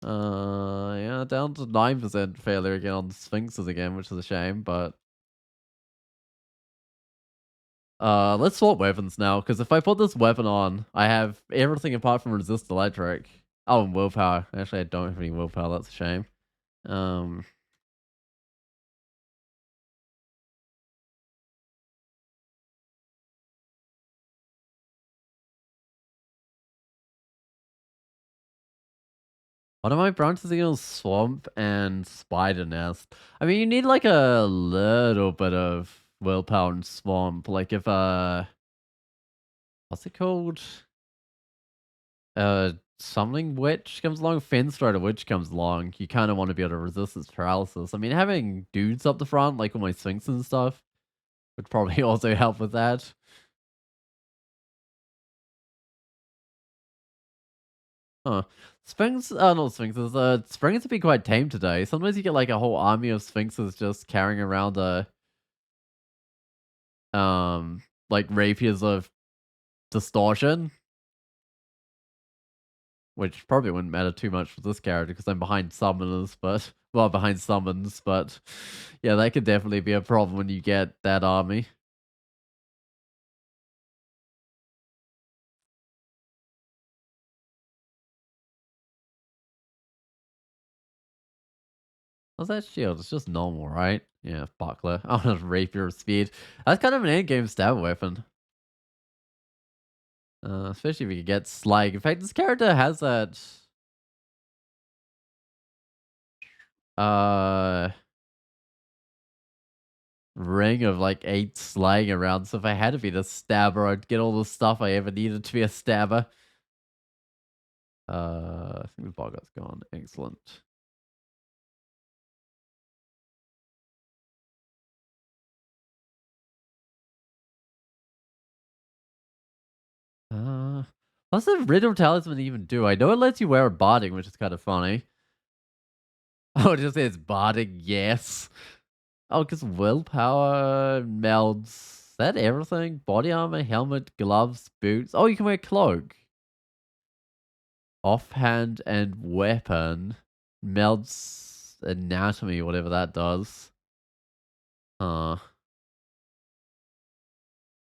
Yeah, down to 9% failure again on Sphinxes again, which is a shame. But let's swap weapons now. Because if I put this weapon on, I have everything apart from resist electric. Oh, and willpower. Actually, I don't have any willpower. That's a shame. Um, One of my branches is swamp and spider nest. I mean, you need like a little bit of willpower and swamp. Like if what's it called? Summoning witch comes along, Finstrider witch comes along. You kind of want to be able to resist its paralysis. I mean, having dudes up the front, like with my sphinx and stuff, would probably also help with that. Huh. Not sphinxes. Sphinxes have been quite tame today. Sometimes you get like a whole army of sphinxes just carrying around a um like rapiers of distortion, which probably wouldn't matter too much for this character because I'm behind summoners, but well, behind summons, but yeah, that could definitely be a problem when you get that army. What's that shield? It's just normal, right? Yeah, buckler. I want a rapier of speed. That's kind of an end-game stab weapon. Especially if you could get slag. In fact, this character has that uh ring of like 8 slag around, so if I had to be the stabber, I'd get all the stuff I ever needed to be a stabber. I think the boggart's gone. Excellent. Uh, what's the riddle talisman even do? I know it lets you wear a barding, which is kind of funny. Oh, it just says barding, yes. Oh, because willpower melds. Is that everything? Body armor, helmet, gloves, boots. Oh, you can wear cloak. Offhand and weapon melds anatomy, whatever that does. Uh,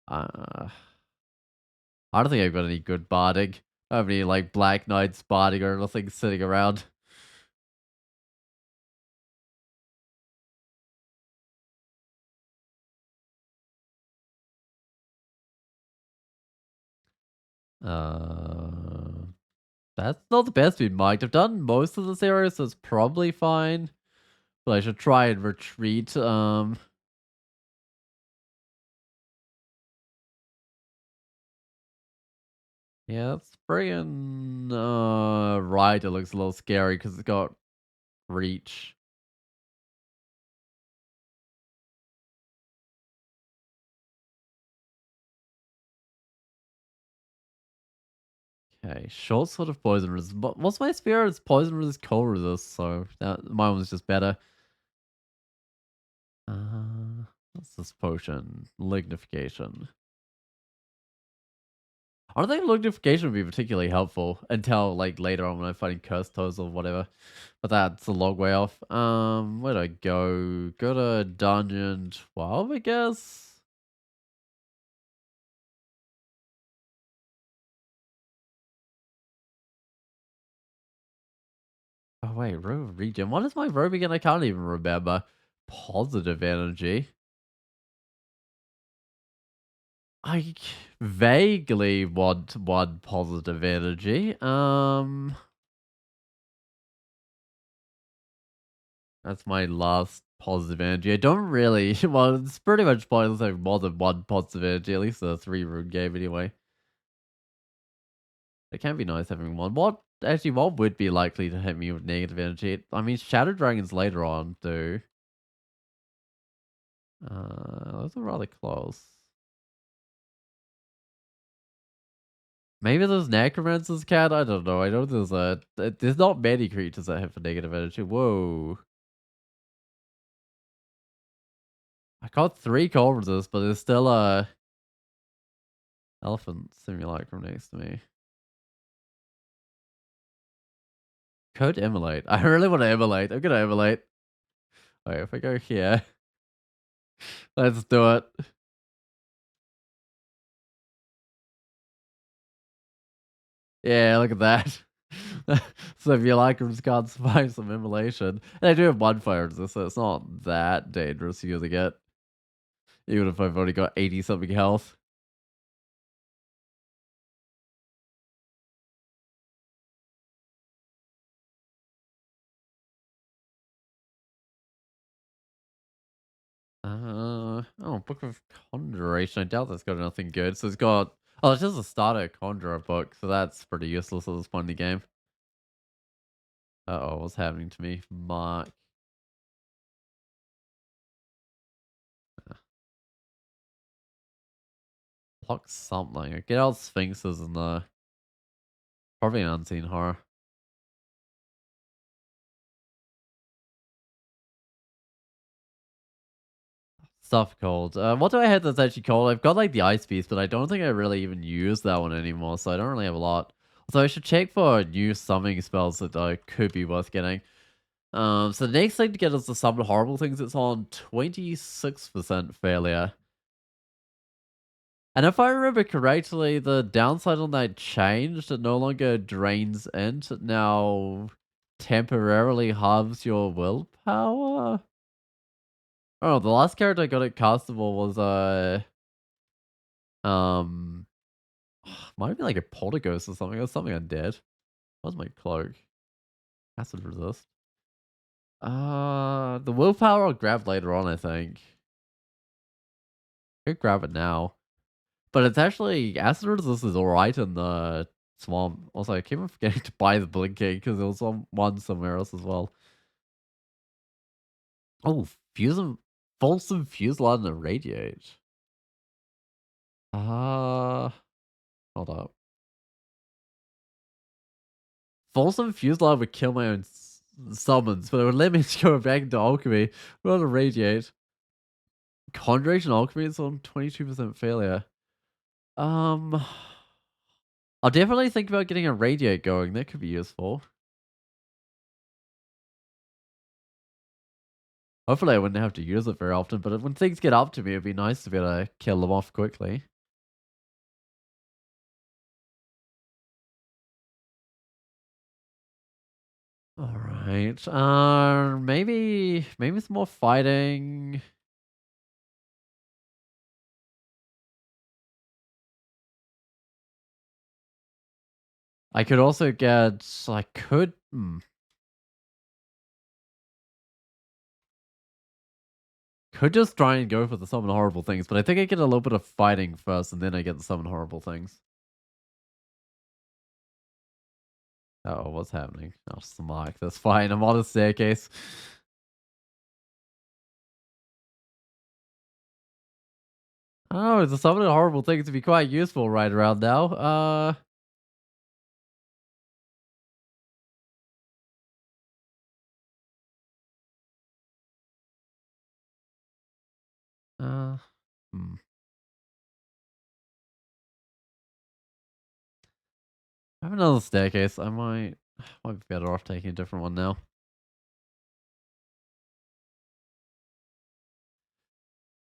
uh I don't think I've got any good barding. I don't have any like Black Knight's barding or nothing sitting around. Uh, that's not the best we've marked. I've done most of this area, so it's probably fine. But I should try and retreat. Yeah, that's friggin' right. It looks a little scary because it's got reach. Okay, short sort of poison resist. What's my spear? It's poison resist, cold resist. So mine was just better. What's this potion? Lignification. I don't think lignification would be particularly helpful until like later on when I'm fighting cursed toes or whatever. But that's a long way off. Where'd I go? Go to dungeon 12, I guess. Oh wait, robe regen. What is my robe again? I can't even remember. Positive energy. I vaguely want one positive energy. That's my last positive energy. I don't really. Well, it's pretty much pointless having more than one positive energy. At least a 3 rune game anyway. It can be nice having one. What would be likely to hit me with negative energy? I mean, Shadow Dragons later on do. Those are rather close. Maybe there's Necromancer's cat. I don't know. I know there's not many creatures that hit for negative energy. Whoa. I caught 3 cold resist, but there's still a elephant simulacrum next to me. Could immolate. I really want to immolate. I'm gonna immolate. Wait, if I go here, let's do it. Yeah, look at that. So if you like them, just can't survive some immolation. And I do have one fire resist, so it's not that dangerous using it. Even if I've only got 80 something health. Oh, Book of Conjuration. I doubt that's got nothing good. So it's got. Oh, it's just a starter Conjurer book, so that's pretty useless at this point in the game. Uh oh, what's happening to me? Mark. Block something. Get out Sphinxes and the. Probably an unseen horror. Stuff cold. What do I have that's actually cold? I've got like the Ice Beast, but I don't think I really even use that one anymore, so I don't really have a lot. So I should check for new summoning spells that could be worth getting. So the next thing to get is the summon horrible things. It's on 26% failure. And if I remember correctly, the downside on that changed. It no longer drains int. It now temporarily halves your willpower. Oh, the last character I got at castable was um might have been like a poltergust or something. Or something undead. What's my cloak? Acid resist. The willpower I'll grab later on, I think. I could grab it now. But it's actually acid resist is alright in the swamp. Also, I keep on forgetting to buy the blinking because there was one somewhere else as well. Oh, Fusion Fulsome Fuselight and Irradiate. Hold up. Fulsome Fuselight would kill my own summons, but it would let me go back into alchemy. We're on Irradiate. Conjuration Alchemy is on 22% failure. Um, I'll definitely think about getting a Radiate going. That could be useful. Hopefully, I wouldn't have to use it very often, but when things get up to me, it'd be nice to be able to kill them off quickly. All right. Maybe some more fighting. I could also get. I could. Could just try and go for the summon horrible things, but I think I get a little bit of fighting first, and then I get the summon horrible things. Oh, what's happening? Oh, smart. That's fine. I'm on the staircase. Oh, the summoning horrible things to be quite useful right around now. Uh, hmm. I have another staircase. I might be better off taking a different one now.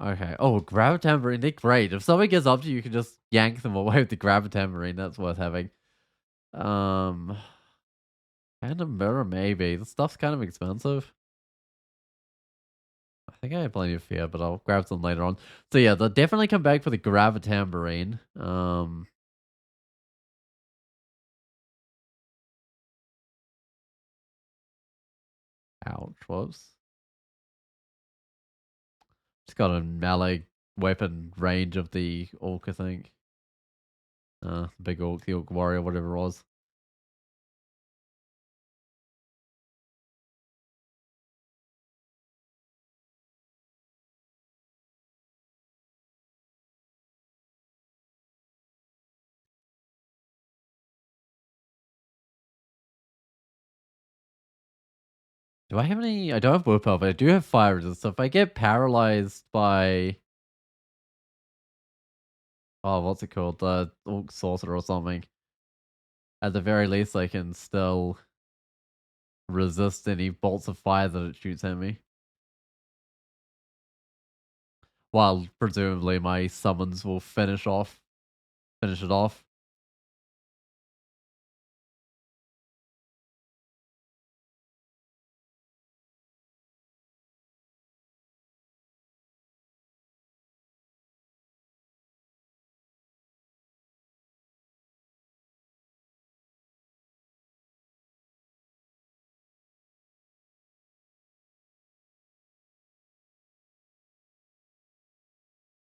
Okay. Oh, Gravitambrine, they're great. If somebody gets up to you, you can just yank them away with the Gravitambrine. That's worth having. Um, And a mirror, maybe. This stuff's kind of expensive. I think I have plenty of fear, but I'll grab some later on. So yeah, they'll definitely come back for the Gravitambourine. Ouch, whoops. It's got a melee weapon range of the orc, I think. Big orc, the orc warrior, whatever it was. Do I have any? I don't have willpower, but I do have fire resist. So if I get paralyzed by, oh, what's it called? The orc sorcerer or something. At the very least, I can still resist any bolts of fire that it shoots at me. While presumably my summons will finish it off.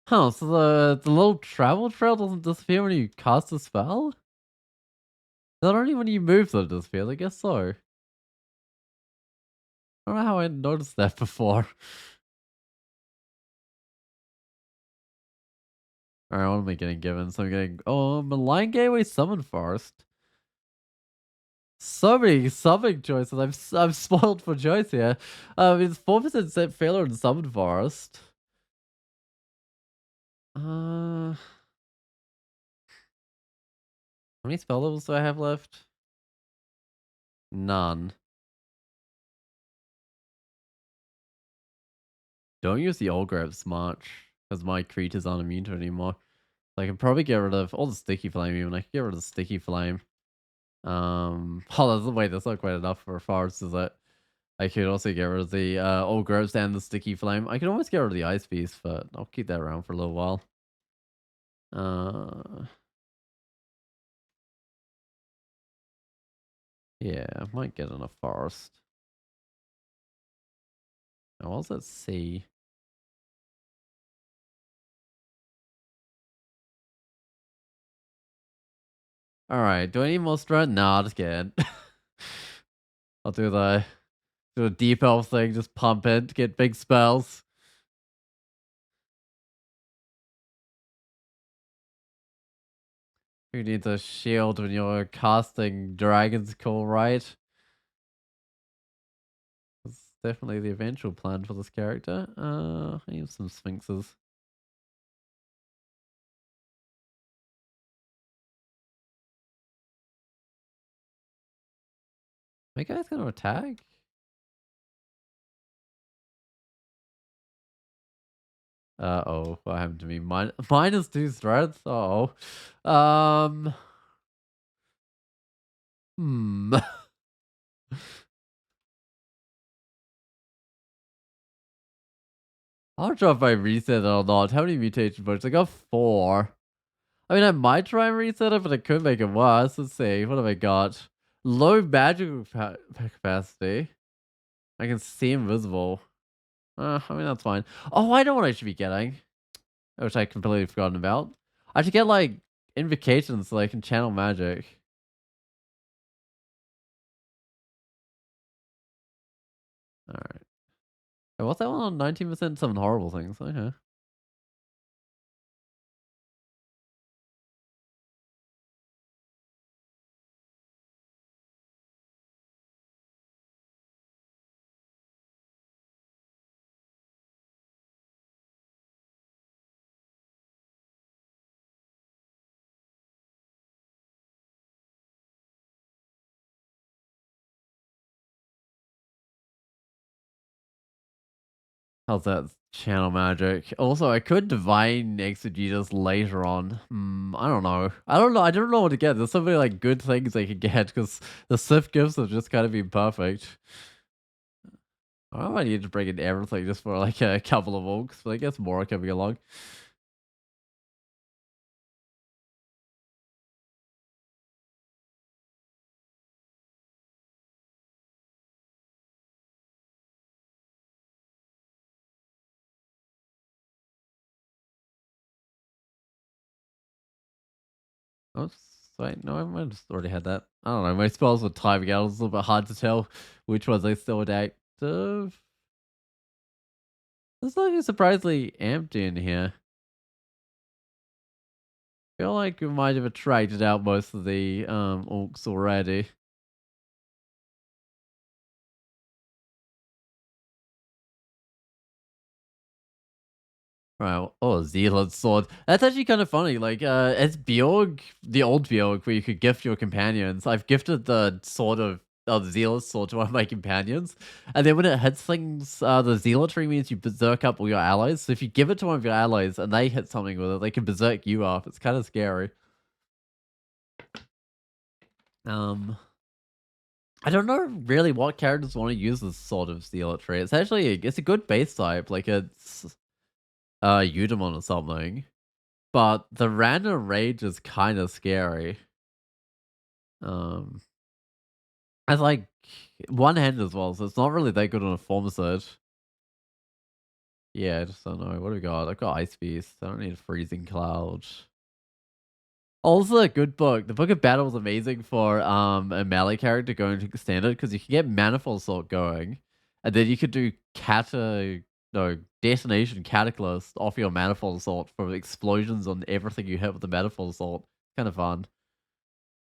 Huh, so the little travel trail doesn't disappear when you cast a spell? Not only when you move that it disappears, I guess so. I don't know how I noticed that before. Alright, what am I getting given? So I'm getting, oh, Malign Gateway Summon Forest. So many summon choices. I'm spoiled for choice here. It's 4% set failure in Summon Forest. How many spell levels do I have left? None. Don't use the old grabs much, because my creatures aren't immune to it anymore. So I can probably get rid of all the sticky flame even. I can get rid of the sticky flame. Wait, that's not quite enough for forest, is it? I could also get rid of the old grabs and the sticky flame. I can almost get rid of the ice beast, but I'll keep that around for a little while. Yeah, I might get in a forest. Now, what's that C? Alright, do I need more strength? Nah, just kidding. I'll do a deep elf thing, just pump it, get big spells. Who needs a shield when you're casting Dragon's Call, right? That's definitely the eventual plan for this character. I need some sphinxes. My guy's gonna attack? Oh, what happened to me? Minus 2 strength? Uh oh. Hmm. I'm not sure if I reset it or not. How many mutation points? I got 4. I mean, I might try and reset it, but it could make it worse. Let's see. What have I got? Low magical capacity. I can see invisible. I mean, that's fine. Oh, I know what I should be getting. Which I completely forgotten about. I should get, like, invocations so I can channel magic. Alright. What's that one on 19%? Some horrible things. Okay. How's that channel magic? Also, I could divine exegesis later on. I don't know. I don't know. I don't know what to get. There's so many like good things I could get because the Sith gifts have just kind of been perfect. I might need to bring in everything just for like a couple of walks, but I guess more are coming along. Oops. Wait, no, I might have just already had that. I don't know. My spells were timing out. It was a little bit hard to tell which ones I still had active. It's looking surprisingly empty in here. I feel like we might have traded out most of the orcs already. Right. Oh, Zealand sword. That's actually kind of funny. Like, it's Bjorg, the old Bjorg, where you could gift your companions. I've gifted the sword of the Zealot sword to one of my companions, and then when it hits things, the Zealotry means you berserk up all your allies. So if you give it to one of your allies and they hit something with it, they can berserk you up. It's kind of scary. Um, I don't know really what characters want to use this sort of Zealotry. It's actually it's a good base type. Like it's Eudemon or something. But the random rage is kind of scary. Um, it's like one hand as well, so it's not really that good on a form set. Yeah, I just don't know. What do we got? I've got Ice Beast. I don't need a Freezing Cloud. Also, a good book. The Book of Battle is amazing for a melee character going to standard because you can get Manifold Assault going, and then you could do Detonation Cataclysm off your Manifold Assault for explosions on everything you hit with the Manifold Assault. Kind of fun.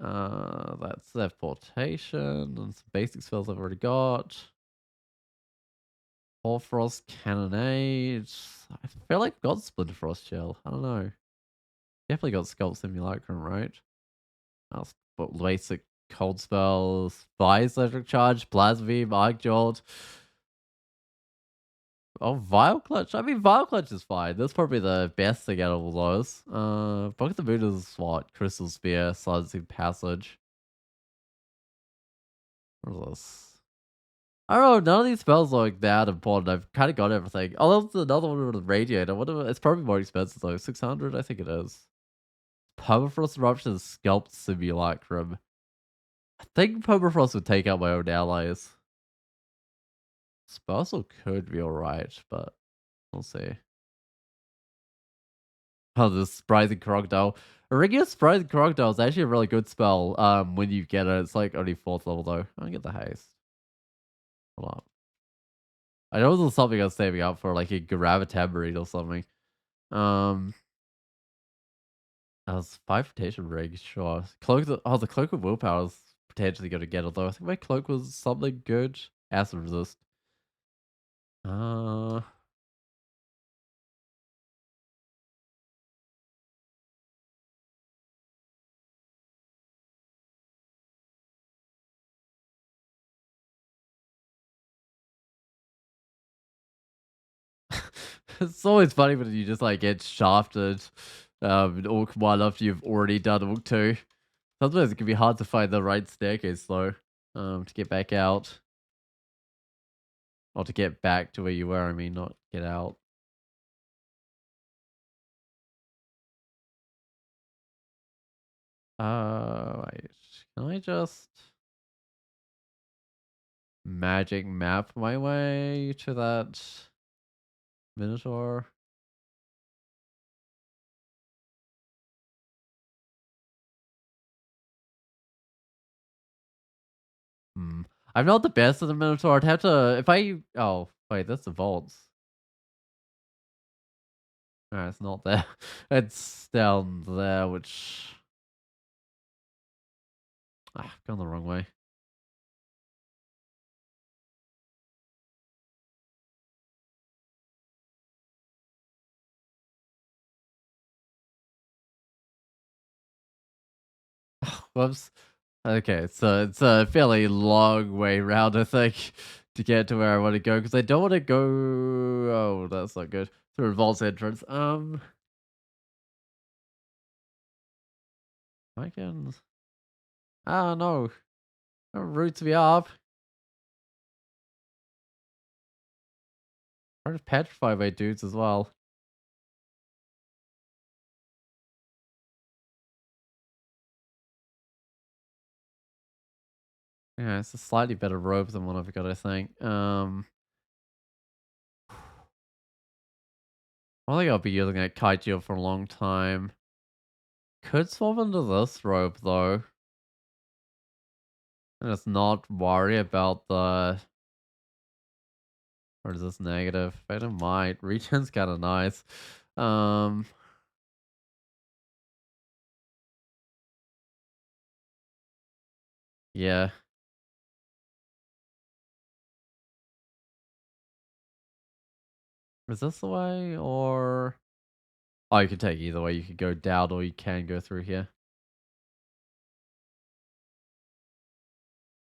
That's teleportation and some basic spells I've already got. Frost Cannonade. I feel like I've got Splinter Frost Shell. I don't know. Definitely got Sculpt Simulacrum, right? That's basic cold spells. Fire Electric Charge, Plasma Beam, Arc Jolt. Oh, Vile Clutch. I mean, Vile Clutch is fine. That's probably the best thing out of all those. Book of the Moon is what? Crystal Spear, Silencing Passage. What is this? I don't know. None of these spells are like that important. I've kind of got everything. Oh, there's another one with a Radiator. It's probably more expensive though. 600, I think it is. Permafrost Eruption, Sculpt Simulacrum. I think Permafrost would take out my own allies. Sparkle could be alright, but we'll see. Oh, this Surprising Crocodile. A regular Surprising Crocodile is actually a really good spell. When you get it, it's like only 4th level though. I don't get the haste. Hold on. I know this is something I was saving up for, like a Gravitamine or something. Um, I was 5 rotation rings, sure. The Cloak of Willpower is potentially going to get it though. I think my cloak was something good. Acid resist. Uh, it's always funny when you just like get shafted in Orc 1 after you've already done Orc 2. Sometimes it can be hard to find the right staircase though. To get back out. Or to get back to where you were, I mean, not get out. Wait. Can I just magic map my way to that Minotaur? Hmm. I'm not the best at the Minotaur. I'd have to if I oh wait, that's the vaults. Alright, it's not there. It's down there, which gone the wrong way. Whoops. Okay, so it's a fairly long way round, I think. to get to where I want to go because I don't want to go. Oh, that's not good. Through a vault's entrance. I can. Ah, no. Roots me up. Trying to petrify my dudes as well. Yeah, it's a slightly better rope than what I've got, I think. I think I'll be using that kaiju for a long time. Could swap into this rope though. And just not worry about the. Or is this negative? I don't mind. Regen's kind of nice. Um, yeah. Is this the way or? Oh, you can take either way. You could go down or you can go through here.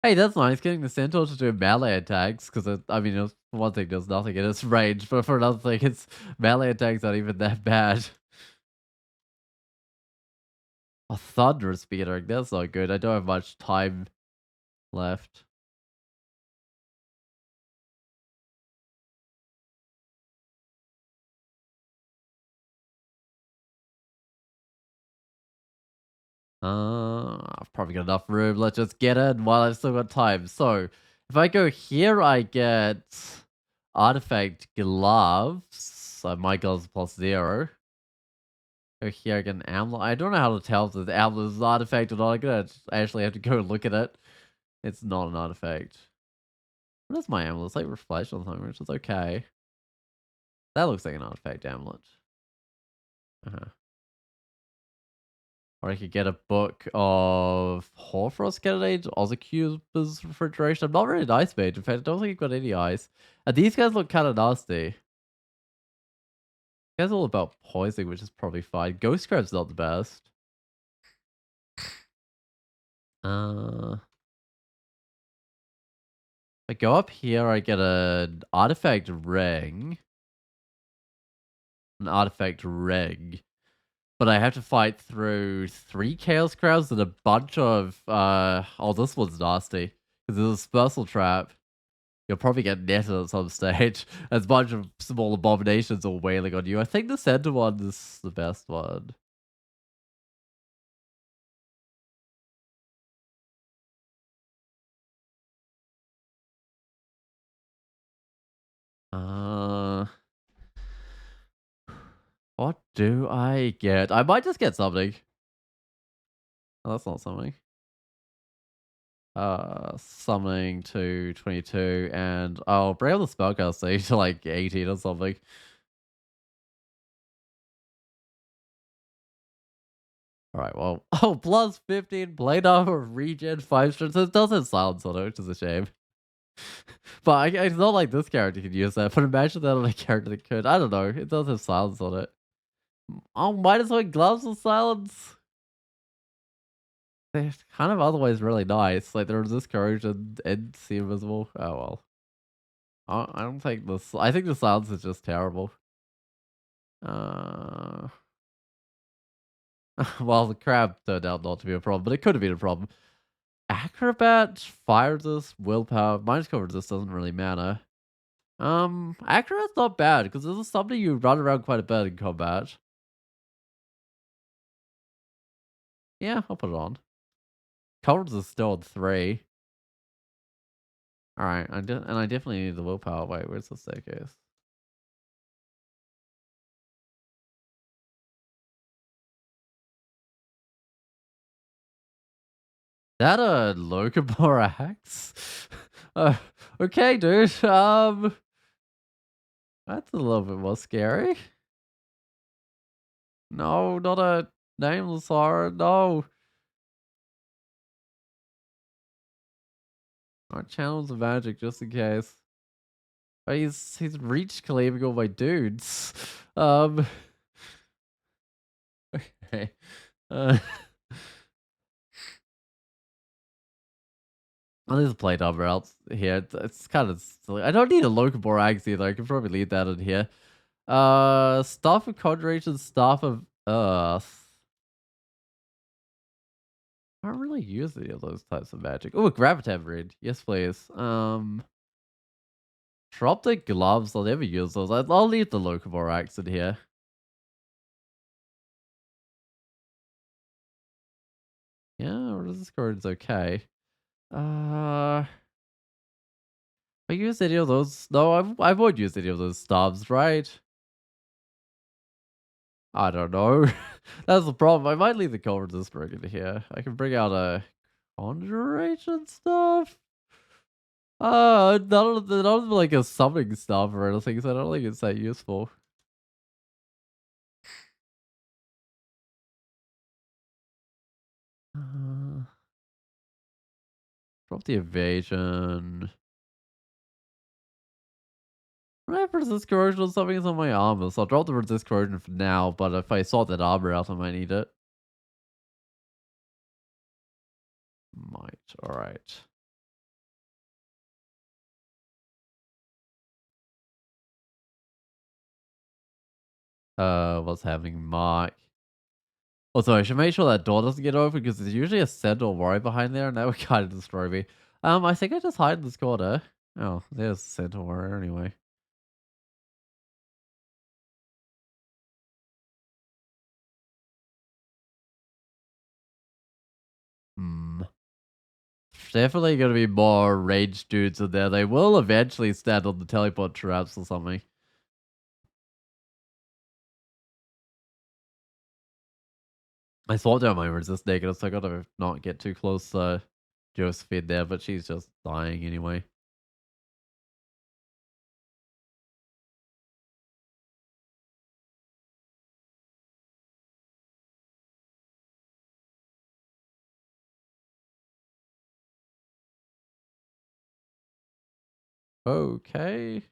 Hey, that's nice. Getting the centaur to do melee attacks because I mean, for one thing, there's nothing in its range, but for another thing, its melee attacks aren't even that bad. A thunder speedering. That's not good. I don't have much time left. I've probably got enough room. Let's just get in while I've still got time. So, if I go here, I get artifact gloves. So my gloves +0. Go here, I get an amulet. I don't know how to tell if the amulet is an artifact or not. I'm gonna actually have to go look at it. It's not an artifact. What is my amulet? It's like reflection on something, which is okay. That looks like an artifact amulet. Uh-huh. Or I could get a book of Hoarfrost Candidate, Ozocube's Refrigeration. I'm not really an ice mage. In fact, I don't think I've got any ice. And these guys look kind of nasty. These guys are all about poisoning, which is probably fine. Ghost Crab's not the best. Uh, I go up here, I get an artifact ring. An artifact ring. But I have to fight through 3 Chaos Crowds and a bunch of, oh, this one's nasty. Because there's a Spursal Trap. You'll probably get netted at some stage. As a bunch of small abominations all wailing on you. I think the center one is the best one. Uh, what do I get? I might just get something. Oh, that's not something. Summoning to 22, and I'll bring up the spellcast stage to like 18 or something. Alright, well, oh, plus 15 blade armor, regen, 5 strength. So it does have silence on it, which is a shame. But it's not like this character could use that, but imagine that on a character that could. I don't know, it does have silence on it. Oh, might as well gloves with silence. They're kind of otherwise really nice. Like, they resist corrosion and see invisible. Oh, well. I don't think this. I think the silence is just terrible. Uh, well, the crab turned out not to be a problem, but it could have been a problem. Acrobat, fire resist, willpower, minus cover resist doesn't really matter. Acrobat's not bad because this is something you run around quite a bit in combat. Yeah, I'll put it on. Cover resist still on 3. All right, and I definitely need the willpower. Wait, where's the staircase? That a Locobor axe? uh, okay, dude. That's a little bit more scary. No, not a nameless horror. No. Our channels of magic just in case. Oh, he's reach claiming all my dudes. Okay. Uh, Oh, there's a plate armor else here. It's kind of silly. I don't need a Locobor axe either. I can probably leave that in here. Staff of Conjuration, Staff of Earth. I don't really use any of those types of magic. Oh, a Graviton Ring. Yes, please. Drop the gloves. I'll never use those. I'll leave the Locobor axe in here. Yeah, resist corrod's okay. I use any of those. No, I won't use any of those staves, right? I don't know. That's the problem. I might leave the cold resistor in here. I can bring out a conjuration stuff. None of like a summoning stuff or anything, so I don't think it's that useful. Uh, Drop the evasion. I have resist corrosion or something is on my armor, so I'll drop the resist corrosion for now, but if I sort that armor out, I might need it. Might. Alright. What's happening, Mark? Also, I should make sure that door doesn't get open because there's usually a Sentinel warrior behind there, and that would kind of destroy me. I think I just hide in this corner. Oh, there's Sentinel warrior anyway. Hmm. Definitely gonna be more ranged dudes in there. They will eventually stand on the teleport traps or something. I swapped out my resist negative, so I gotta not get too close to Josephine there, but she's just dying anyway. Okay.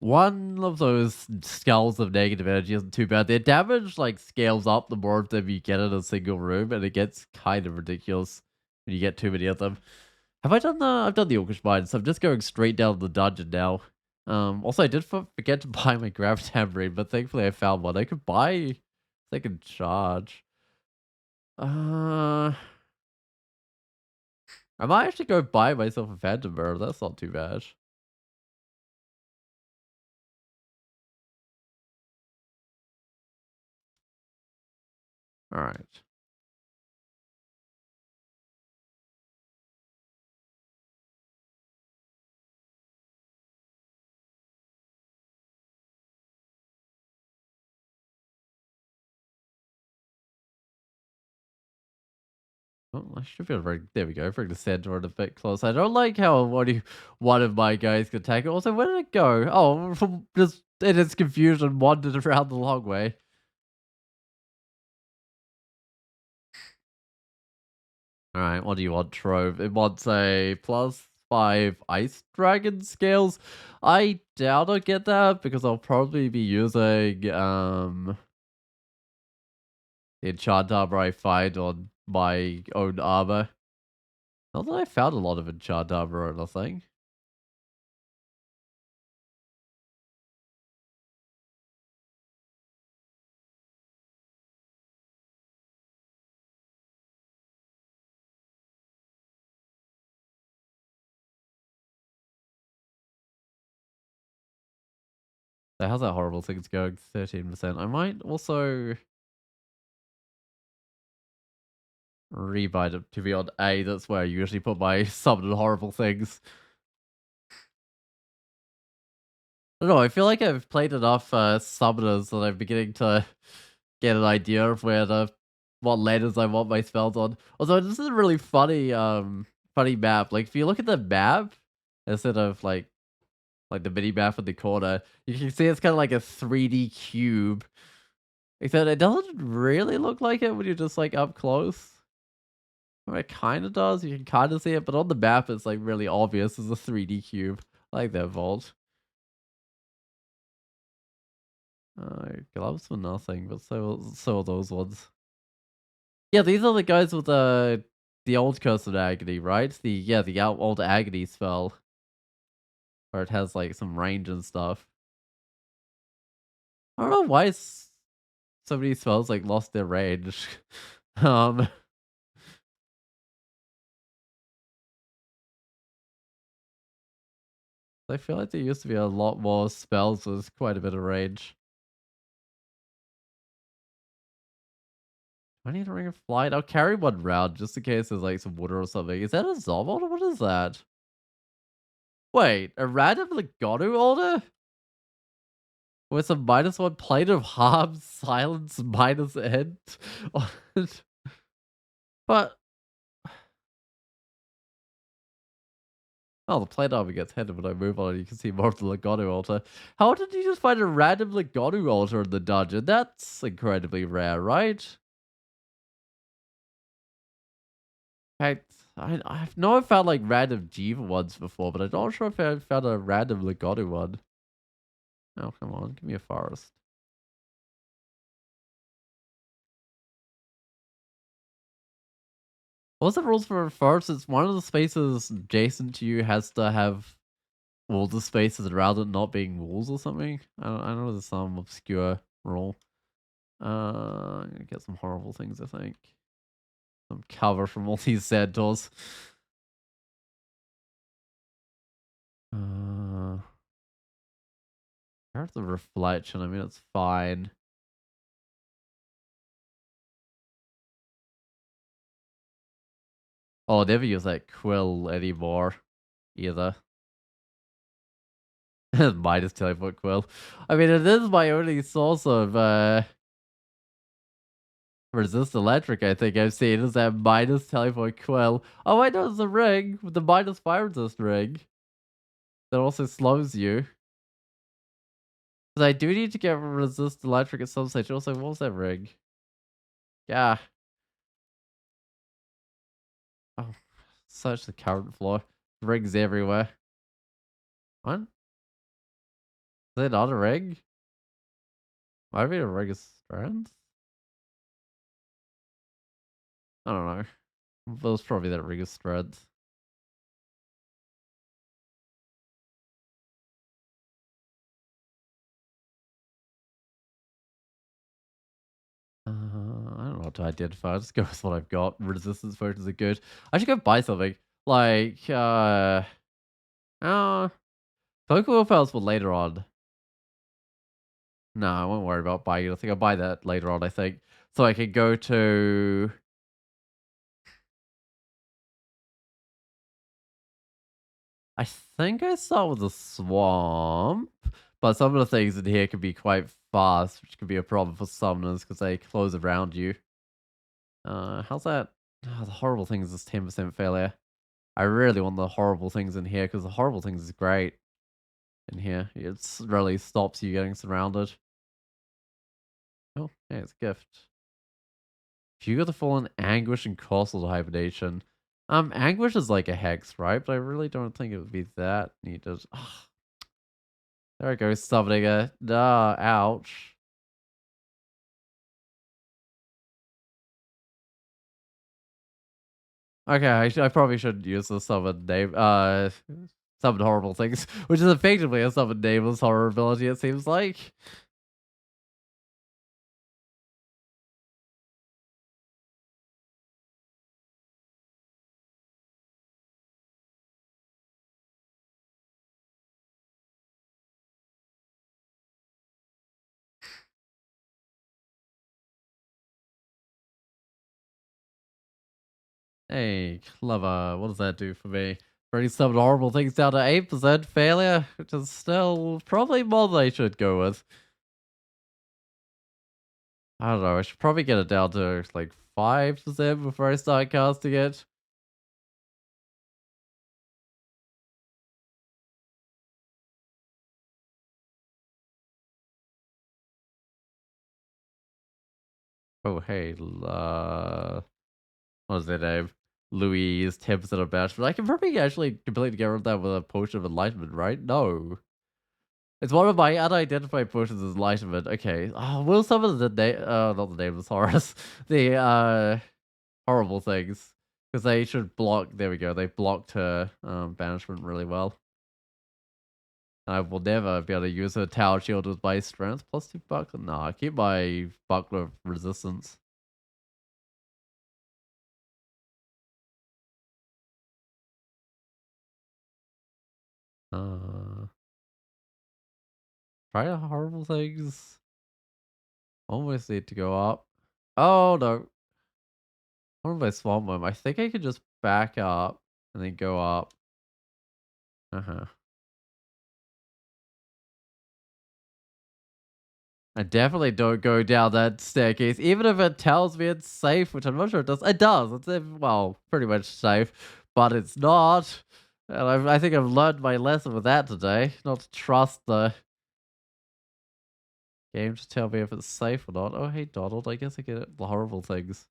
One of those skulls of negative energy isn't too bad. Their damage like scales up the more of them you get in a single room, and it gets kind of ridiculous when you get too many of them. Have I done the? I've done the Orcish Mine, so I'm just going straight down the dungeon now. Also, I did forget to buy my Graviton Ring, but thankfully I found one. I could buy second charge. Uh, I might actually go buy myself a Phantom Burrow. That's not too bad. All right. Oh, I should be able to bring, there we go, bring the centaur a bit closer. I don't like how one of my guys could take it. Also, where did it go? Oh, from just in its confusion, wandered around the long way. All right, what do you want, Trove? It wants a +5 ice dragon scales. I doubt I'll get that because I'll probably be using the enchant armor I find on my own armor. Not that I found a lot of enchant armor or anything. So how's that horrible thing's going? 13%. I might also rebind it to be on A. That's where I usually put my summoned horrible things. I don't know. I feel like I've played enough summoners that I'm beginning to get an idea of where what letters I want my spells on. Although this is a really funny map. Like if you look at the map instead of like the mini map in the corner, you can see it's kind of like a 3D cube. Except it doesn't really look like it when you're just like up close. Well, it kind of does. You can kind of see it, but on the map, it's like really obvious as a 3D cube. I like that vault. Gloves for nothing, but so are those ones. Yeah, these are the guys with the old Curse of Agony, right? The old Agony spell, where it has like some range and stuff. I don't know why so many spells like lost their range. um, I feel like there used to be a lot more spells with quite a bit of range. I need a ring of flight. I'll carry one round just in case there's like some water or something. Is that a Zomod or what is that? Wait, a random Legato order? With a -1 plate of harm, silence, minus end? But, oh, the plate armor gets hit when I move on it. You can see more of the Legato altar. How did you just find a random Legato altar in the dungeon? That's incredibly rare, right? I, I know I've found like random Jiva ones before, but I'm not sure if I've found a random Legato one. Oh, come on, give me a forest. What's the rules for a forest? It's one of the spaces adjacent to you has to have all the spaces around it not being walls or something. I know there's some obscure rule. I'm gonna get some horrible things, I think. Some cover from all these centaurs. Uh, There's the reflection. I mean, it's fine. Oh, I'll never use that quill anymore either. Minus teleport quill. I mean, it is my only source of resist electric. I think I've seen is that minus teleport quill. Oh, I know it's a ring with the minus fire resist ring that also slows you. Because I do need to get resist electric at some stage. Also, what was that ring? Yeah. Oh, search the current floor. Rings everywhere. What? Is that not a ring? Might be a ring of strands? I don't know. That was probably that ring of strands. I don't know what to identify. I'll just go with what I've got. Resistance potions are good. I should go buy something. Like, uh, Pokemon files for later on. No, I won't worry about buying it. I think I'll buy that later on, I think. So I can go to... I think I start with the swamp. But some of the things in here can be quite fast, which can be a problem for summoners because they close around you. How's that? Oh, the horrible things is 10% failure. I really want the horrible things in here because the horrible things is great in here. It really stops you getting surrounded. Oh, hey, it's a gift. If you got the fallen anguish and castle hibernation. Anguish is like a hex, right? But I really don't think it would be that needed. Oh, there it goes, summoning it. Ah, ouch. Okay, I probably shouldn't use the summon name. Summon horrible things, which is effectively a summon nameless horror ability. It seems like. Hey, clever. What does that do for me? Already summoned horrible things down to 8% failure, which is still probably more than I should go with. I don't know. I should probably get it down to like 5% before I start casting it. Oh, hey, what was their name? Louise, 10% of bash, but I can probably actually completely get rid of that with a potion of enlightenment, right? No. It's one of my unidentified potions is enlightenment. Okay. Oh, we'll summon the name, not the name of Horus. The, horrible things. Because they should block. There we go. They blocked her banishment really well. I will never be able to use her tower shield with my strength plus 2 buckler. Nah, I keep my buckler resistance. Uh, try the horrible things. Almost need to go up. Oh no. What if I swamp them? I think I could just back up and then go up. Uh-huh. I definitely don't go down that staircase, even if it tells me it's safe, which I'm not sure it does. It does. It's, well, pretty much safe, but it's not. And I think I've learned my lesson with that today. Not to trust the game to tell me if it's safe or not. Oh, hey, Donald. I guess I get it. The horrible things.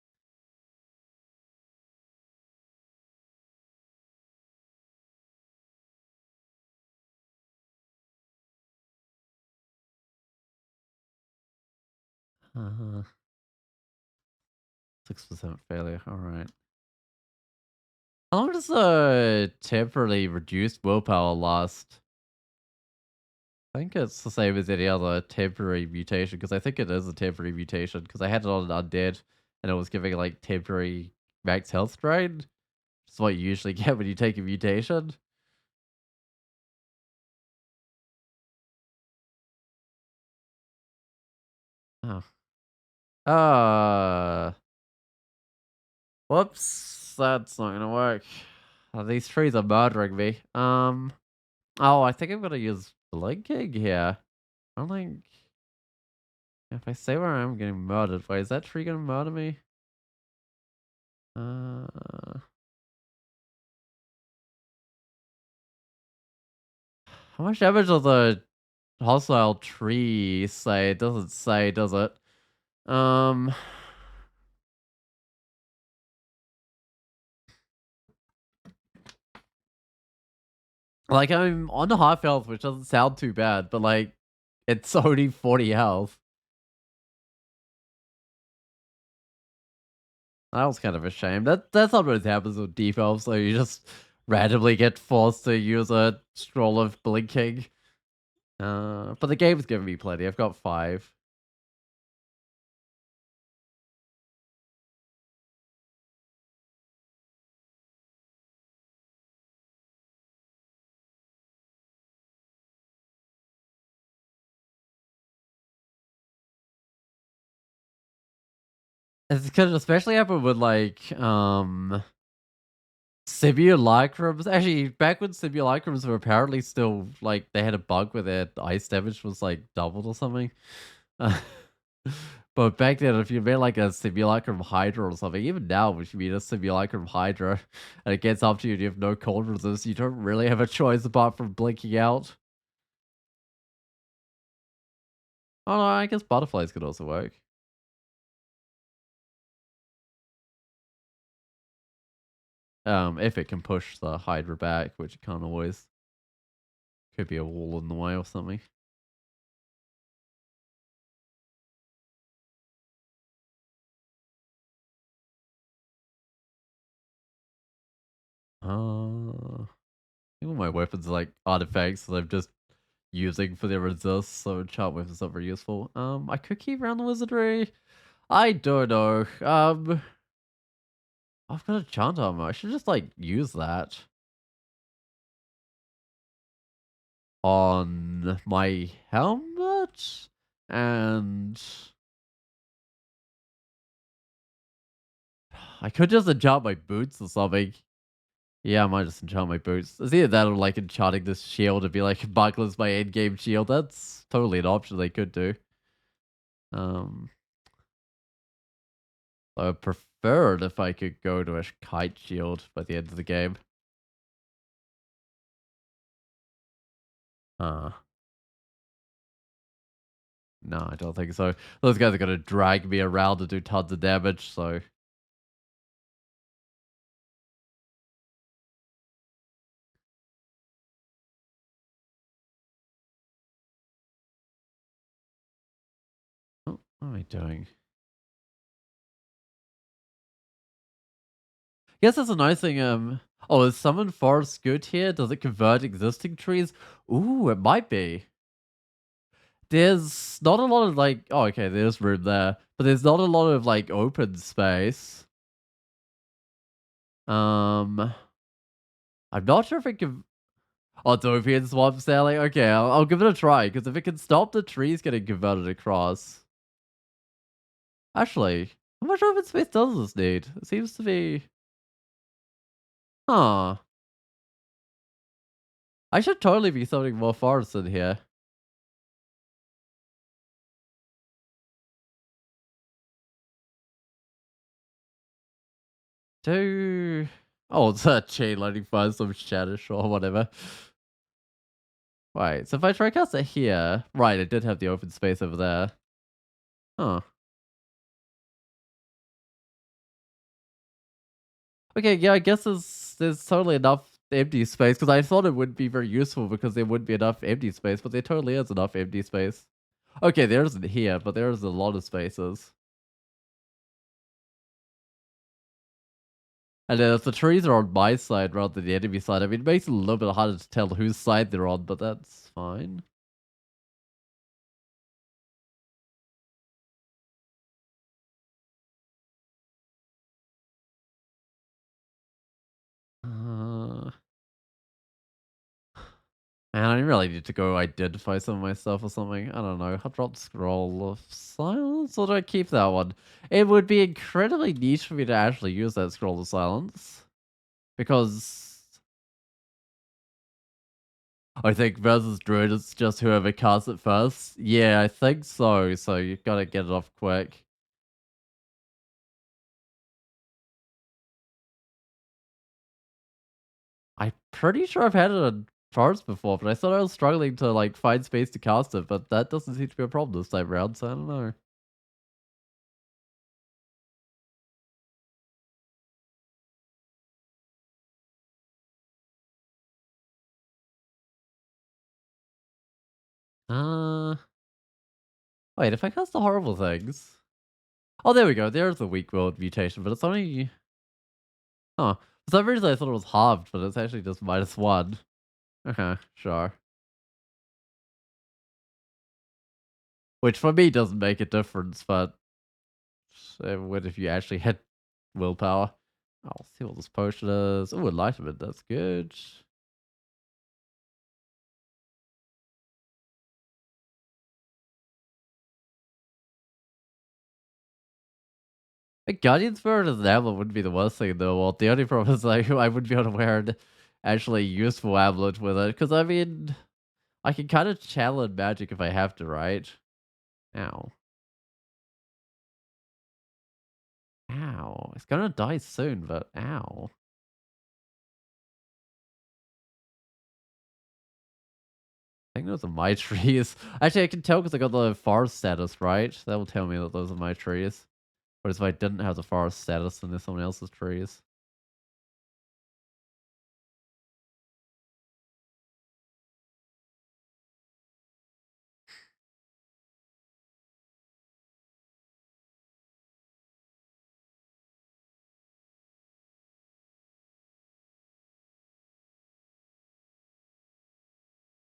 Uh, 6% failure. All right. How long does temporarily reduced willpower last? I think it's the same as any other temporary mutation, because I think it is a temporary mutation, because I had it on an undead, and it was giving, like, temporary max health drain. Which is what you usually get when you take a mutation. Oh. Whoops. That's not gonna work. Oh, these trees are murdering me. Oh, I think I'm gonna use blinking here. I don't think... If I say where I'm getting murdered, wait, is that tree gonna murder me? Uh... How much damage does a hostile tree say? It doesn't say, does it? Um, like I'm on the half health, which doesn't sound too bad, but like it's only 40 health. That was kind of a shame. That's not what happens with deep elves, so you just randomly get forced to use a scroll of blinking. But the game's giving me plenty. I've got 5. It's could especially happen with like simulacrums. Actually, back when simulacrums were apparently still like they had a bug where their ice damage was like doubled or something. Uh, but back then, if you made like a simulacrum hydra or something, even now, if you meet a simulacrum hydra and it gets up to you and you have no cold resist, you don't really have a choice apart from blinking out. Oh no, I guess butterflies could also work. If it can push the hydra back, which it can't always. Could be a wall in the way or something. All my weapons are like artifacts that I'm just using for their resists, so enchant weapons not very useful. I could keep around the wizardry. I don't know. I've got a chant armor. I should just like use that on my helmet, and I could just enchant my boots or something. Yeah, I might just enchant my boots. It's either that or like enchanting this shield to be like buckler's my end game shield. That's totally an option they could do. Um, I would prefer it if I could go to a kite shield by the end of the game. Uh, no, I don't think so. Those guys are gonna drag me around to do tons of damage, so what am I doing? Guess that's a nice thing, oh, is summon forest good here? Does it convert existing trees? Ooh, it might be. There's not a lot of, like oh, okay, there's room there, but there's not a lot of, like, open space. Um, I'm not sure if it can Autopian swamp sailing? Okay, I'll give it a try, because if it can stop the trees getting converted across actually, how much open space does this need? It seems to be huh. I should totally be summoning more forests in here. 2 oh, it's a chain lightning fire, some shadish or whatever. Right, so if I try cast it here right, it did have the open space over there. Huh. Okay, yeah, I guess there's totally enough empty space, because I thought it wouldn't be very useful because there wouldn't be enough empty space, but there totally is enough empty space. Okay, there isn't here, but there's a lot of spaces. And then if the trees are on my side rather than the enemy side, I mean, it makes it a little bit harder to tell whose side they're on, but that's fine. Uh, Man, I really need to go identify some of myself or something. I don't know. I'll drop Scroll of Silence, or do I keep that one? It would be incredibly niche for me to actually use that Scroll of Silence. Because I think versus Druid, it's just whoever casts it first. Yeah, I think so. So you gotta get it off quick. I'm pretty sure I've had it on Forest before, but I thought I was struggling to like find space to cast it, but that doesn't seem to be a problem this time around, so I don't know. Uh Wait, if I cast the horrible things. Oh, there we go. There's the weak world mutation, but it's only huh. For some reason I thought it was halved, but it's actually just -1. Okay, sure. Which for me doesn't make a difference, but it would if you actually had willpower. I'll see what this potion is. Oh, enlightenment, that's good. A Guardian Spirit as an amulet wouldn't be the worst thing in the world. The only problem is like I wouldn't be able to wear an actually useful amulet with it. Because I mean, I can kind of channel in magic if I have to, right? Ow. Ow. It's gonna die soon, but ow. I think those are my trees. Actually, I can tell because I got the forest status, right? That will tell me that those are my trees. Whereas if I didn't have the forest status, then they're someone else's trees.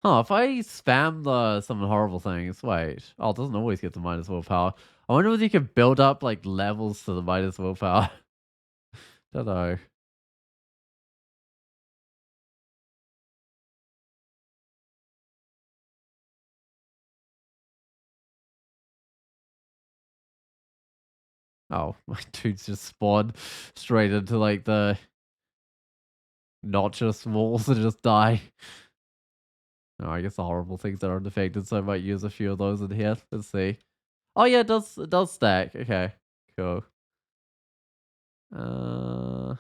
Huh, if I spam the some horrible things, wait. Oh, it doesn't always get the minus willpower. I wonder if you can build up like levels to the minus willpower. Don't know. Oh, my dude's just spawned straight into like the notches walls and just die. Oh, I guess the horrible things that are undefected, so I might use a few of those in here. Let's see. Oh yeah, it does stack. Okay. Cool. Uh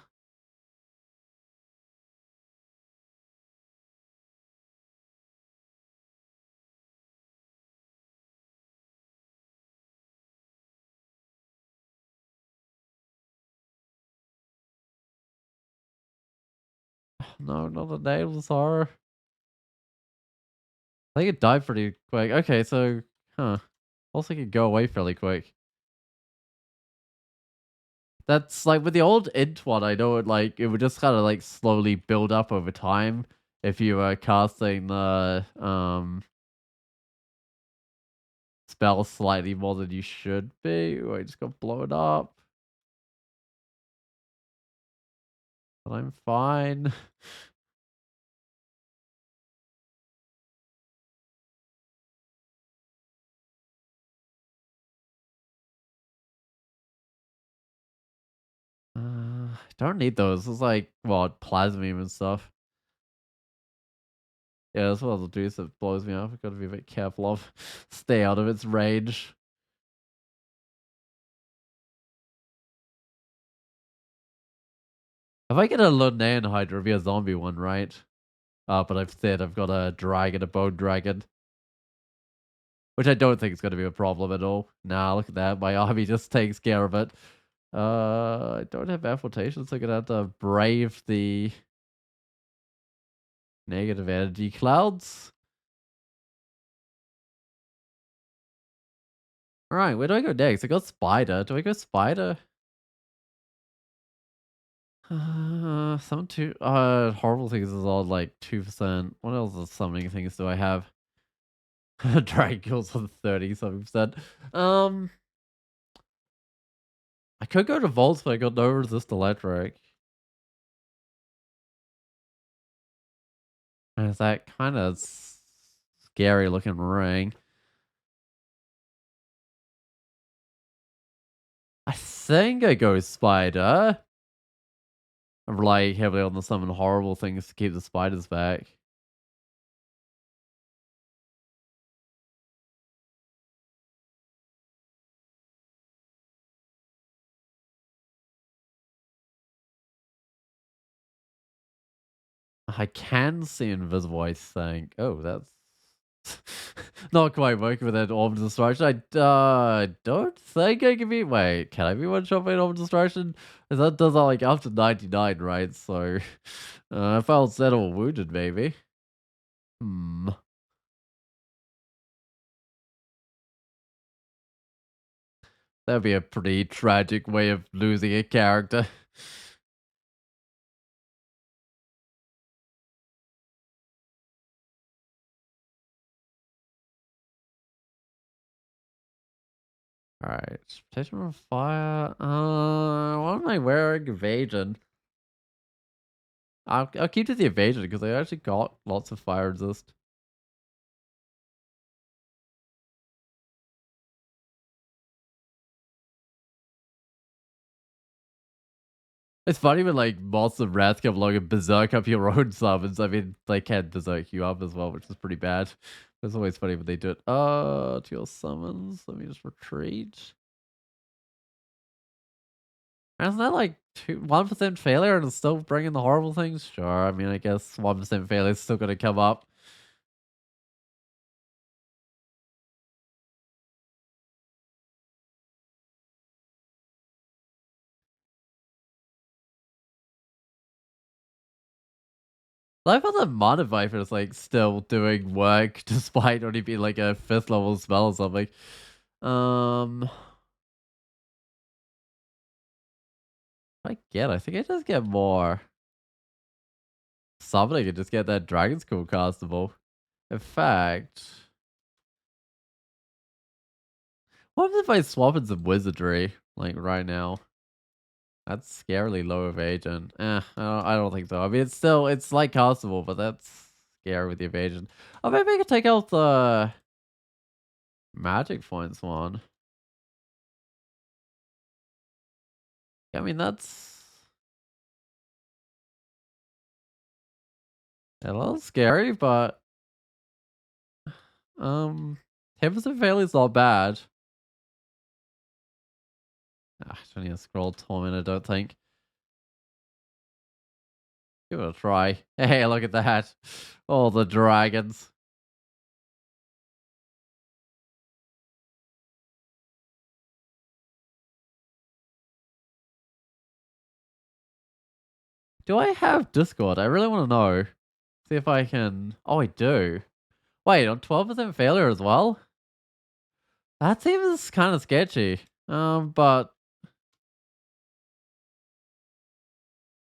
no, not the nails are. I think it died pretty quick. Okay, so also could go away fairly quick. That's like with the old int one, I know it would just kind of like slowly build up over time if you were casting the spell slightly more than you should be. Or I just got blown up. But I'm fine. I don't need those. It's like what plasmium and stuff. Yeah, that's one of the dudes that blows me up. I've got to be a bit careful of. Stay out of its range. If I get a Lunan Hydra, it'll be a zombie one, right? But I've said I've got a dragon, a bone dragon. Which I don't think is going to be a problem at all. Nah, look at that. My army just takes care of it. I don't have affiltration, so I'm going to have to brave the negative energy clouds. Alright, where do I go next? I got spider. Do I go spider? Some two horrible things is all like 2%. What else is summoning things do I have? Dragon kills on 30 something percent. I could go to Volts, but I got no resist electric. And it's that kind of scary looking ring. I think I go spider. I rely heavily on the summon horrible things to keep the spiders back. I can see invisible, I think. Oh, that's not quite working with that orb destruction. I don't think I can be. Wait, can I be one shot by an orb destruction? 'Cause that does that like up to 99, right? So if I was dead or wounded, maybe. Hmm. That'd be a pretty tragic way of losing a character. Alright. Protection from fire. Why am I wearing evasion? I'll keep to the evasion because I actually got lots of fire resist. It's funny when like moths of wrath come along and berserk up your own summons. I mean, they can berserk you up as well, which is pretty bad. It's always funny when they do it. To your summons. Let me just retreat. Isn't that like 1% failure and it's still bringing the horrible things? Sure. I mean, I guess 1% failure is still going to come up. I thought that Mana Viper is like still doing work despite only being like a 5th level spell or something. Um, I think I just get more summoning and just get that Dragon School castable. In fact, what if I swap in some wizardry like right now? That's scarily low of agent. I don't think so. I mean, it's like castable, but that's scary with the evasion. Oh, maybe I could take out the magic points one. I mean, that's a little scary, but 10% failure is not bad. I don't need a scroll torment, I don't think. Give it a try. Hey, look at that. All the dragons. Do I have Discord? I really want to know. See if I can. Oh, I do. Wait, on 12% failure as well? That seems kind of sketchy. But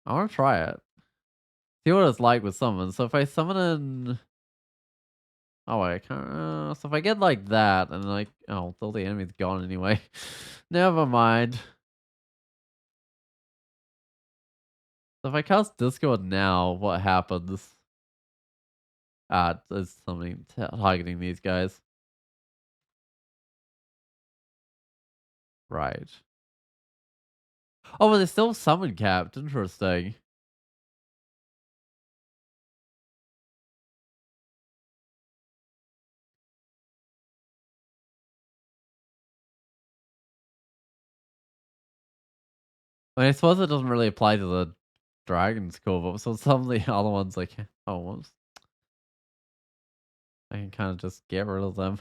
I want to try it. See what it's like with summons. So if I summon in... Oh, wait, I can't... so if I get like that, and like... Oh, all the enemy's gone anyway. Never mind. So if I cast Discord now, what happens? Ah, there's something targeting these guys. Right. Oh, but they're still summon capped. Interesting. I mean, I suppose it doesn't really apply to the Dragon's Core, but so some of the other ones, like, oh, whoops, I can kind of just get rid of them.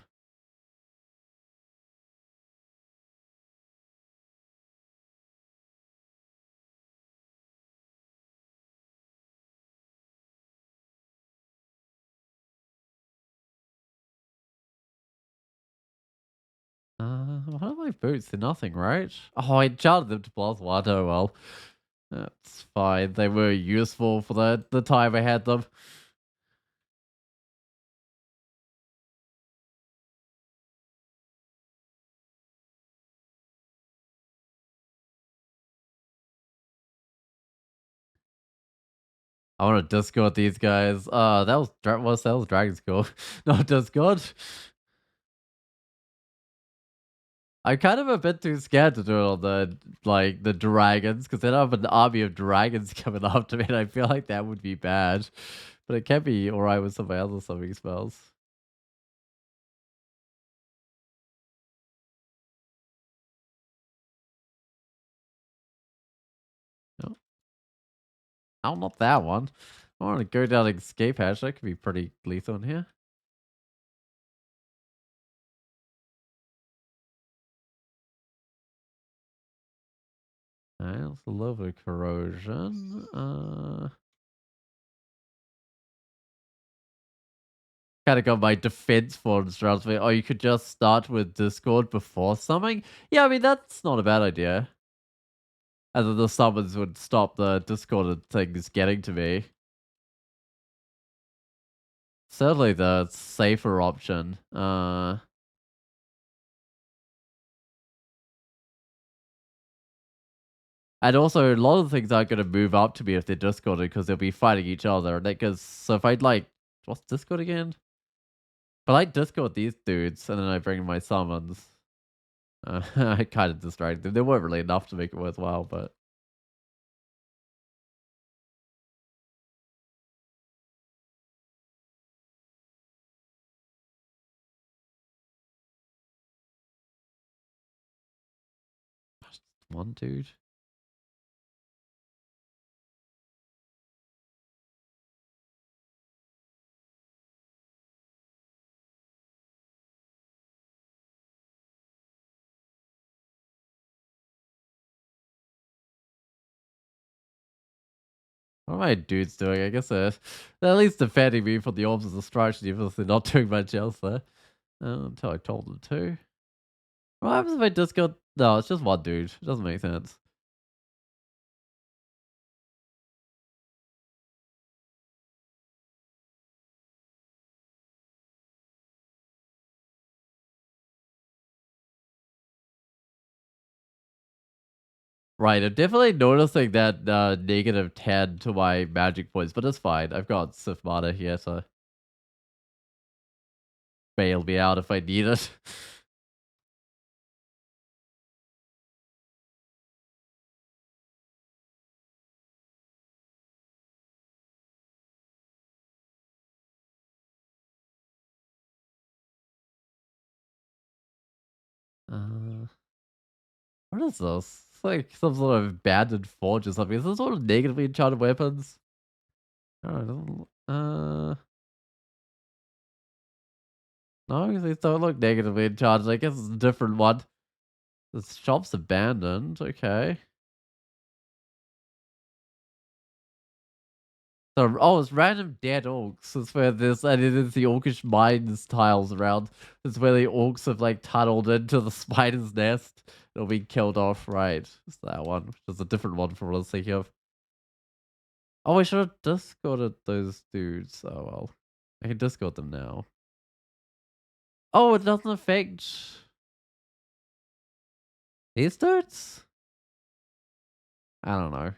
What are my boots? They're nothing, right? Oh, I charged them to +1. Oh well, that's fine. They were useful for the time I had them. I want to Discord these guys. That was that was Dragon's Core, not Discord. I'm kind of a bit too scared to do it on the dragons because then I have an army of dragons coming after me, and I feel like that would be bad. But it can be alright with some of my other summoning spells. No, oh, not that one. I want to go down escape hatch. That could be pretty lethal in here. Alright, that's a level of corrosion. Kind of got my defense forms around me. Oh, you could just start with Discord before summoning? Yeah, I mean, that's not a bad idea. And then the summons would stop the Discord things getting to me. Certainly the safer option. And also, a lot of things aren't going to move up to me if they're Discorded because they'll be fighting each other. And that goes, so if I'd like, what's Discord again? If I like Discord these dudes and then I bring in my summons, I kind of distracted them. They weren't really enough to make it worthwhile, but just one dude. What are my dudes doing? I guess they're at least defending me from the orbs of destruction, even if they're not doing much else there. Until I told them to. What happens if I Discord? No, it's just one dude. It doesn't make sense. Right, I'm definitely noticing that -10 to my magic points, but it's fine. I've got Sith Mana here to bail me out if I need it. Uh, what is this? It's like some sort of abandoned forge or something. Is this sort of negatively enchanted weapons? Oh, it doesn't, no, these don't look negatively enchanted. I guess it's a different one. This shop's abandoned. Okay. So, oh, it's random dead orcs. It's where this, and it is the orcish mines tiles around. It's where the orcs have like tunneled into the spider's nest. It'll be killed off, right? It's that one, which is a different one from what I was thinking of. Oh, I should have discarded those dudes. Oh well. I can discard them now. Oh, it doesn't affect these dudes? I don't know.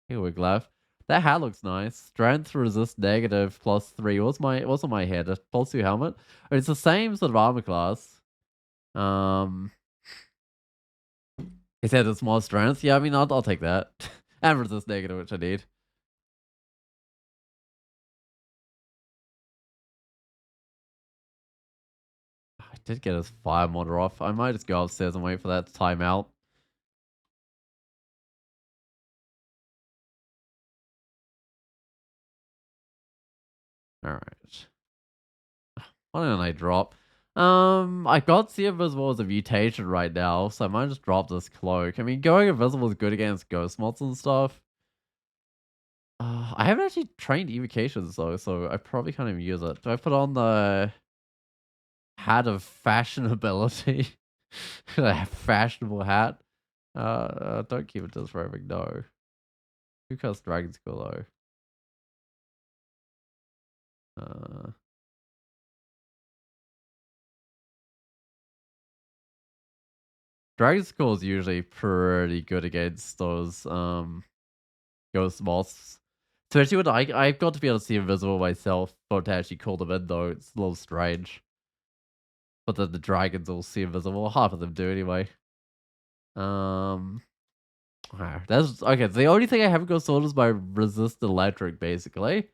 Here we go. That hat looks nice. Strength resist negative +3. What's on my head? A +2 helmet? It's the same sort of armor class. Um he said it's more strength. Yeah, I mean I'll take that. And resist negative, which I need. I did get his fire modder off. I might just go upstairs and wait for that to time out. Alright. Why don't I drop? I got see invisible as a mutation right now, so I might just drop this cloak. I mean, going invisible is good against ghost mods and stuff. I haven't actually trained evocations though, so I probably can't even use it. Do I put on the hat of fashionability? A fashionable hat? Don't keep it disrobing, no. Who casts Dragon School though? Dragon School is usually pretty good against those ghost moths. Especially when I've got to be able to see invisible myself, but to actually call them in though, it's a little strange. But then the dragons all see invisible. Half of them do anyway. Um, that's okay. The only thing I haven't got sorted is my resist electric, basically.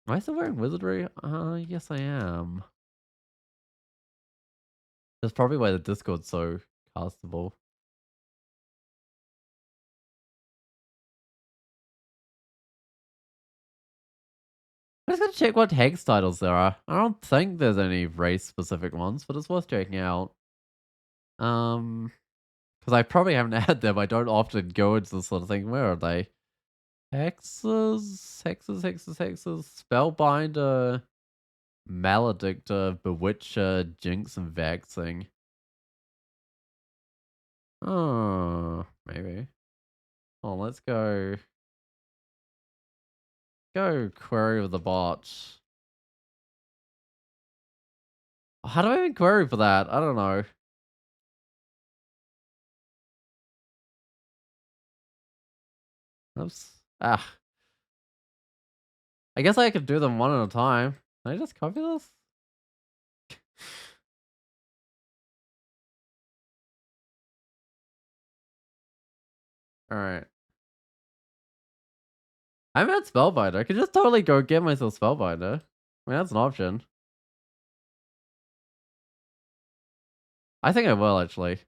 Am I still wearing wizardry? Yes, I am. That's probably why the Discord's so castable. I'm just gonna check what hex titles there are. I don't think there's any race specific ones, but it's worth checking out. Um, because I probably haven't had them. I don't often go into this sort of thing. Where are they? Hexes. Spellbinder, Maledictor, Bewitcher, Jinx, and Vexing. Oh, maybe. Oh, let's go query with the bot. How do I even query for that? I don't know. Oops. I guess I could do them one at a time. Can I just copy this? Alright. I'm at Spellbinder. I could just totally go get myself Spellbinder. I mean, that's an option. I think I will, actually.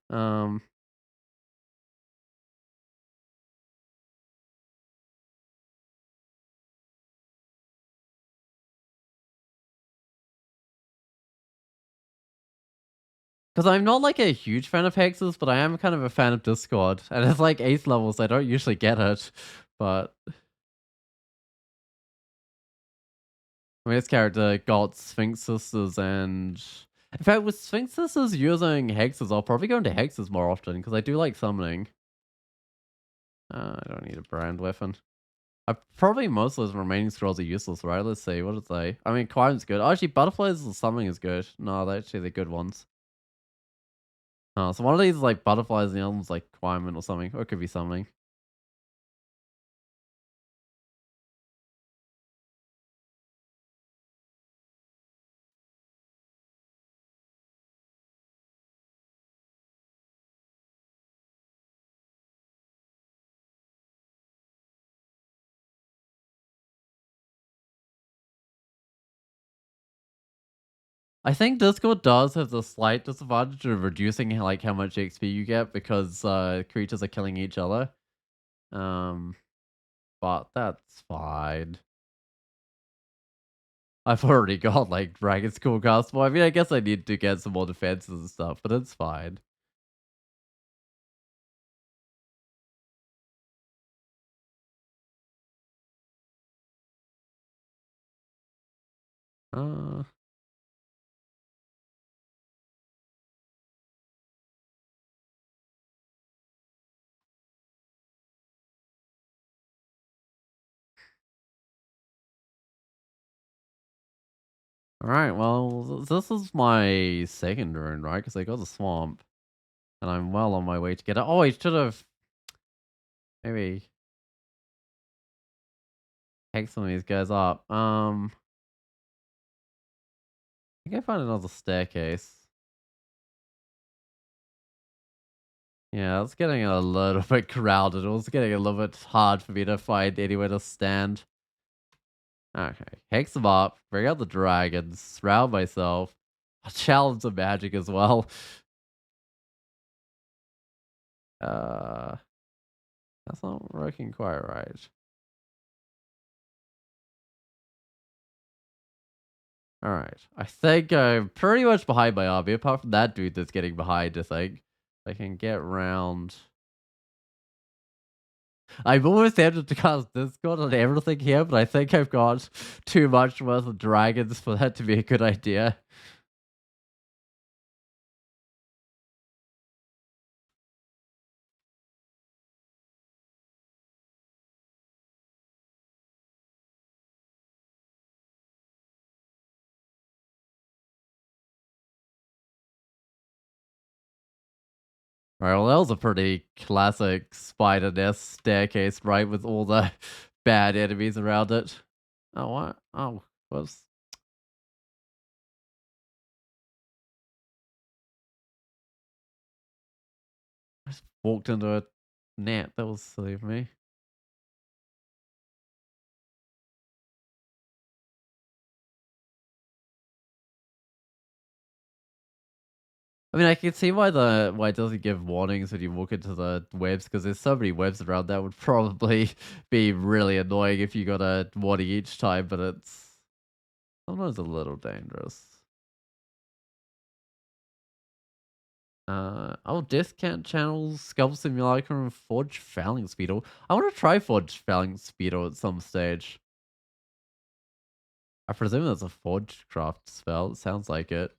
Because I'm not, like, a huge fan of hexes, but I am kind of a fan of Discord. And it's, like, 8th levels, I don't usually get it. But, I mean, this character got Sphinx Sisters and... In fact, with Sphinx Sisters using hexes, I'll probably go into hexes more often, because I do like summoning. I don't need a brand weapon. Probably most of those remaining scrolls are useless, right? Let's see. What did they? I mean, Quiem's good. Oh, actually, Butterflies or something is good. No, they're actually the good ones. Oh, so one of these is like Butterflies and the other one's like Quieman or something. Or it could be something. I think Discord does have the slight disadvantage of reducing like how much XP you get because creatures are killing each other. Um, but that's fine. I've already got like Dragon School Castle. I mean, I guess I need to get some more defenses and stuff, but it's fine. Uh, Alright, well, this is my second rune, right? Because I got the swamp, and I'm well on my way to get it. Oh, I should have maybe picked some of these guys up. I think I found another staircase. Yeah, it's getting a little bit crowded. It was getting a little bit hard for me to find anywhere to stand. Okay, hex them up, bring out the dragons, surround myself, challenge the magic as well. Uh, that's not working quite right. Alright, I think I'm pretty much behind my army, apart from that dude that's getting behind, I think. I can get round. I'm almost tempted to cast Discord on everything here, but I think I've got too much worth of dragons for that to be a good idea. Alright, well, that was a pretty classic spider nest staircase, right? With all the bad enemies around it. Oh, what? Oh, whoops. I just walked into a net. That was silly of me. I mean, I can see why it doesn't give warnings when you walk into the webs, because there's so many webs around that would probably be really annoying if you got a warning each time, but it's sometimes a little dangerous. Oh, discount channels, Scalp Simulacrum, and Forge Fouling Speedo. I want to try Forge Fouling Speedo at some stage. I presume that's a Forge Craft spell. It sounds like it.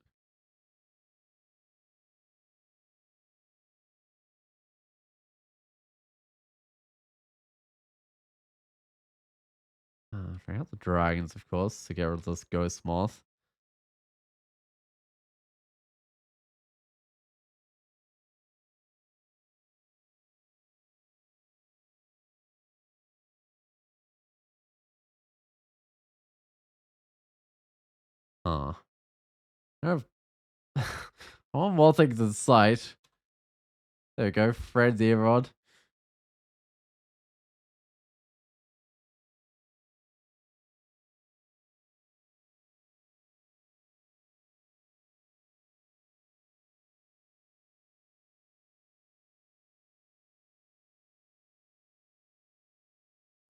Bring out the dragons, of course, to get rid of this ghost moth. Huh. I have one more thing in sight. There we go, Frenzy Rod.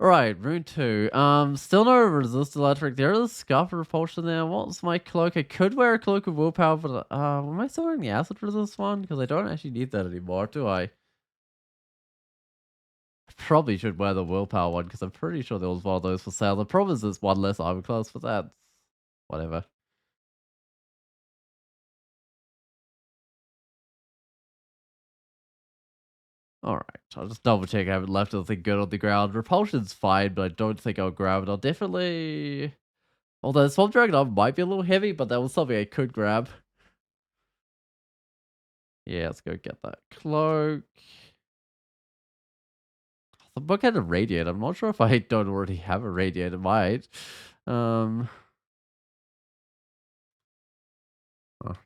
Right, rune 2. Still no resist electric. There is a scarf repulsion there. What's my cloak? I could wear a cloak of willpower, but am I still wearing the acid resist one? Because I don't actually need that anymore, do I? Probably should wear the willpower one, because I'm pretty sure there was one of those for sale. The problem is there's one less armor class, but that's whatever. Alright, I'll just double check I haven't left anything good on the ground. Repulsion's fine, but I don't think I'll grab it. I'll definitely... Although the Swamp Dragon armor might be a little heavy, but that was something I could grab. Yeah, let's go get that cloak. The book had a radiator. I'm not sure if I don't already have a radiator. It might. Oh,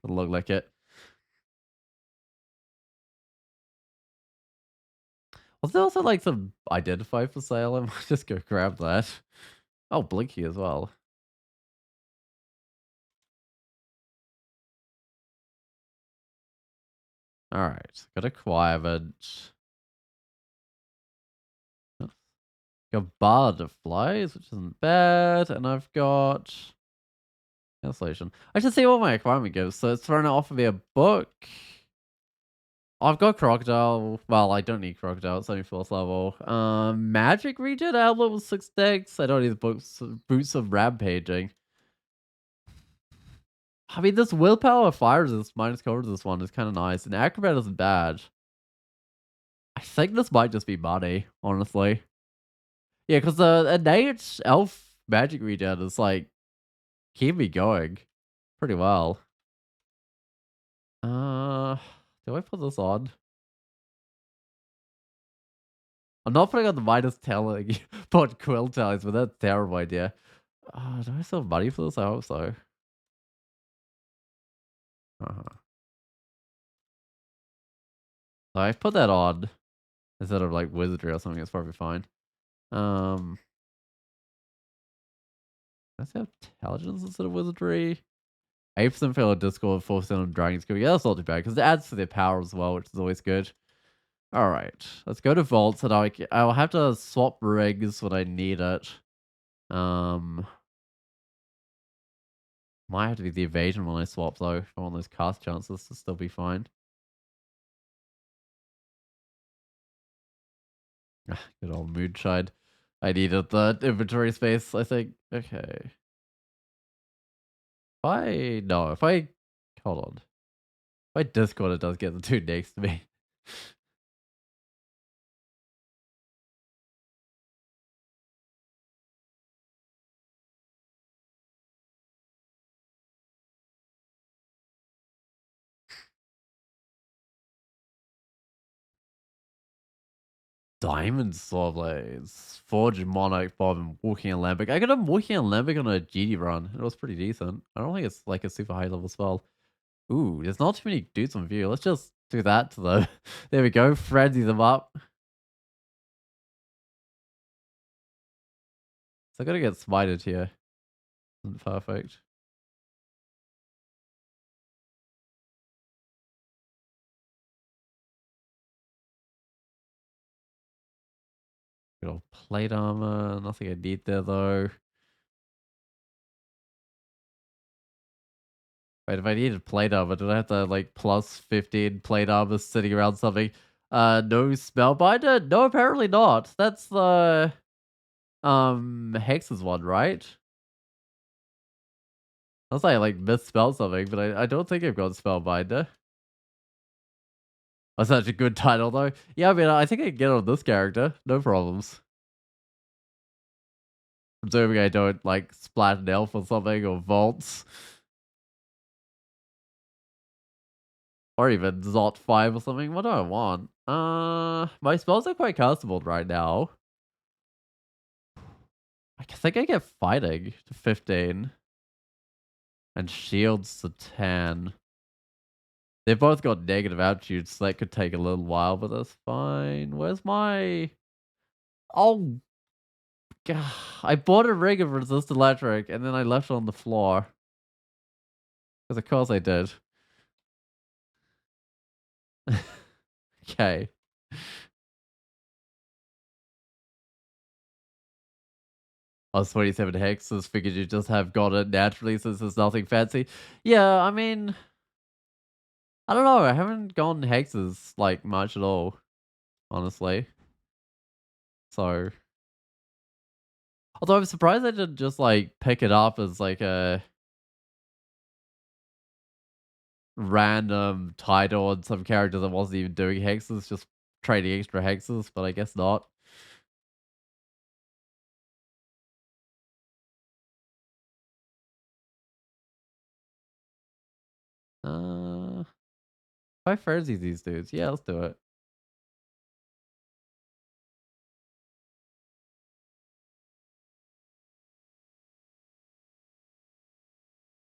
it'll look like it. Was there also like some identify for sale? I might just go grab that. Oh, Blinky as well. Alright, got acquirement. Got Bard of Flies, which isn't bad, and I've got cancellation. I should see what my acquirement gives. So it's thrown off of me a book. I've got Crocodile. Well, I don't need Crocodile. It's only 4th level. Magic Regen Outlet with 6 decks. I don't need the Boots of Rampaging. I mean, this Willpower Fire Resist minus cover this one is kind of nice. And Acrobat isn't bad. I think this might just be money, honestly. Yeah, because the innate Elf Magic Regen is like, keep me going. pretty well. Uh, do I put this on? I'm not putting on the minus telling but quill tallies, but that's a terrible idea. Do I still have money for this? I hope so. Uh-huh. So I put that on instead of like wizardry or something. It's probably fine. Let's have intelligence instead of wizardry. 8% fail on Discord, 4% on Dragon Skill. Yeah, that's not too bad because it adds to their power as well, which is always good. All right, let's go to vaults, and I'll have to swap rigs when I need it. Um, might have to be the evasion when I swap though. If I want those cast chances to still be fine. Good old Moonshine. I needed the inventory space, I think. Okay. If I hold on. If I Discord, it does get the two next to me. Diamond Sword Blades, Forged Monarch Bob, and Walking Alembic. I got a Walking Alembic on a GD run. It was pretty decent. I don't think it's like a super high level spell. Ooh, there's not too many dudes on view. Let's just do that to them. There we go. Frenzy them up. So I gotta get smited here. Isn't perfect. Good old plate armor. Nothing I need there though. Wait, if I needed plate armor, did I have to like plus 15 plate armor sitting around something? No spellbinder? No, apparently not. That's the Hex's one, right? Unless I like misspelled something, but I don't think I've got spellbinder. That's such a good title though. Yeah, I mean I think I can get on this character. No problems. Presuming I don't like splat an elf or something or vaults. Or even Zot 5 or something. What do I want? My spells are quite castable right now. I think I get fighting to 15 and shields to 10. They've both got negative attributes, so that could take a little while, but that's fine. Where's my... Oh, God. I bought a ring of resist electric, and then I left it on the floor. Because of course I did. Okay. I was 27 hexes, figured you just have got it naturally since there's nothing fancy. Yeah, I mean... I don't know, I haven't gone hexes, like, much at all. Honestly. So... Although I'm surprised I didn't just, like, pick it up as, like, a... random title on some character that wasn't even doing hexes, just trading extra hexes, but I guess not. If I frenzy these dudes, yeah, let's do it.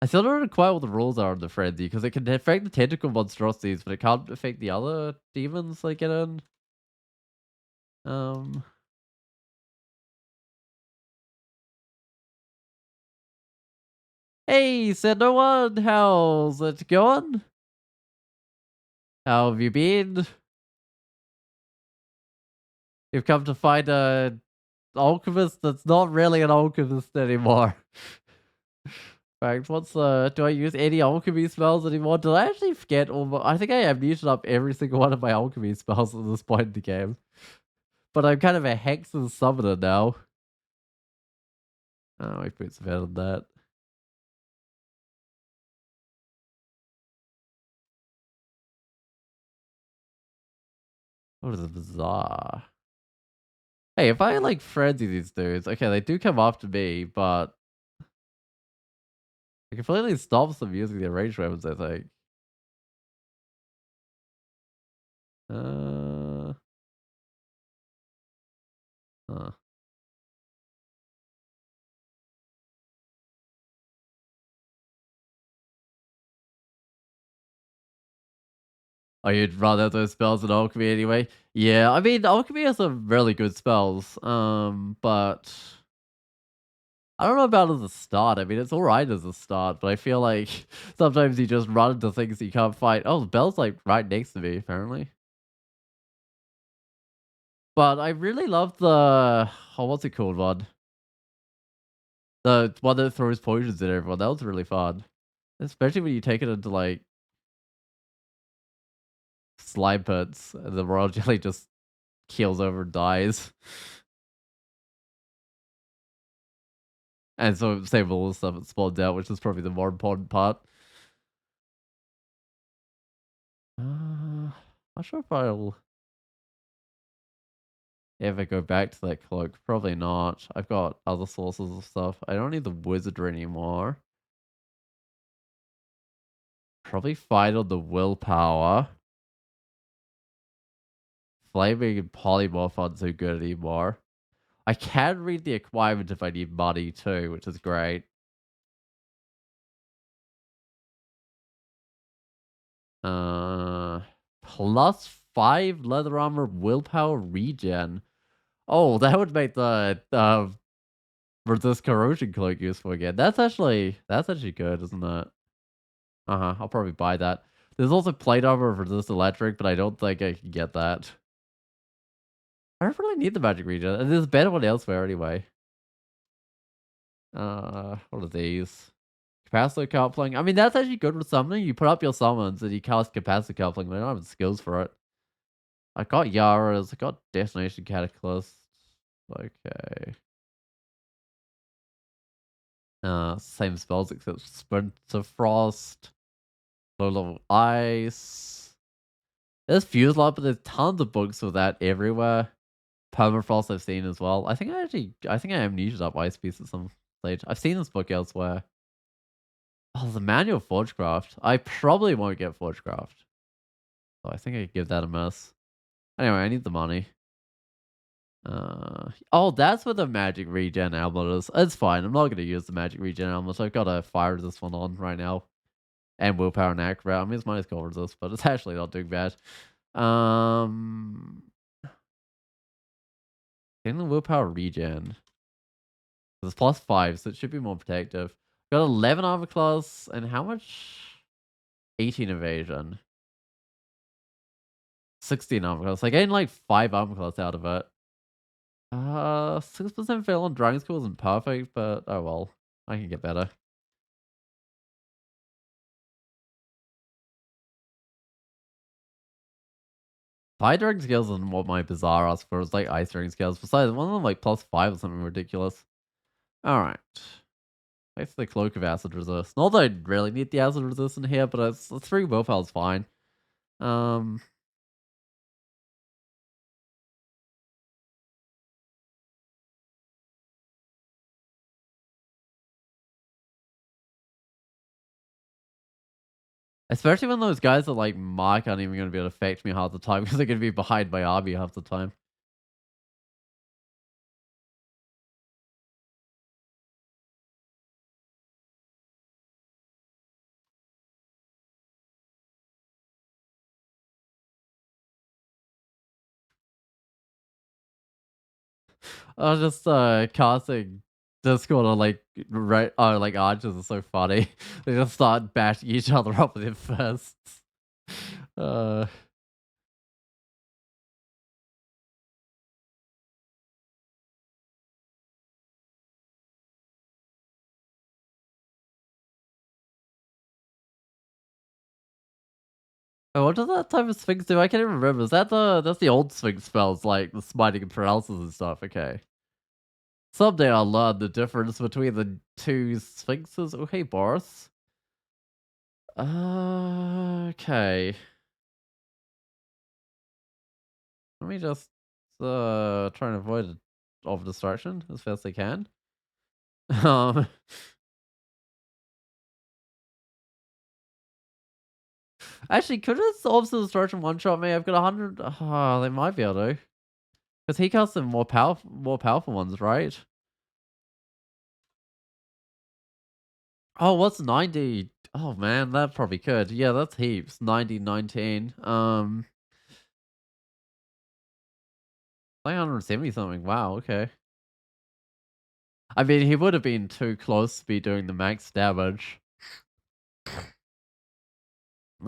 I still don't know quite what the rules are on the frenzy because it can affect the tentacle monstrosities, but it can't affect the other demons I get in. Um, hey, said no one, how's it going? How have you been? You've come to find a alchemist that's not really an alchemist anymore. Fact, do I use any alchemy spells anymore? Did I actually forget I think I have muted up every single one of my alchemy spells at this point in the game. But I'm kind of a hex and summoner now. Oh, my boots better than that. What is a bizarre? Hey, if I like frenzy these dudes, okay, they do come after me, but It completely stops them using their ranged weapons, I think. Uh, huh. Oh, you'd rather those spells than alchemy anyway? Yeah, I mean, alchemy has some really good spells, but I don't know about as a start. I mean, it's alright as a start, but I feel like sometimes you just run into things you can't fight. Oh, the bell's like right next to me, apparently. But I really love the what's it called one? The one that throws potions at everyone. That was really fun. Especially when you take it into like slime pits and the royal jelly just keels over and dies. And so save all the stuff that spawned out, which is probably the more important part. Not sure if I'll ever go back to that cloak. Probably not. I've got other sources of stuff. I don't need the wizardry anymore. Probably fight on the willpower. Flaming and polymorph aren't so good anymore. I can read the acquirement if I need money too, which is great. Uh, +5 leather armor willpower regen. Oh, that would make the resist corrosion cloak useful again. That's actually good, isn't it? I'll probably buy that. There's also plate armor for resist electric, but I don't think I can get that. I don't really need the magic regen, and there's a better one elsewhere anyway. What are these? Capacitor coupling. I mean, that's actually good with summoning. You put up your summons and you cast capacitor coupling. But I don't have the skills for it. I got Yara's. I got Destination Cataclysm. Okay. Same spells except Sprint of Frost. Low level Ice. There's Fuse Light, but there's tons of books for that everywhere. Permafrost I've seen as well. I think I amnesiaed up Ice Piece at some stage. I've seen this book elsewhere. Oh, the manual Forgecraft. I probably won't get Forgecraft. So I think I could give that a miss. Anyway, I need the money. Oh, that's what the magic regen amulet is. It's fine. I'm not going to use the magic regen amulet. I've got a fire resist one on right now. And willpower and acrobat. I mean, it's minus cold resist, but it's actually not doing bad. Getting the willpower regen. It's +5, so it should be more protective. Got 11 armor class, and how much? 18 evasion. 16 armor class. I gained like 5 armor class out of it. 6% fail on Dragon School isn't perfect, but oh well. I can get better. Fire Dragon skills isn't what my Bizarre asked for. It's like Ice Dragon skills. Besides, one of them like +5 or something ridiculous. Alright. That's the Cloak of Acid Resist. Not that I really need the Acid Resist in here, but it's 3 willpower's fine. Um, Especially when those guys that like Mark aren't even going to be able to affect me half the time because they're going to be behind my army half the time. I was just casting Discord on like like archers are so funny. They just start bashing each other up with their fists. Uh, oh, what does that type of Sphinx do? I can't even remember. Is that that's the old Sphinx spells like the smiting and paralysis and stuff? Okay. Someday I'll learn the difference between the two Sphinxes. Okay, Boris. Okay. Let me just try and avoid of distraction as fast as I can. Um, Actually, could it solve the destruction one shot me? I've got 100. Oh, they might be able to. Because he casts some more powerful ones, right? Oh, what's 90? Oh man, that probably could. Yeah, that's heaps. 90, 19. 170 something. Wow, okay. I mean, he would have been too close to be doing the max damage.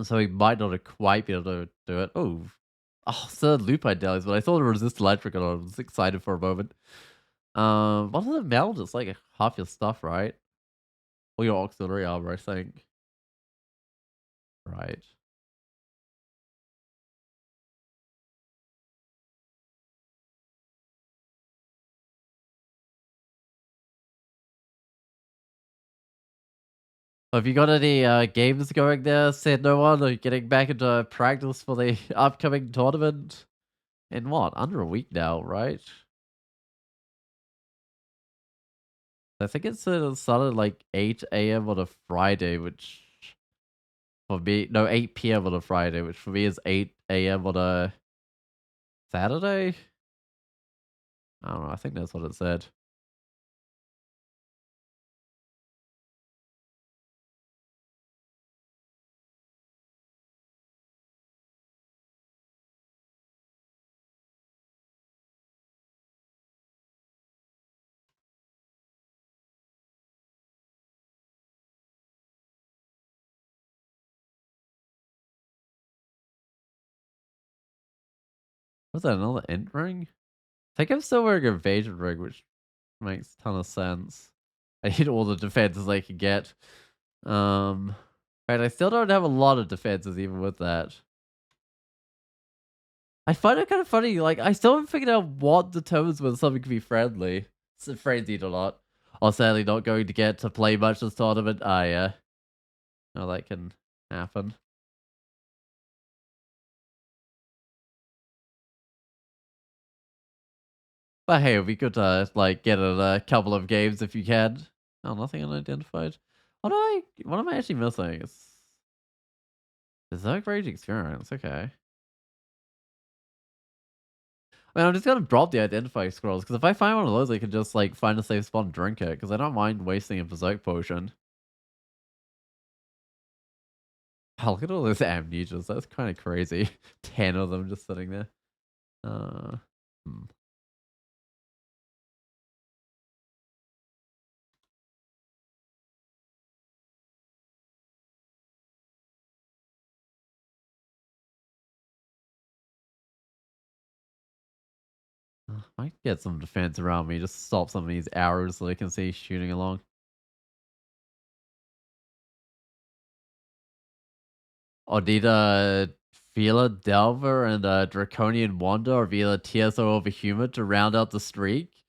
So he might not have quite be able to do it. Oh, third loop I is, but I saw the resist electric and I was excited for a moment. What does it meld? It's like half your stuff, right? Or your auxiliary armor, I think. Right. Have you got any games going there, said no one? Are you getting back into practice for the upcoming tournament? In what? Under a week now, right? I think it started like 8 a.m. on a Friday, which for me, no, 8 p.m. on a Friday, which for me is 8 a.m. on a Saturday? I don't know. I think that's what it said. Was that another int ring? I think I'm still wearing a evasion ring, which makes a ton of sense. I need all the defenses I can get. Right, I still don't have a lot of defenses even with that. I find it kind of funny, like, I still haven't figured out what determines whether something can be friendly. It's frenzied or not. I'm sadly not going to get to play much this tournament. Yeah. No, that can happen. But hey, we could, like, get a couple of games if you can. Oh, nothing unidentified. What am I actually missing? It's Berserk Rage Experience, okay. I mean, I'm just gonna drop the identify scrolls, because if I find one of those, I can just, like, find a safe spot and drink it, because I don't mind wasting a Berserk potion. Oh, look at all those amnesias, that's kind of crazy. 10 of them just sitting there. Uh, hmm. Might get some defense around me, just stop some of these arrows so they can see shooting along. Or need a Fila Delver and a Draconian Wanda or Vila TSO over Human to round out the streak?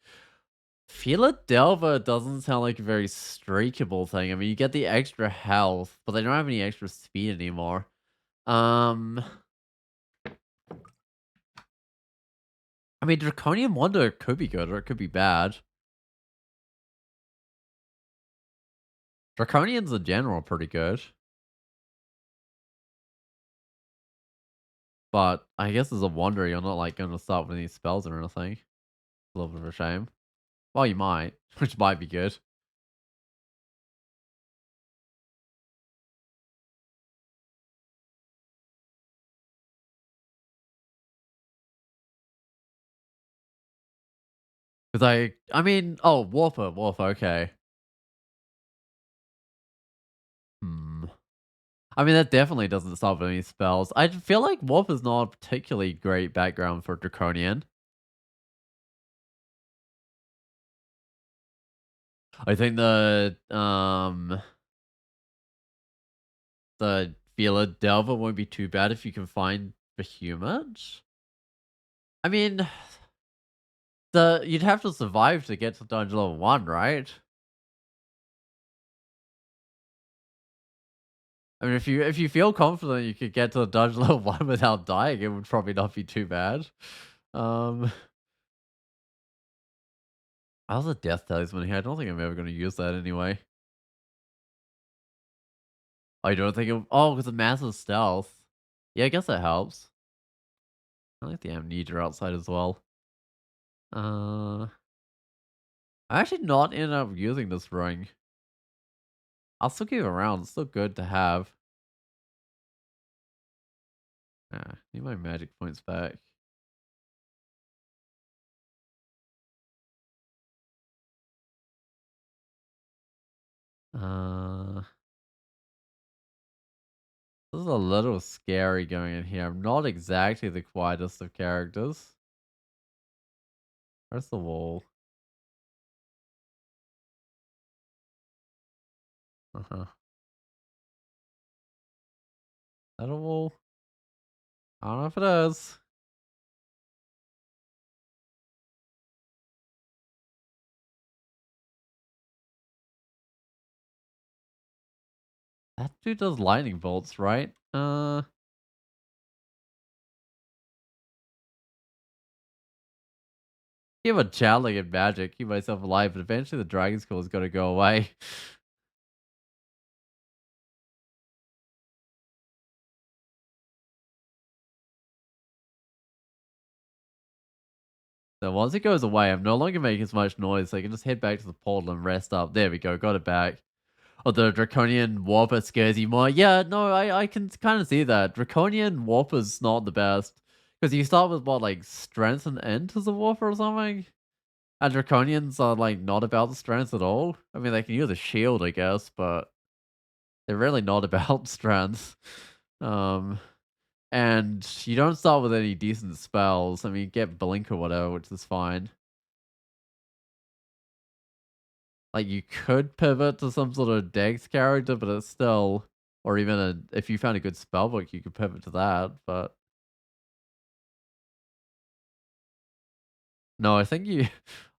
Fila Delver doesn't sound like a very streakable thing. I mean, you get the extra health, but they don't have any extra speed anymore. Um, I mean, Draconian Wanda could be good or it could be bad. Draconians in general are pretty good. But I guess as a wonder, you're not like going to start with any spells or anything. A little bit of a shame. Well, you might, which might be good. Because I mean, oh, Warper, okay. Hmm. I mean, that definitely doesn't stop with any spells. I feel like Warper's not a particularly great background for Draconian. I think the Vila Delver won't be too bad if you can find Behemoth. I mean, you'd have to survive to get to dungeon level 1, right? I mean, if you feel confident you could get to the dungeon level 1 without dying, it would probably not be too bad. Um, I was a death talisman here. I don't think I'm ever going to use that anyway. I don't think it. Oh, because of massive stealth. Yeah, I guess that helps. I like the amnesia outside as well. Uh, I actually not end up using this ring. I'll still keep it around. It's still good to have. Need my magic points back. Uh, this is a little scary going in here. I'm not exactly the quietest of characters. Where's the wall? Uh-huh. Is that a wall? I don't know if it is. That dude does lightning bolts, right? Give a channeling and magic, keep myself alive, but eventually the dragon skull is gonna go away. So once it goes away, I'm no longer making as much noise, so I can just head back to the portal and rest up. There we go, got it back. Oh, the Draconian Warper scares you more. Yeah, no, I can kind of see that. Draconian Warper's not the best. Because you start with what, like, strength and int as a Warper or something? And Draconians are, like, not about the strength at all. I mean, they can use a shield, I guess, but they're really not about strength. Um, and you don't start with any decent spells. I mean, you get Blink or whatever, which is fine. Like, you could pivot to some sort of Dex character, but it's still, or even if you found a good spell book, you could pivot to that. But no, I think you,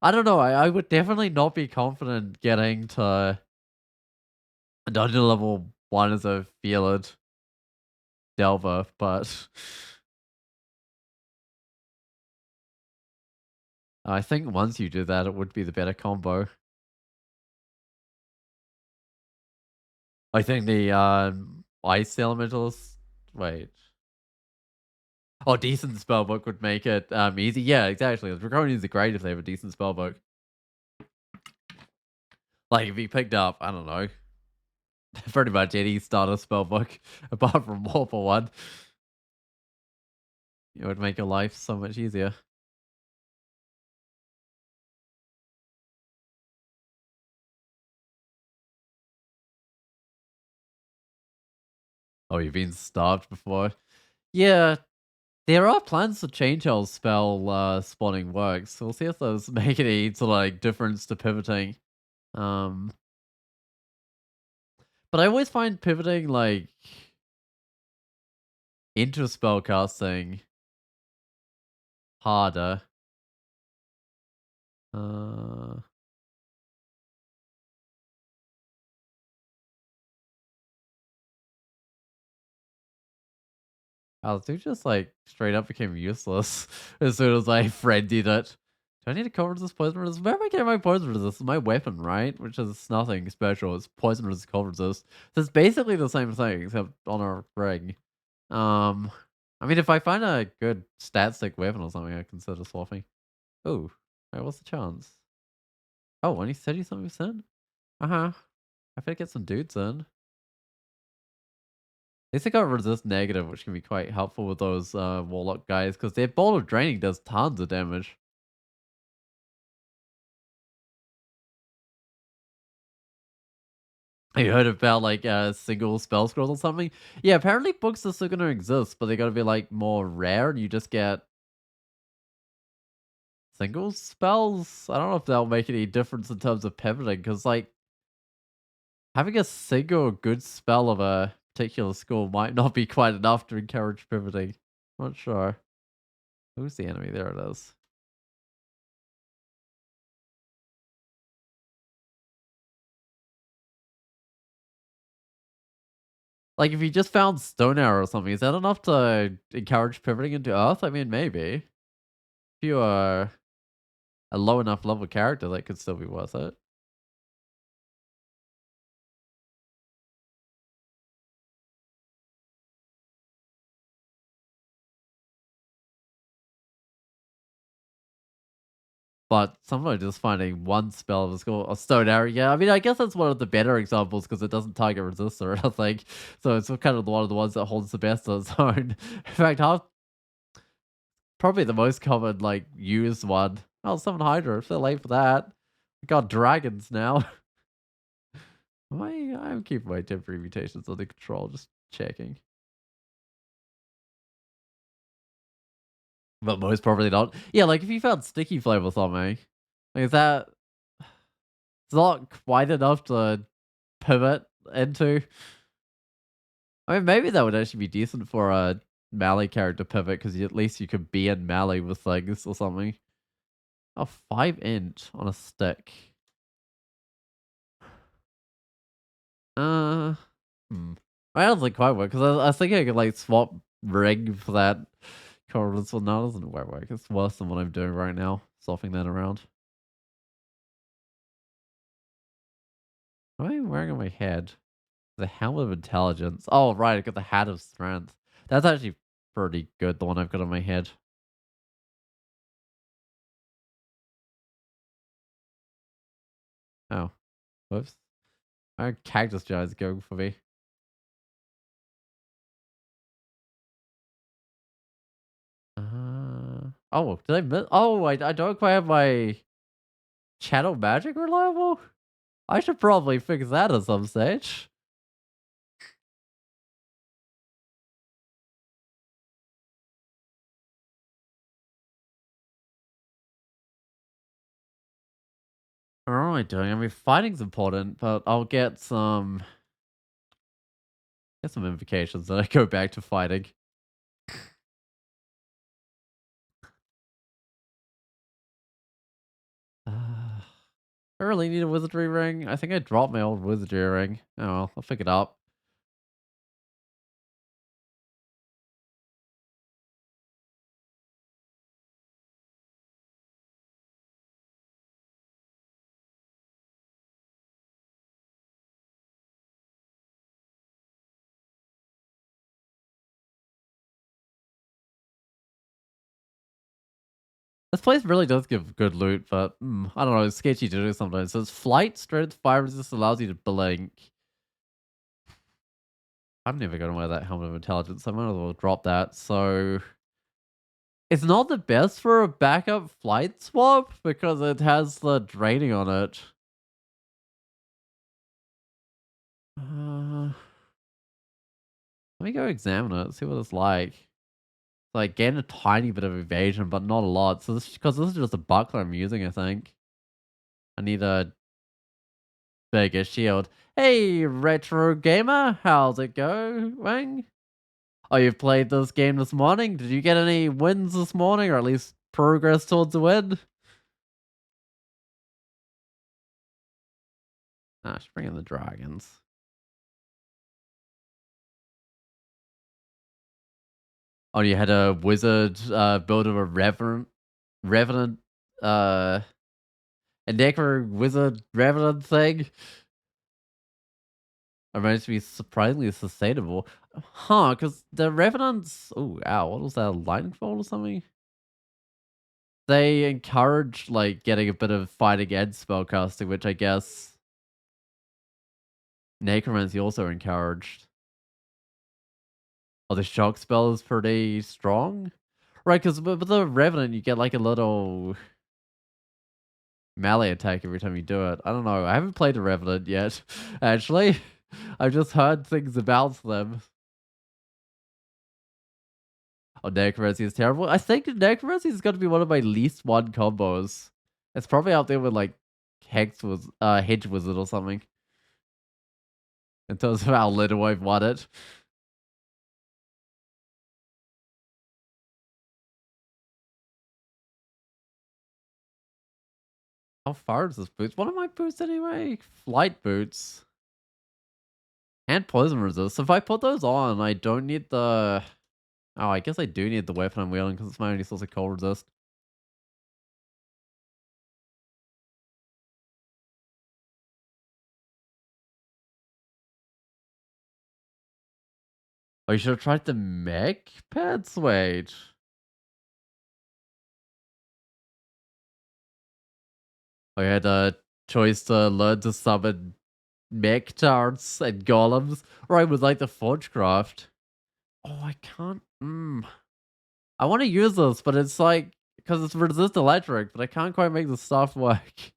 I don't know. I would definitely not be confident getting to dungeon level one as a Field Delver, but I think once you do that, it would be the better combo. I think the Ice Elementals. Wait. Oh, decent spellbook would make it easy. Yeah, exactly. The Draconians are great if they have a decent spellbook. Like if you picked up, I don't know, pretty much any starter spellbook apart from War for One, it would make your life so much easier. Oh, you've been starved before? Yeah, there are plans to change how spell spawning works. So we'll see if those make any sort of like difference to pivoting. Um, but I always find pivoting like into spell casting harder. Uh, they just like straight up became useless as soon as I frenzied it. Do I need to cover this poison resist? Where am I getting my poison resist? It's my weapon, right? Which is nothing special. It's poison resist, cold resist. So it's basically the same thing except on a ring. Um, I mean, if I find a good stat stick weapon or something, I consider swapping. Oh, right, what's the chance? Oh, only 30 something percent. Uh huh. I better get some dudes in. At least I got resist negative, which can be quite helpful with those warlock guys because their bolt of draining does tons of damage. You heard about like single spell scrolls or something? Yeah, apparently books are still gonna exist, but they gotta be like more rare and you just get single spells. I don't know if that'll make any difference in terms of pivoting, because like having a single good spell of a particular skill might not be quite enough to encourage pivoting. Not sure. Who's the enemy? There it is. Like if you just found Stone Arrow or something, is that enough to encourage pivoting into Earth? I mean, maybe. If you are a low enough level character, that could still be worth it. But sometimes just finding one spell of a skill or stone arrow. Yeah, I mean, I guess that's one of the better examples because it doesn't target resist or anything. So it's kind of one of the ones that holds the best on its own. In fact, probably the most common like used one. Oh, summon Hydra. It's so late for that. We got dragons now. I'm keeping my temporary mutations under control. Just checking. But most probably not. Yeah, like if you found sticky flame or something, like is that it's not quite enough to pivot into. I mean, maybe that would actually be decent for a melee character pivot because at least you could be in melee with things or something. Oh, 5 inch on a stick. Uh, hmm. I don't think quite work because I was thinking I could like swap ring for that coordinates. Well, no, it doesn't quite work. It's worse than what I'm doing right now, swapping that around. What am I wearing on my head? The helmet of intelligence. Oh, right, I got the hat of strength. That's actually pretty good, the one I've got on my head. Oh, whoops. Our cactus jar is going for me. Oh, did I miss? Oh, I don't quite have my channel magic reliable. I should probably fix that at some stage. What am I doing? I mean, fighting's important, but I'll get some invocations that I go back to fighting. I really need a wizardry ring. I think I dropped my old wizardry ring. Oh well, I'll pick it up. This place really does give good loot, but I don't know, it's sketchy to do sometimes. So it's flight, strength, fire resist allows you to blink. I'm never gonna wear that helmet of intelligence, so I might as well drop that. So it's not the best for a backup flight swap because it has the draining on it. Let me go examine it, see what it's like. Like, gain a tiny bit of evasion, but not a lot. So this because this is just a buckler I'm using, I think. I need a bigger shield. Hey, retro gamer, how's it going? Oh, you've played this game this morning? Did you get any wins this morning, or at least progress towards a win? Ah, she's bringing the dragons. Oh, you had a wizard build of a revenant, uh, a necro wizard revenant thing. It managed to be surprisingly sustainable. Huh, because the revenants. Oh, ow, what was that? A lightning bolt or something? They encourage like getting a bit of fighting and spellcasting, which I guess necromancy also encouraged. Oh, the shock spell is pretty strong, right? Because with the revenant, you get like a little melee attack every time you do it. I don't know. I haven't played a revenant yet, actually. I've just heard things about them. Oh, necromancy is terrible. I think necromancy is going to be one of my least one combos. It's probably out there with like hedge wizard or something. In terms of how little I've won it. How far is this boots? What are my boots anyway? Flight boots. And poison resist. If I put those on, I don't need the... Oh, I guess I do need the weapon I'm wielding because it's my only source of cold resist. Oh, you should have tried the mech pads? Wait. I had a choice to learn to summon mech tarts and golems, or I would like the Forgecraft. Oh, I can't. I want to use this, but it's like because it's resist electric, but I can't quite make the stuff work.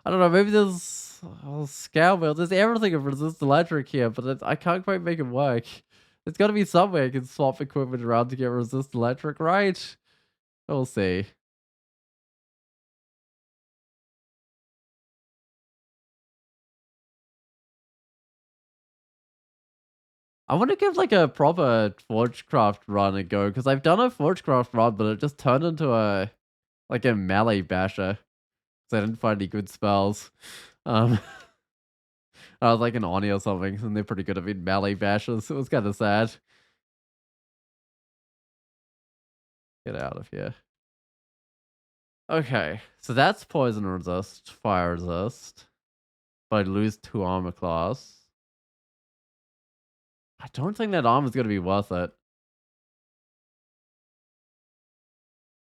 I don't know. Maybe there's scale wheel. There's everything of resist electric here, but I can't quite make it work. There's got to be some way I can swap equipment around to get resist electric, right? We'll see. I want to give like a proper Forgecraft run a go because I've done a Forgecraft run, but it just turned into a like a melee basher because I didn't find any good spells. Um, I was like an Oni or something, and they're pretty good at being melee bashers. It was kind of sad. Get out of here. Okay, so that's poison resist, fire resist. But I lose 2 armor class. I don't think that armor's gonna be worth it.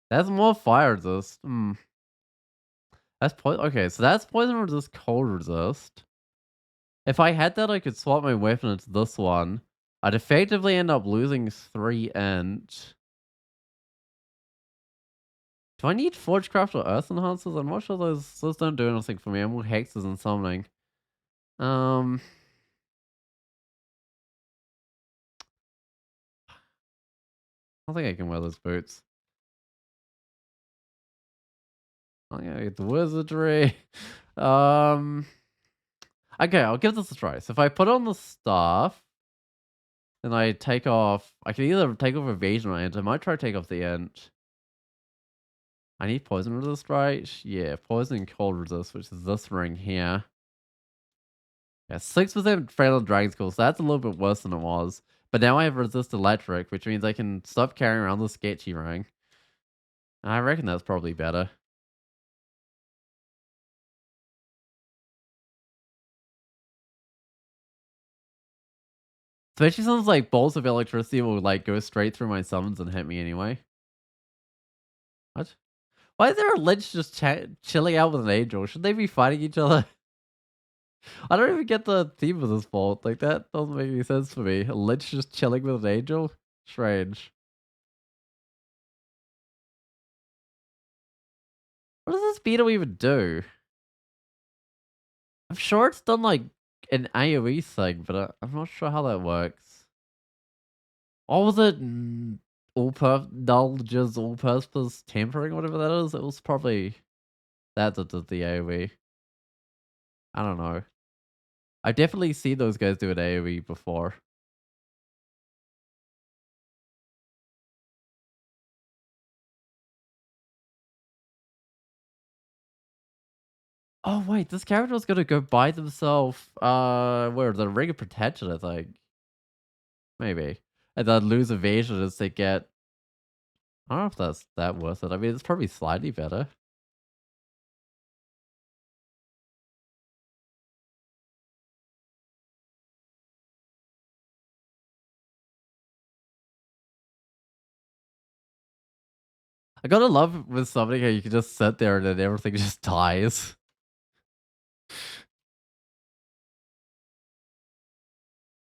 That's more fire resist. That's okay, so that's poison resist, cold resist. If I had that, I could swap my weapon into this one. I'd effectively end up losing 3 int. Do I need Forgecraft or Earth Enhancers? I'm not sure those don't do anything for me. I'm more hexes and summoning. Um, I don't think I can wear those boots. I'm gonna get the wizardry. Um, okay, I'll give this a try. So if I put on the staff, then I take off. I can either take off evasion or int. I might try to take off the int. I need poison resist, right? Yeah, poison and cold resist, which is this ring here. Yeah, 6% fatal dragon skull, so that's a little bit worse than it was. But now I have resist electric, which means I can stop carrying around the sketchy ring. I reckon that's probably better. Especially since like bolts of electricity will like go straight through my summons and hit me anyway. What? Why is there a lich just chilling out with an angel? Should they be fighting each other? I don't even get the theme of this bolt. Like that doesn't make any sense for me. A lich just chilling with an angel? Strange. What does this beetle even do? I'm sure it's done like an AoE thing, but I'm not sure how that works. Or was it null just all purpose tampering, whatever that is? It was probably that did the AoE. I don't know. I definitely see those guys do an AoE before. Oh wait, this character was gonna go by themselves. Where the ring of protection, I think. Maybe. And then lose evasion as they get. I don't know if that's that worth it. I mean, it's probably slightly better. I gotta love with something how you can just sit there and then everything just dies.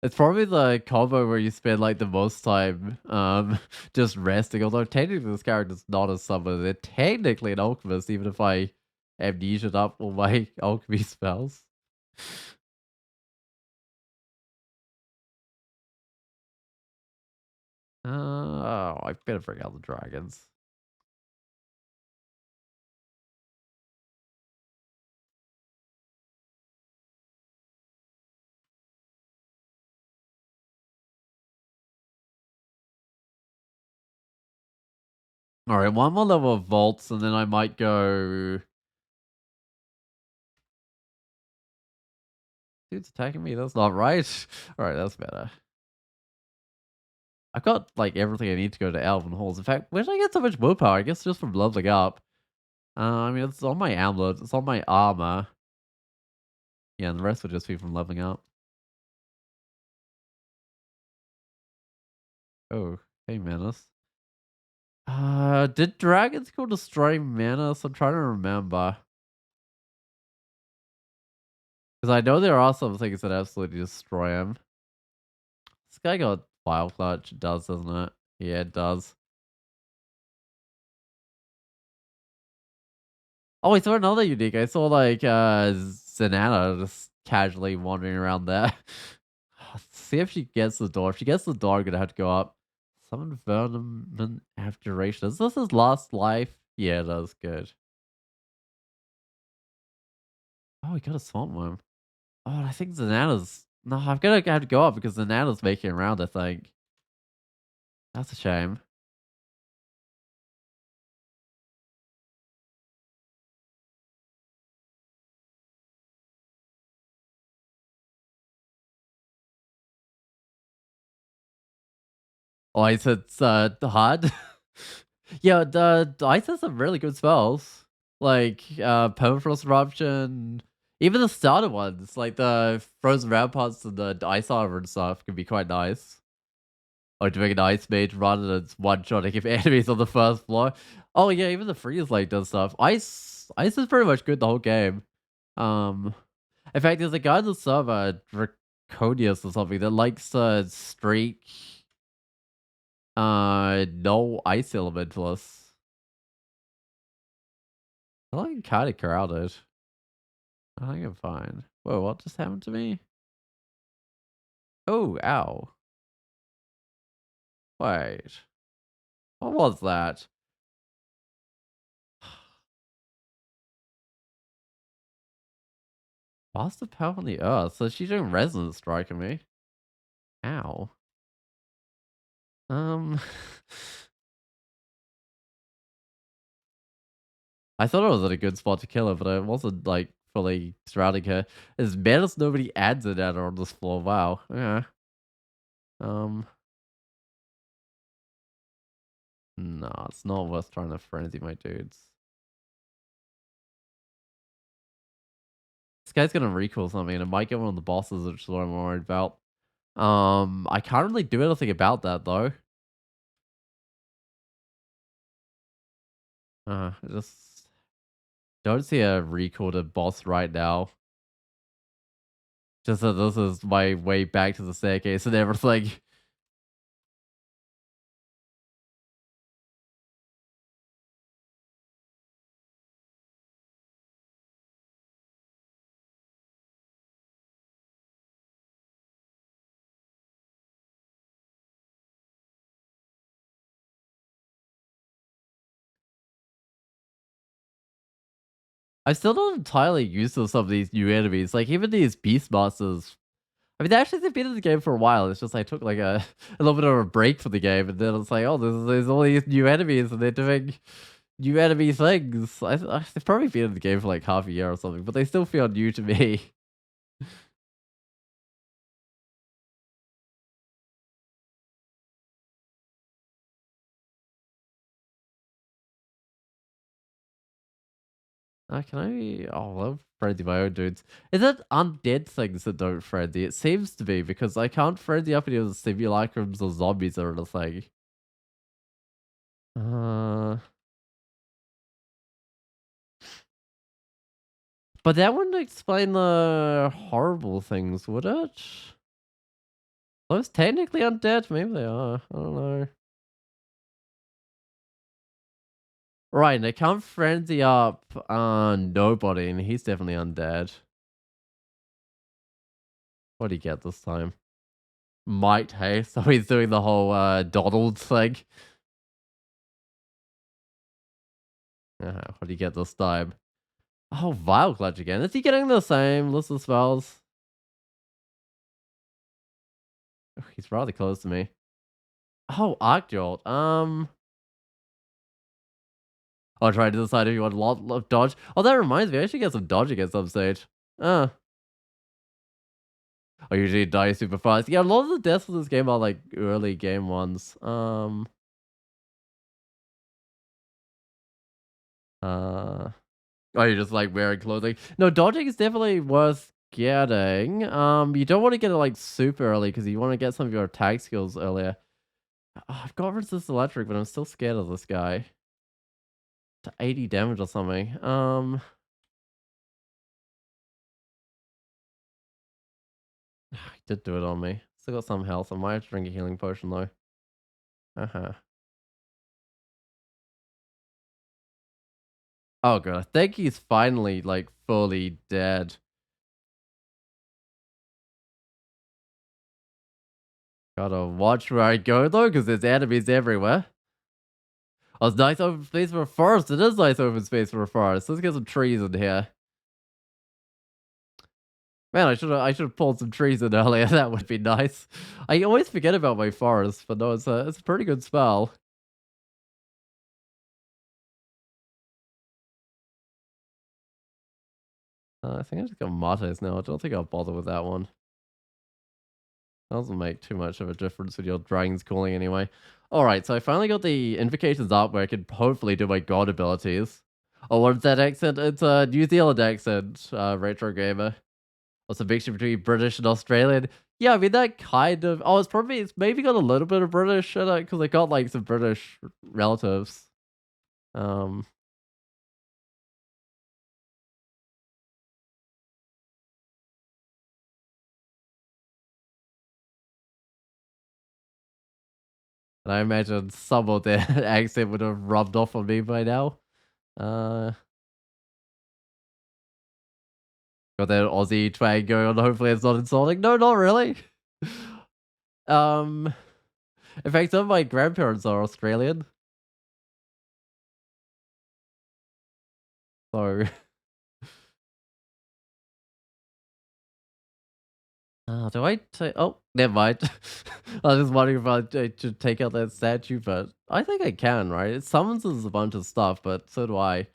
It's probably the combo where you spend like the most time just resting. Although technically this character's not a summoner. They're technically an alchemist, even if I amnesia'd up all my alchemy spells. Oh, I better bring out the dragons. Alright, one more level of vaults, and then I might go. Dude's attacking me. That's not right. Alright, that's better. I've got like everything I need to go to Elven Halls. In fact, where did I get so much willpower? I guess just from leveling up. I mean, it's on my amulet, it's on my armor. Yeah, and the rest would just be from leveling up. Oh, hey, Manus. Did dragons go destroy Manus? I'm trying to remember. Because I know there are some things that absolutely destroy him. This guy got File Clutch. It does, doesn't it? Yeah, it does. Oh, I saw another unique. I saw like Zanana just casually wandering around there. Let's see if she gets the door. If she gets the door, I'm gonna have to go up. Summon Vermin Abjuration. Is this his last life? Yeah, that's good. Oh, he got a swamp worm. Oh, I think Zanana's. No, I'm gonna have to go up because Zanana's making around, I think. That's a shame. Oh, it's hard. Yeah, the ice has some really good spells. Like Permafrost Eruption. Even the starter ones, like the Frozen Ramparts and the Ice Armor and stuff, can be quite nice. Or doing an Ice Mage run and it's one shot if enemies on the first floor. Oh yeah, even the freeze like does stuff. Ice is pretty much good the whole game. Um in fact there's a guy on the server, Draconius or something, that likes to streak no ice elementalists. I like kinda crowded. I think I'm fine. Whoa, what just happened to me? Oh, ow. Wait. What was that? Lost the power on the earth. So she's doing resonance striking me. Ow. Um I thought I was at a good spot to kill her, but I wasn't like fully surrounding her. As bad as nobody adds it at her on this floor. Wow. Yeah. Um no, it's not worth trying to frenzy my dudes. This guy's gonna recall something and it might get one of the bosses, which is what I'm worried about. I can't really do anything about that though. I just don't see a recorded boss right now. Just that this is my way back to the staircase and everything. I'm still not entirely used to some of these new enemies. Like even these Beastmasters. I mean, they actually have been in the game for a while. It's just I took like a little bit of a break from the game, and then it's like, oh, there's all these new enemies, and they're doing new enemy things. They've probably been in the game for like half a year or something, but they still feel new to me. Can I? Oh, I love frenzy my own dudes. Is it undead things that don't frenzy? It seems to be because I can't frenzy up any of the simulacrums or zombies or anything. Uh, but that wouldn't explain the horrible things, would it? Those technically undead? Maybe they are. I don't know. Right, they can't frenzy up nobody, and he's definitely undead. What do you get this time? Might, hey? So he's doing the whole Donald thing. What do you get this time? Oh, Vile Clutch again. Is he getting the same list of spells? Oh, he's rather close to me. Oh, Arc Jolt. I'll try to decide if you want a lot of dodge. Oh, that reminds me. I should get some dodging at some stage. Uh, I usually die super fast. Yeah, a lot of the deaths in this game are like early game ones. Uh, oh, you're just like wearing clothing. No, dodging is definitely worth getting. You don't want to get it like super early because you want to get some of your attack skills earlier. I've got resist electric, but I'm still scared of this guy. To 80 damage or something. He did do it on me. Still got some health. I might have to drink a healing potion though. Uh-huh. Oh god, I think he's finally like fully dead. Gotta watch where I go though, because there's enemies everywhere. Oh, it's nice open space for a forest. It is nice open space for a forest. Let's get some trees in here. Man, I should have pulled some trees in earlier. That would be nice. I always forget about my forest, but no, it's a pretty good spell. I think I just got mates now. I don't think I'll bother with that one. Doesn't make too much of a difference with your dragon's calling anyway. Alright, so I finally got the invocations up where I could hopefully do my god abilities. Oh, what's that accent? It's a New Zealand accent, retro gamer. What's the mixture between British and Australian? Yeah, I mean that kind of. Oh, it's maybe got a little bit of British in it because I got like some British relatives. Um, and I imagine some of their accent would have rubbed off on me by now. Uh, got that Aussie twang going on. Hopefully, it's not insulting. No, not really. um, in fact, some of my grandparents are Australian, so do I take? Oh, never mind. I was just wondering if should take out that statue, but I think I can, right? It summons a bunch of stuff, but so do I.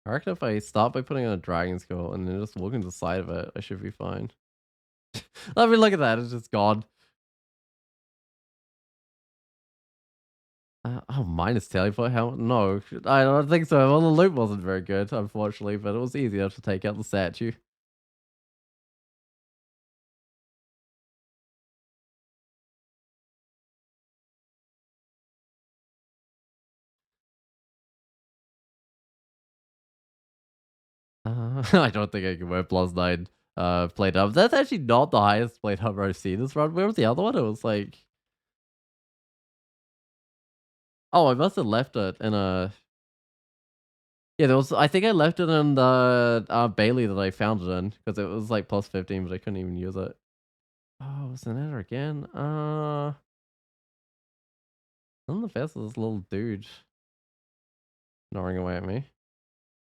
I reckon if I start by putting on a dragon skull and then just walk into the side of it, I should be fine. I mean, look at that. It's just gone. Oh, minus teleport? How? No, I don't think so. Well, the loot wasn't very good, unfortunately, but it was easy enough to take out the statue. I don't think I can wear +9 plate up. That's actually not the highest plate number I've seen this run. Where was the other one? It was like, oh, I must have left it in a. Yeah, there was. I think I left it in the Bailey that I found it in because it was like +15, but I couldn't even use it. Oh, was an enter again? I'm the best of this little dude gnawing away at me.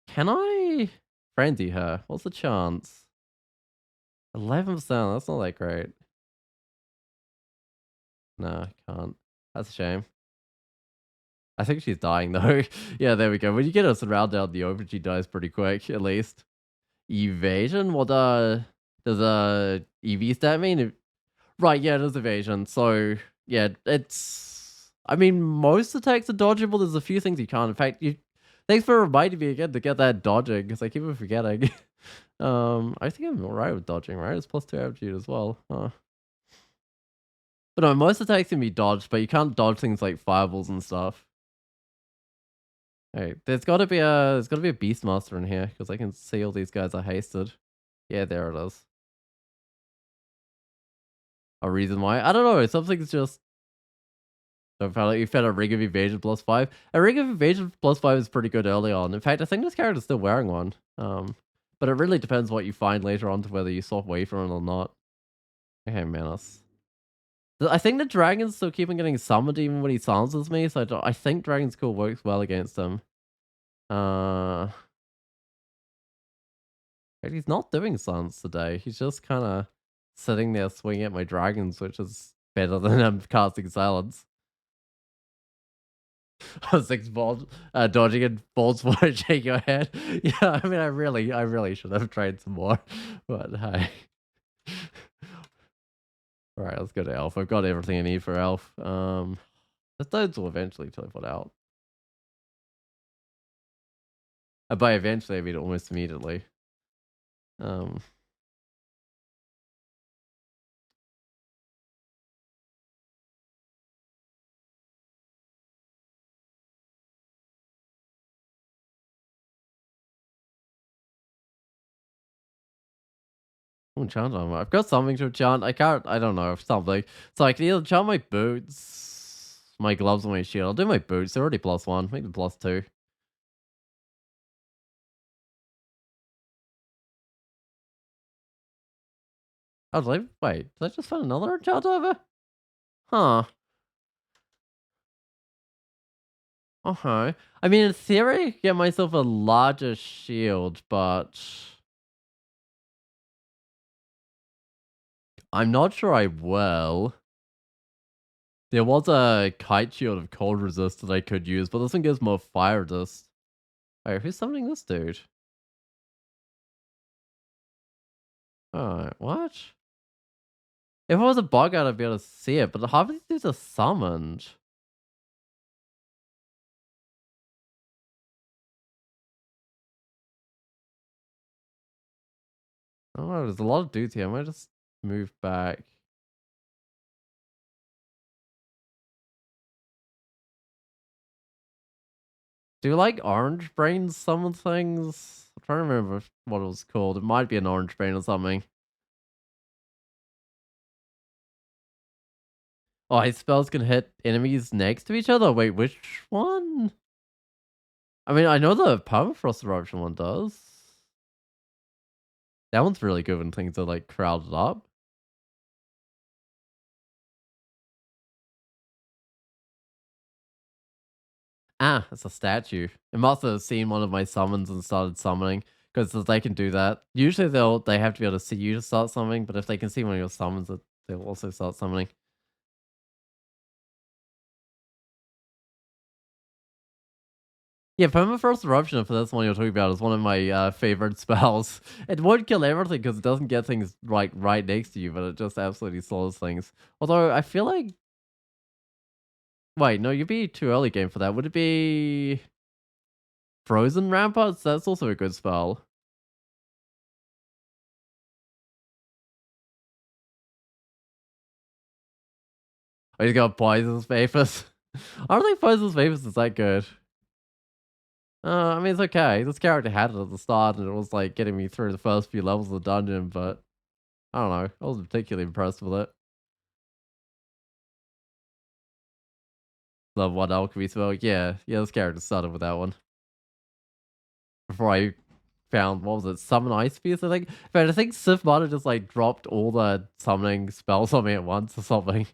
Can I frenzy her? What's the chance? 11%. That's not that great. No, I can't. That's a shame. I think she's dying though. Yeah, there we go. When you get her surrounded out in the open, she dies pretty quick, at least. Evasion? What does EV stat mean? Right, yeah, it is evasion. So yeah, it's. I mean, most attacks are dodgeable. There's a few things you can't. In fact, you. Thanks for reminding me again to get that dodging because I keep on forgetting. I think I'm alright with dodging. Right, it's +2 aptitude as well. But no, most attacks can be dodged, but you can't dodge things like fireballs and stuff. Hey, there's got to be a Beastmaster in here because I can see all these guys are hasted. Yeah, there it is. A reason why? I don't know. Something's just. So you found a ring of evasion +5. A ring of evasion +5 is pretty good early on. In fact, I think this character's still wearing one. But it really depends what you find later on to whether you swap away from it or not. Okay, Menace. I think the dragons still keep on getting summoned even when he silences me, so I think Dragon's Call works well against him. Uh, he's not doing silence today. He's just kind of sitting there swinging at my dragons, which is better than him casting silence. 6 balls, dodging and balls for shake your head. Yeah, I mean, I really should have tried some more, but hey. All right, let's go to Elf. I've got everything I need for Elf. The thirds will eventually teleport out. By eventually, I mean almost immediately. Um, Enchant armor. I've got something to enchant. I don't know, something. So I can either enchant my boots, my gloves, or my shield. I'll do my boots. They're already +1, maybe +2. I was like, wait, did I just find another enchant over? Huh. Okay. I mean, in theory, I could get myself a larger shield, but I'm not sure I will. There was a kite shield of cold resist that I could use, but this one gives more fire resist. Wait, who's summoning this dude? Alright, what? If it was a bug out, I'd be able to see it, but half of these dudes are summoned. I don't know, there's a lot of dudes here. I might just move back. Do like orange brains summon things? I'm trying to remember what it was called. It might be an orange brain or something. Oh, his spells can hit enemies next to each other? Wait, which one? I mean, I know the Permafrost Eruption one does. That one's really good when things are like crowded up. Ah, it's a statue. It must have seen one of my summons and started summoning because they can do that. Usually they have to be able to see you to start summoning, but if they can see one of your summons, they'll also start summoning. Yeah, Permafrost Eruption, if that's one you're talking about, is one of my favorite spells. It won't kill everything because it doesn't get things like right next to you, but it just absolutely slows things. Although I feel like, wait, no, you'd be too early game for that. Would it be Frozen Ramparts? That's also a good spell. Oh, he's got Poison's Vapors. I don't think Poison's Vapors is that good. I mean, it's okay. This character had it at the start, and it was like getting me through the first few levels of the dungeon, but I don't know. I wasn't particularly impressed with it. The one alchemy spell. Yeah, this character started with that one. Before I found, what was it, Summon Ice Beast, I think? But I think Sif might have just like dropped all the summoning spells on me at once or something.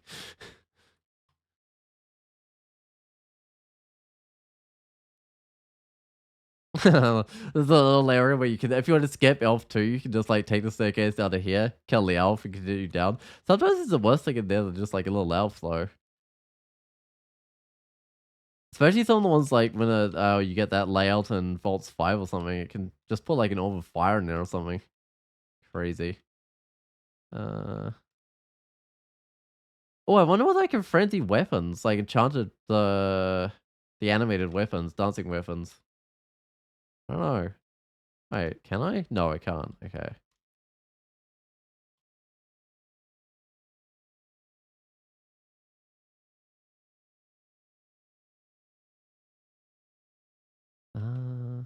There's a little area where you can, if you want to skip Elf 2, you can just like take the staircase down to here, kill the elf, and continue down. Sometimes it's the worst thing in there than just like a little elf, though. Especially some of the ones like when you get that layout in Vaults 5 or something, it can just put like an orb of fire in there or something. Crazy. Uh, oh, I wonder what I can frenzy weapons, like enchanted the animated weapons, dancing weapons. I don't know. Wait, can I? No, I can't. Okay. Uh,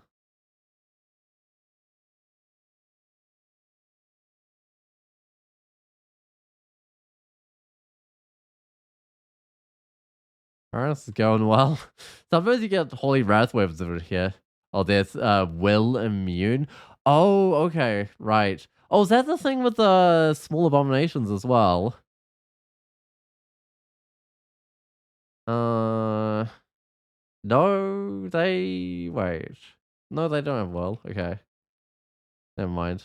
alright, this is going well. Sometimes you get holy wrath weapons over here. Oh, there's will immune. Oh, okay, right. Oh, is that the thing with the small abominations as well? Uh, no, they wait. No, they don't have will. Okay, never mind.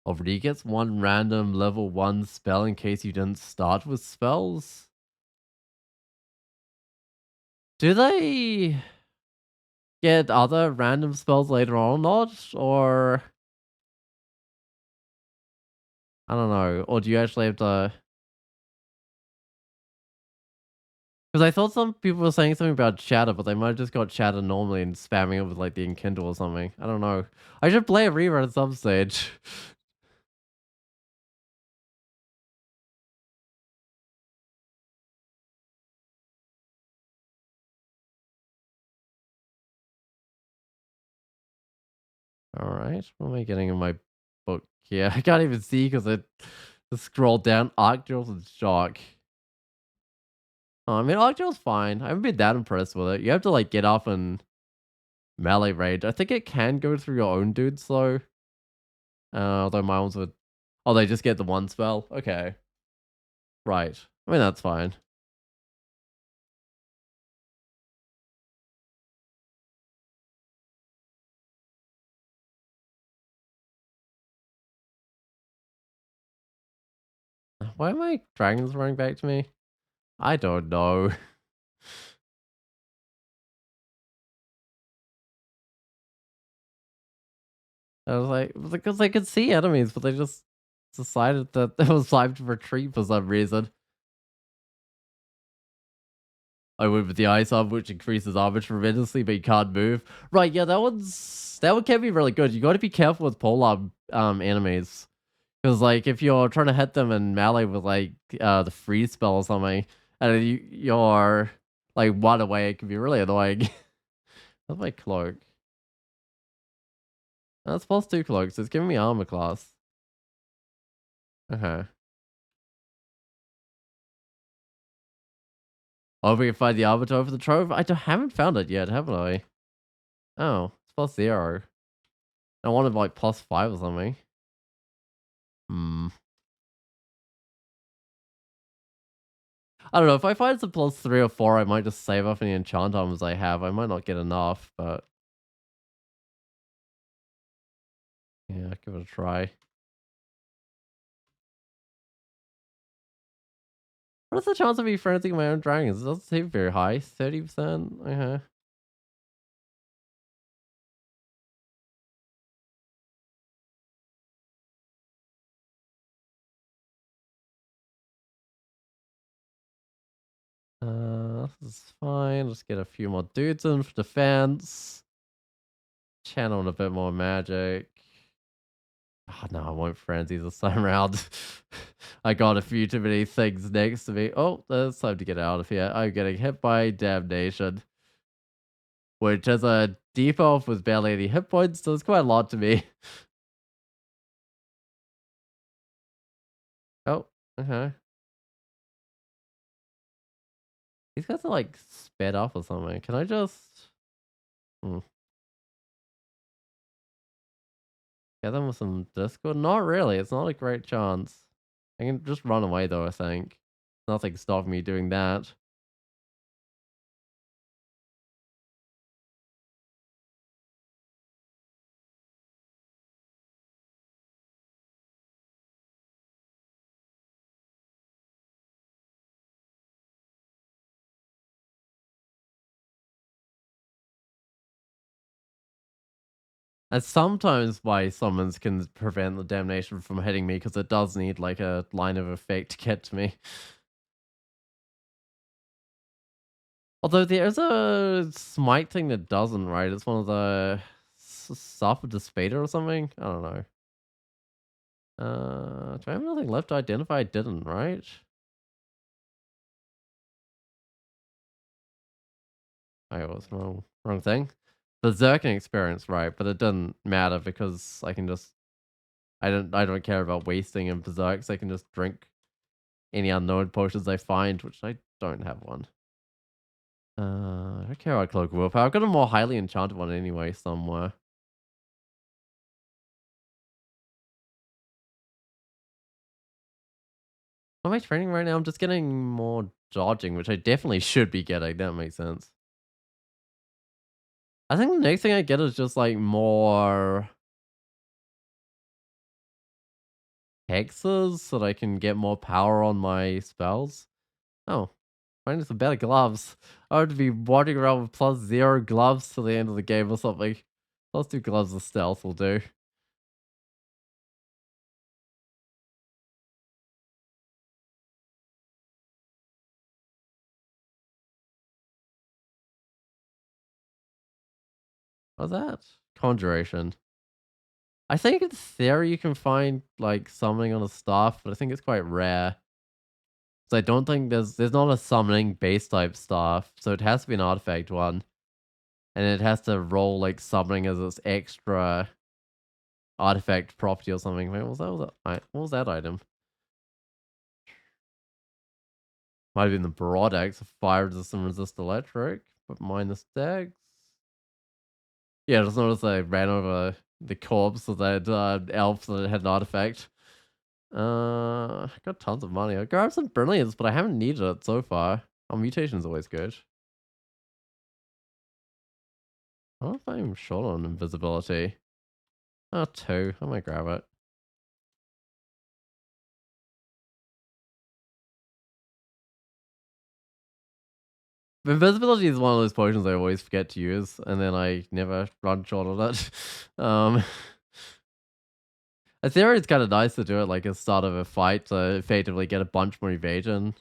Already gets one random level 1 spell in case you didn't start with spells. Do they get other random spells later on or not? Or I don't know. Or do you actually have to? Because I thought some people were saying something about Shatter, but they might have just got Shatter normally and spamming it with like the Enkindle or something. I don't know. I should play a rerun at some stage. Alright, what am I getting in my book here? I can't even see because I just scrolled down. Arcturus and Shock. Oh, I mean, Arcturus fine. I haven't been that impressed with it. You have to, like, get up and melee range. I think it can go through your own dudes, though. Although my ones would... Oh, they just get the one spell? Okay. Right. I mean, that's fine. Why are my dragons running back to me? I don't know. I was like, because they could see enemies, but they just decided that it was time to retreat for some reason. I went with the ice arm, which increases armor tremendously, but you can't move. Right, yeah, that one can be really good. You got to be careful with polar enemies, because like if you're trying to hit them in melee with like the freeze spell or something, and then you're like one away, it can be really annoying. That's my cloak. That's +2 cloaks. It's giving me armor class. Okay. Oh, we can find the arbiter for the trove. Haven't found it yet, haven't I? Oh, it's +0. I wanted like +5 or something. Hmm. I don't know. If I find some +3 or 4, I might just save up any enchant items I have. I might not get enough, but yeah, give it a try. What is the chance of me frenzying my own dragons? It doesn't seem very high. 30%? Okay. This is fine. Just get a few more dudes in for defense. Channel in a bit more magic. Oh, no, I won't frenzy this time around. I got a few too many things next to me. Oh, it's time to get out of here. I'm getting hit by damnation, which as a default with barely any hit points does quite a lot to me. Oh, okay. These guys are like sped up or something. Can I just get them with some Discord? Not really. It's not a great chance. I can just run away though, I think. Nothing stopping me doing that. And sometimes my summons can prevent the damnation from hitting me because it does need like a line of effect to get to me. Although there's a smite thing that doesn't, right? It's one of the stuff with the spader or something. I don't know. Do I have nothing left to identify? I didn't, right? I was wrong thing. The Zerking experience, right? But it doesn't matter because I can just I don't care about wasting in berserks. I can just drink any unknown potions I find, which I don't have one. I don't care about Cloak of Willpower. I've got a more highly enchanted one anyway somewhere. Am I training right now? I'm just getting more dodging, which I definitely should be getting. That makes sense. I think the next thing I get is just like more hexes so that I can get more power on my spells. Oh, finding some better gloves. I would be wandering around with +0 gloves to the end of the game or something. +2 gloves of stealth will do. What's that? Conjuration. I think in theory you can find like summoning on a staff, but I think it's quite rare. So I don't think there's not a summoning base type staff, so it has to be an artifact one, and it has to roll like summoning as its extra. artifact property or something. Wait, what was that item? Might have been the broad axe, fire resistant, resist electric, but minus dex. Yeah, just noticed I ran over the corpse of that elf that had an artifact. I got tons of money. I grabbed some brilliance, but I haven't needed it so far. Oh, mutation is always good. I don't know if I'm short on invisibility. Oh, two. I might grab it. Invisibility is one of those potions I always forget to use, and then I never run short on it. um, I theory it's kind of nice to do it like at the start of a fight to effectively get a bunch more evasion.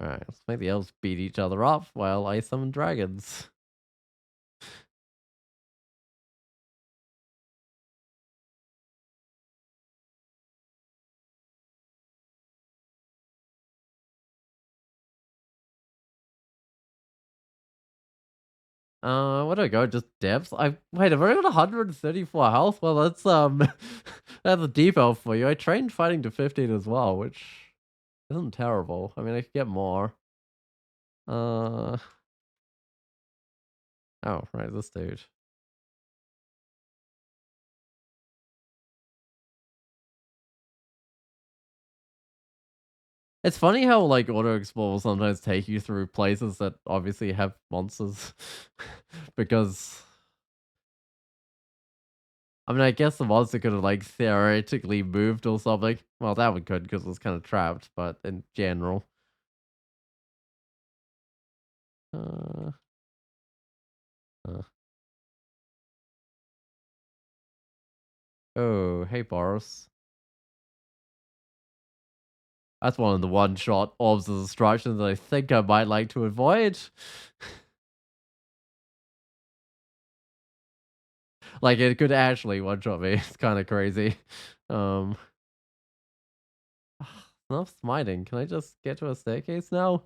Alright, let's make the elves beat each other up while I summon dragons. Where do I go? Just depths? Wait, I've only got 134 health? Well, that's that's a deep elf for you. I trained fighting to 15 as well, which isn't terrible. I mean, I could get more. Uh, oh, right, this dude. It's funny how like auto explore will sometimes take you through places that obviously have monsters, because I mean I guess the monster could have like theoretically moved or something. Well, that one could because it was kind of trapped, but in general, uh, uh. Oh, hey Boris, that's one of the one shot orbs of destruction that I think I might like to avoid. Like it could actually one shot me. It's kind of crazy. Um, enough smiting. Can I just get to a staircase now?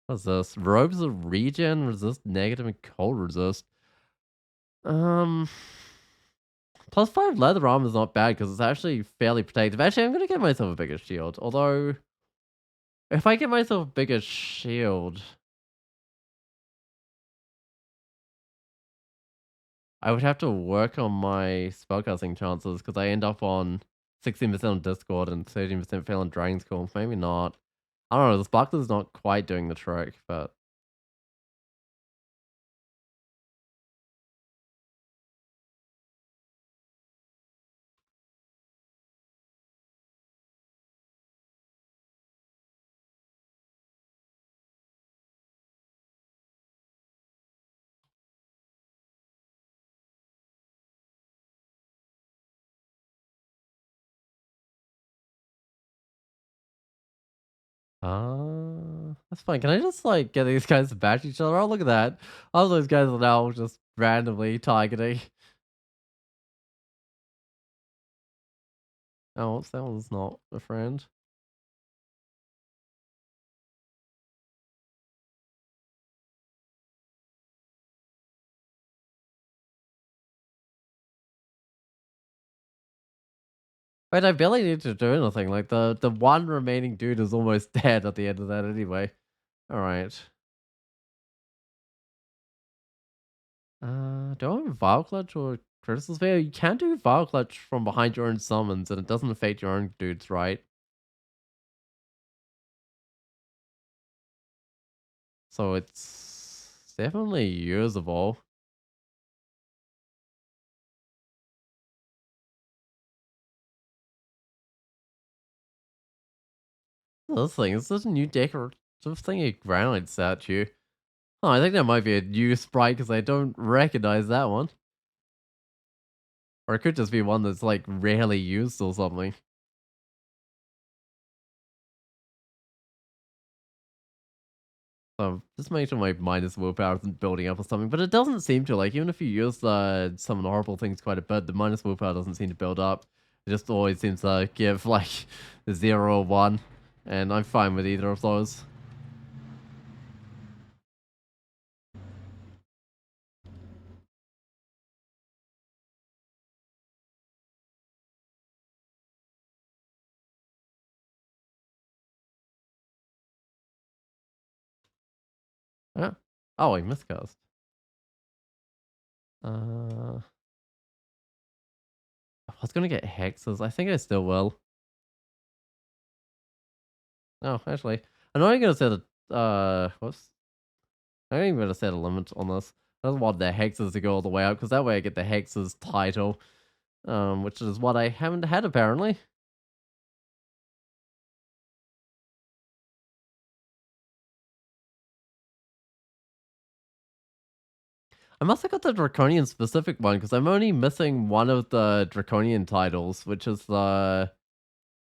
What's this? Robes of regen, resist negative and cold resist. Um, +5 leather armor is not bad because it's actually fairly protective. Actually, I'm gonna get myself a bigger shield. Although, if I get myself a bigger shield, I would have to work on my spellcasting chances because I end up on 16% on Discord and 13% fail on Dragon School. Maybe not. I don't know. The sparkler's not quite doing the trick, but that's fine. Can I just like get these guys to bash each other? Oh, look at that! All those guys are now just randomly targeting. Oh, that one's not a friend. Wait, I barely need to do anything. Like the one remaining dude is almost dead at the end of that anyway. All right. Do I have Vile Clutch or Critical Sphere? You can do Vile Clutch from behind your own summons, and it doesn't affect your own dudes, right? So it's definitely usable. This thing is this a new decorative thing a granite statue. Oh, I think that might be a new sprite because I don't recognize that one. Or it could just be one that's like rarely used or something. Just make sure my minus willpower isn't building up or something, but it doesn't seem to. Like, even if you use some horrible things quite a bit, the minus willpower doesn't seem to build up. It just always seems to give like 0 or 1, and I'm fine with either of those. Yeah. Oh, I miscast. I was gonna get hexes. I think I still will. Oh, actually, I'm not even gonna set a whoops. I'm not even gonna set a limit on this. I just want the hexes to go all the way up because that way I get the hexes title, which is what I haven't had apparently. I must have got the draconian specific one because I'm only missing one of the draconian titles, which is the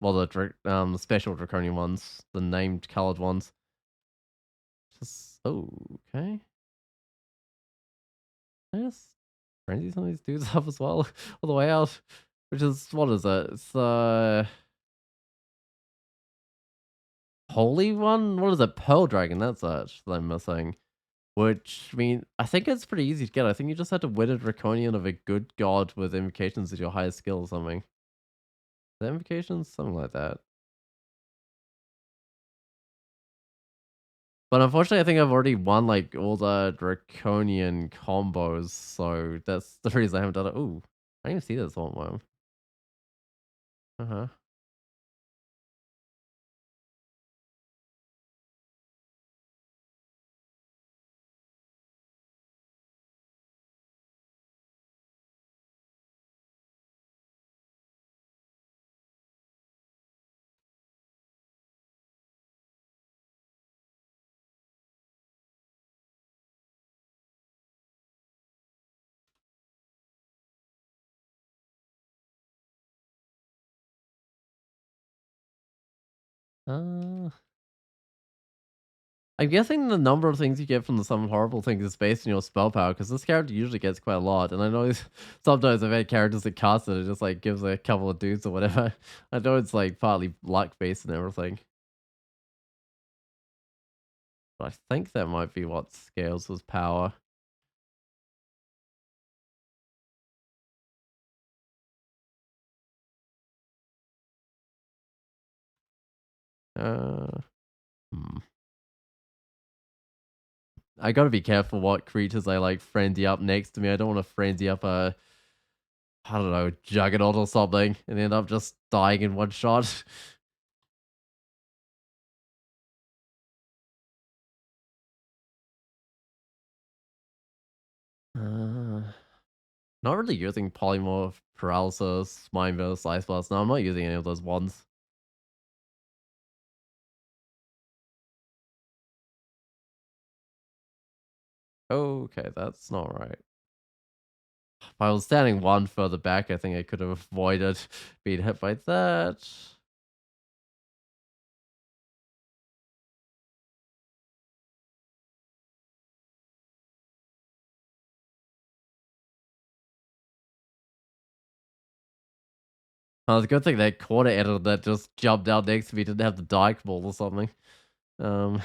the special draconian ones, the named colored ones. Just okay. I just frenzy some of these dudes up as well all the way out. Which is what is it? It's the holy one? What is it? Pearl Dragon, that's it that I'm missing. Which I mean, I think it's pretty easy to get. I think you just have to win a draconian of a good god with invocations at your highest skill or something. The invocations? Something like that. But unfortunately, I think I've already won like all the draconian combos, so that's the reason I haven't done it. Ooh, I didn't even see this one. Uh huh. Uh, I'm guessing the number of things you get from the some horrible things is based on your spell power, because this character usually gets quite a lot. And I know sometimes I've had characters that cast it, it just like gives a couple of dudes or whatever. I know it's like partly luck based and everything, but I think that might be what scales with power. Uh, hmm. I gotta be careful what creatures I like frenzy up next to me. I don't want to frenzy up a, I don't know, juggernaut or something and end up just dying in one shot. Uh, Not really using polymorph, paralysis, mind burst, ice blast. No, I'm not using any of those ones. Okay, that's not right. If I was standing one further back, I think I could have avoided being hit by that. It's a good thing that quarter editor that just jumped out next to me didn't have the dike ball or something. Um,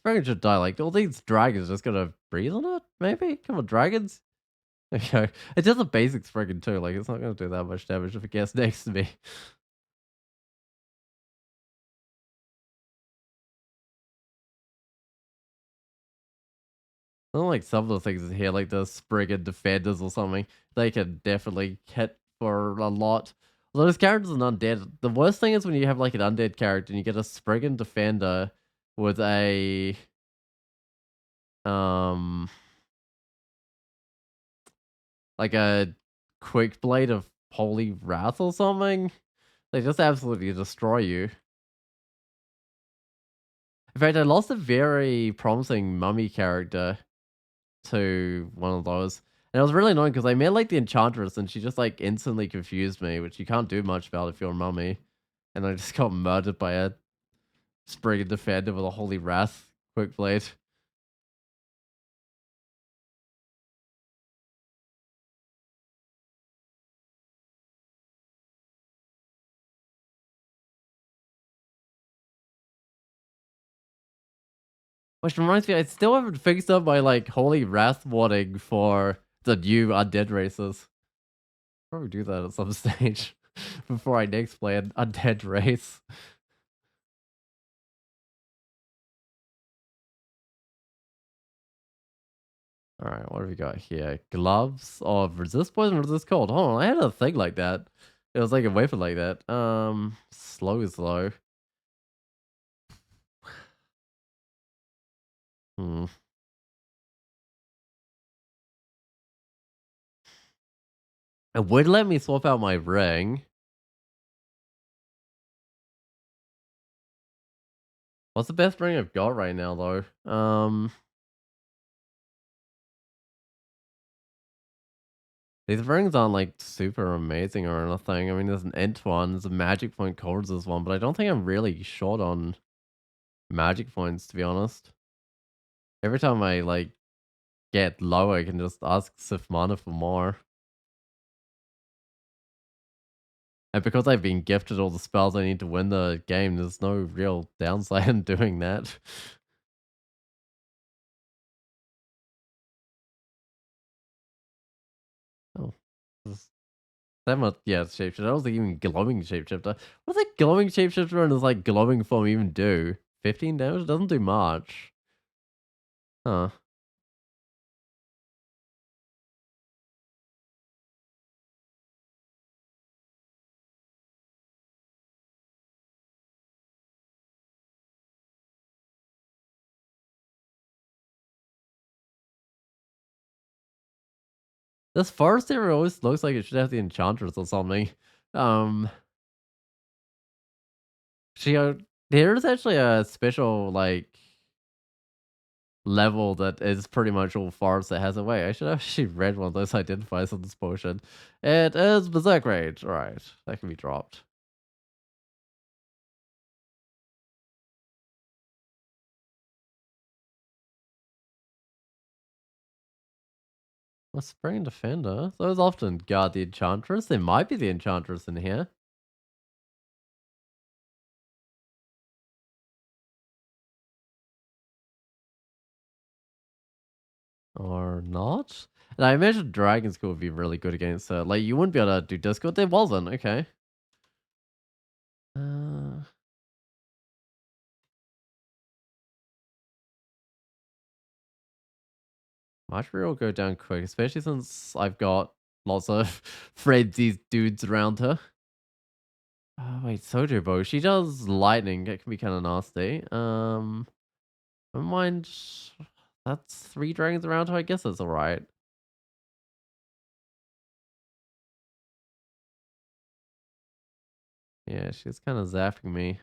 Dragon should die. Like all these dragons just gonna breathe on it. Maybe come on, dragons. Okay, it does a basic friggin' too. Like it's not gonna do that much damage if it gets next to me. Unlike some of the things in here, like the Spriggan Defenders or something, they can definitely hit for a lot. Those characters are undead. The worst thing is when you have like an undead character and you get a Spriggan Defender with a um like a quick blade of holy wrath or something. They just absolutely destroy you. In fact, I lost a very promising mummy character to one of those. And it was really annoying because I met like the enchantress and she just like instantly confused me, which you can't do much about if you're a mummy. And I just got murdered by a spring defender with a holy wrath quick blade. Which reminds me, I still haven't fixed up my like holy wrath warning for the new undead races. Probably do that at some stage before I next play an undead race. All right, what have we got here? Gloves of resist poison, resist cold. Hold on, I had a thing like that. It was like a weapon like that. Slow is low. Hmm. It would let me swap out my ring. What's the best ring I've got right now, though? These rings aren't like super amazing or anything. I mean, there's an int one, there's a magic point covers this one, but I don't think I'm really short on magic points, to be honest. Every time I like get low, I can just ask Sif Mana for more. And because I've been gifted all the spells I need to win the game, there's no real downside in doing that. Oh, is that much? Yeah, it's shapeshifter. I was like even glowing shapeshifter. What does a glowing shapeshifter and his like glowing form even do? 15 damage? It doesn't do much. Huh. This forest area always looks like it should have the enchantress or something. Um, she there's actually a special like level that is pretty much all forest that has a way. I should have actually read one of those identifiers on this potion. It is Berserk Rage. Alright, that can be dropped. A Spring Defender? Those often guard the Enchantress. There might be the Enchantress in here. Or not? And I imagine Dragon School would be really good against her. Like, you wouldn't be able to do Discord. There wasn't. Okay. Uh, Might real go down quick, especially since I've got lots of frenzied dudes around her. Oh, wait, Sojo Bow. She does lightning. It can be kind of nasty. Never mind. That's 3 dragons around her. I guess that's alright. Yeah, she's kind of zapping me.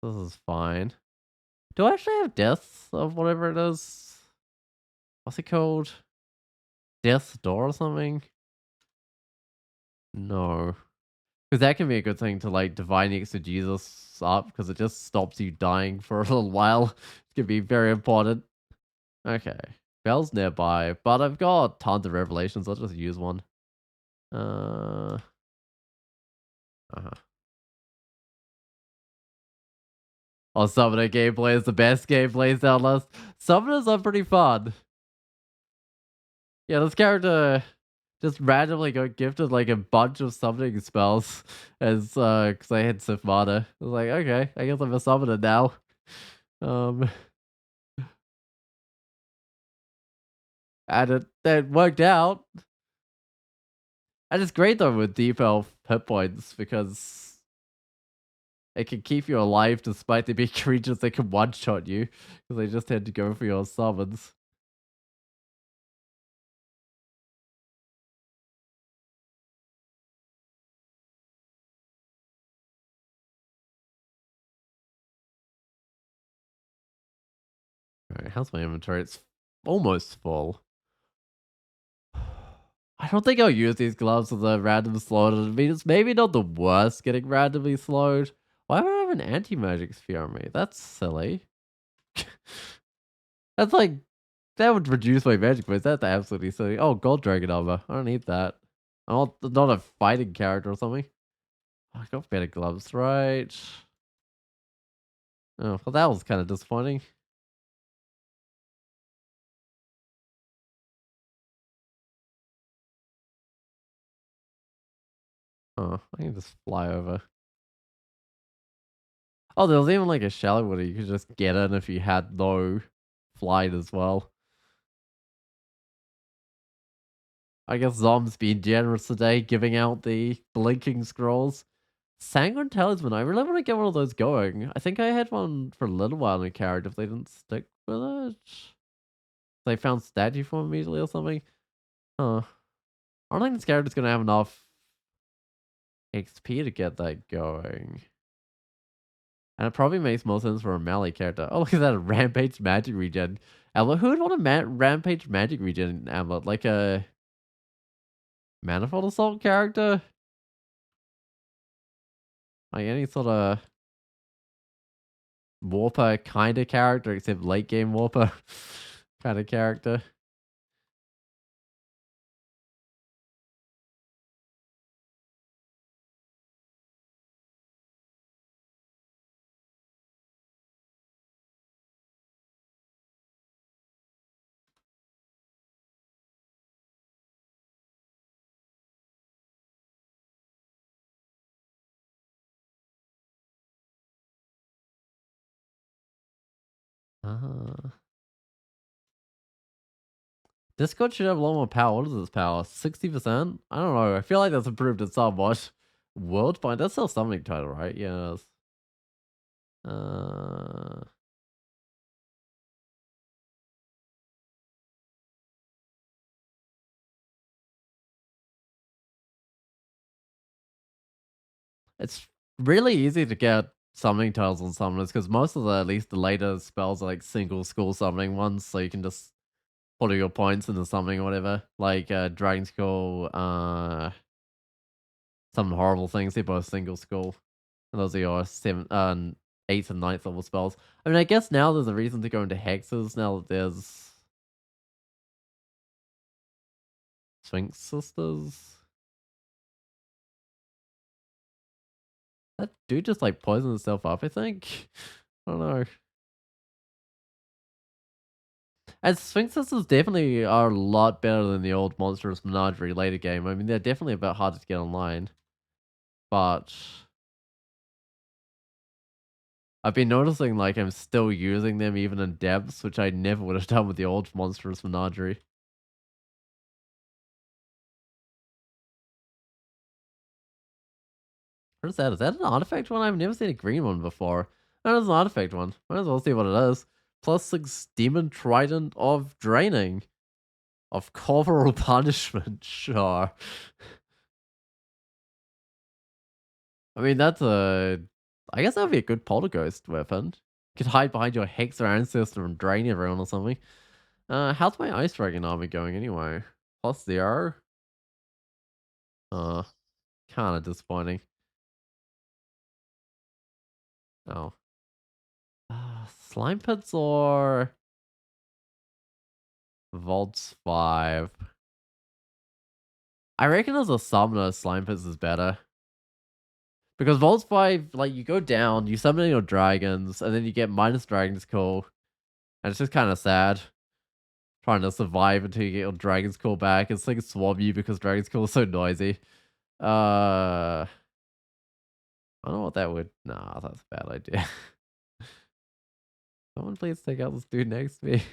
This is fine. Do I actually have deaths of whatever it is? What's it called? Death's Door or something? No. Because that can be a good thing to like divine exegesis up because it just stops you dying for a little while. It can be very important. Okay. Bell's nearby, but I've got tons of revelations. I'll just use one. Uh, uh-huh. Oh, Summoner gameplay is the best gameplay Soundless. Summoners are pretty fun. Yeah, this character just randomly got gifted like a bunch of summoning spells as because I had Sif Mana. I was like, okay, I guess I'm a summoner now. Um and it worked out. And it's great though with deep elf hit points because it can keep you alive despite there being creatures that can one shot you. Because they just tend to go for your summons. Alright, how's my inventory? It's almost full. I don't think I'll use these gloves with a random slowed. I mean, it's maybe not the worst getting randomly slowed. Why do I have an anti-magic sphere on me? That's silly. That's like, that would reduce my magic points. That's absolutely silly. Oh, gold dragon armor. I don't need that. I'm not a fighting character or something. I got better gloves, right? Oh, well, that was kind of disappointing. Oh, I can just fly over. Oh, there was even like a shallow one you could just get in if you had no flight as well. I guess Zom's being generous today, giving out the blinking scrolls. Sanguine Talisman, I really want to get one of those going. I think I had one for a little while in character if they didn't stick with it. They found statue form immediately or something. Huh. I don't think this character's gonna have enough XP to get that going. And it probably makes more sense for a melee character. Oh, look at that Rampage Magic Regen amulet. Who would want a Rampage Magic Regen amulet? Like a Manifold Assault character? Like any sort of Warper kind of character, except late game Warper kind of character. Uh, Discord should have a lot more power. What is this power? 60%? I don't know. I feel like that's improved it somewhat. Worldbind, that's still something title, right? Yes. Uh, it's really easy to get summoning titles on summoners because most of the, at least the later spells are like single school summoning ones, so you can just put all your points into something or whatever. Like Dragon's Call, some horrible things, they're both single school. And those are your 8th and 9th level spells. I mean, I guess now there's a reason to go into hexes now that there's Sphinx Sisters. That dude just like poisoned himself up, I think. I don't know. And Sphinx Sisters definitely are a lot better than the old Monstrous Menagerie later game. I mean, they're definitely a bit harder to get online. But I've been noticing like I'm still using them even in depths, which I never would have done with the old Monstrous Menagerie. What is that? Is that an artifact one? I've never seen a green one before. That is an artifact one. Might as well see what it is. +6 Demon Trident of Draining. Of Corporal Punishment. Sure. I mean, that's a... I guess that would be a good poltergeist weapon. You could hide behind your Hexer ancestor and drain everyone or something. How's my Ice Dragon army going anyway? +0? Uh, kind of disappointing. Oh. Slime Pits or... Vaults 5. I reckon as a summoner, Slime Pits is better. Because Vaults 5, like, you go down, you summon your dragons, and then you get minus Dragon's Call. And it's just kind of sad. Trying to survive until you get your Dragon's Call back. It's like swarm you because Dragon's Call is so noisy. I don't know what that would... Nah, that's a bad idea. Someone please take out this dude next to me.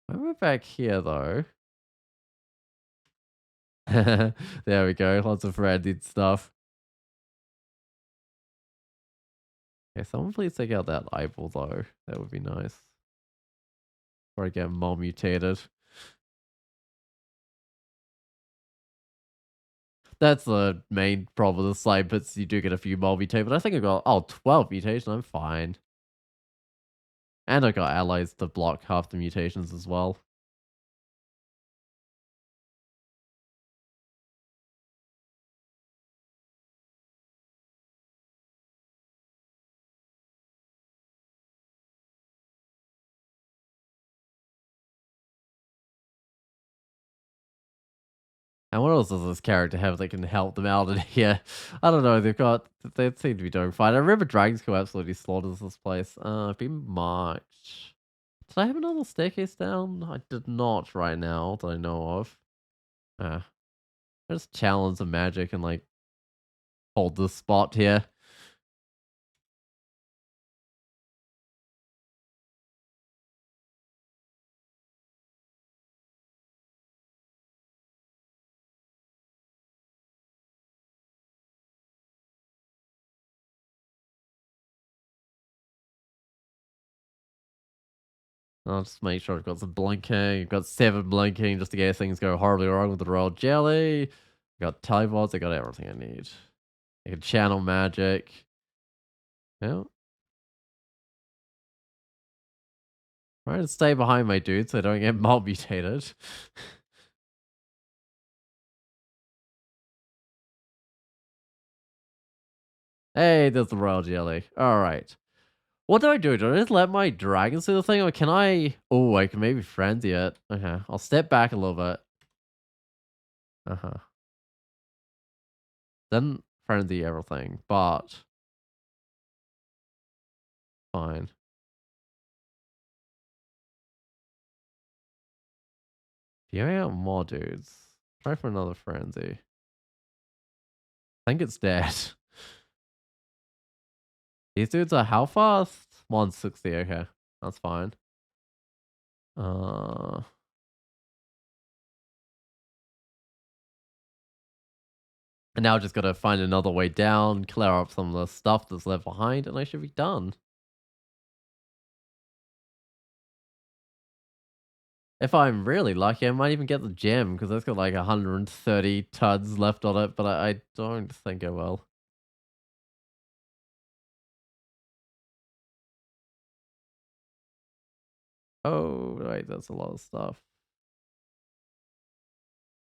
When we're back here, though... there we go. Lots of branded stuff. Okay, someone please take out that eyeball though. That would be nice. Before I get more mutated. That's the main problem with the slime pits. You do get a few more mutated, but I think I got 12 mutation. I'm fine. And I got allies to block half the mutations as well. And what else does this character have that can help them out in here? I don't know. They seem to be doing fine. I remember Dragon School absolutely slaughters this place. Been March. Did I have another staircase down? I did not right now that I know of. Uh, I just challenge the magic and like hold this spot here. I'll just make sure I've got some blinking. You've got 7 blinking just in case things go horribly wrong with the royal jelly. Got teleports. I got everything I need. I can channel magic. Yeah. Trying to stay behind my dude so I don't get mob mutated. Hey, there's the royal jelly. Alright. What do I do? Do I just let my dragons do the thing or can I... Oh, I can maybe frenzy it. Okay, I'll step back a little bit. Uh-huh. Then frenzy everything, but... Fine. If you out more dudes, try for another frenzy. I think it's dead. These dudes are how fast? 160, okay. That's fine. Uh... And now I just gotta find another way down, clear up some of the stuff that's left behind, and I should be done. If I'm really lucky, I might even get the gem, because that's got like 130 tuds left on it, but I don't think I will. Oh, wait, that's a lot of stuff.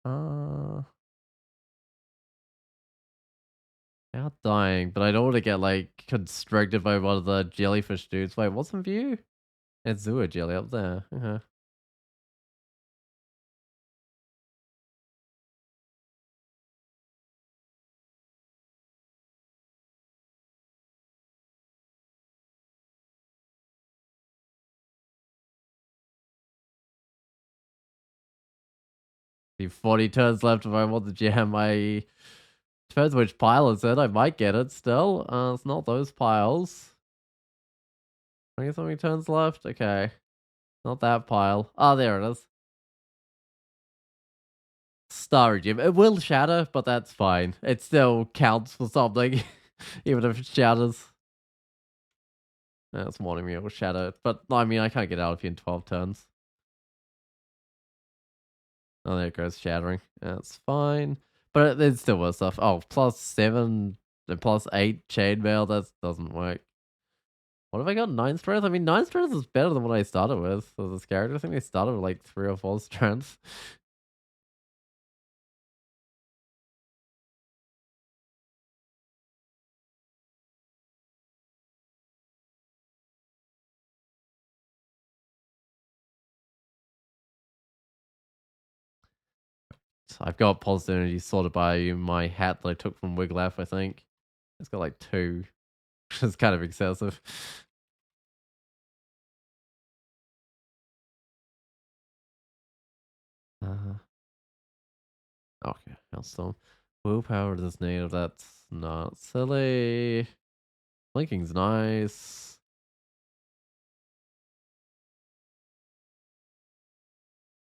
Uh, Out dying, but I don't want to get like constricted by one of the jellyfish dudes. Wait, what's in view? It's Zua jelly up there. Uh-huh. The 40 turns left if I want the gem. I depends which pile it's in. I might get it still. It's not those piles. 20 something turns left. Okay, not that pile. Oh, there it is. Starry gem. It will shatter, but that's fine. It still counts for something, even if it shatters. That's warning me it will shatter, but I mean I can't get out of here in 12 turns. Oh, there it goes, shattering. That's fine. But it's still worth stuff. Oh, +7 and +8 chainmail. That doesn't work. What have I got? 9 strength? I mean, 9 strength is better than what I started with for this character. I think they started with like 3 or 4 strength. I've got positive energy sorted by my hat that I took from Wiglaf, I think. It's got like 2, which is kind of excessive. Uh, okay, Hellstorm. Willpower does native. That's not silly. Blinking's nice.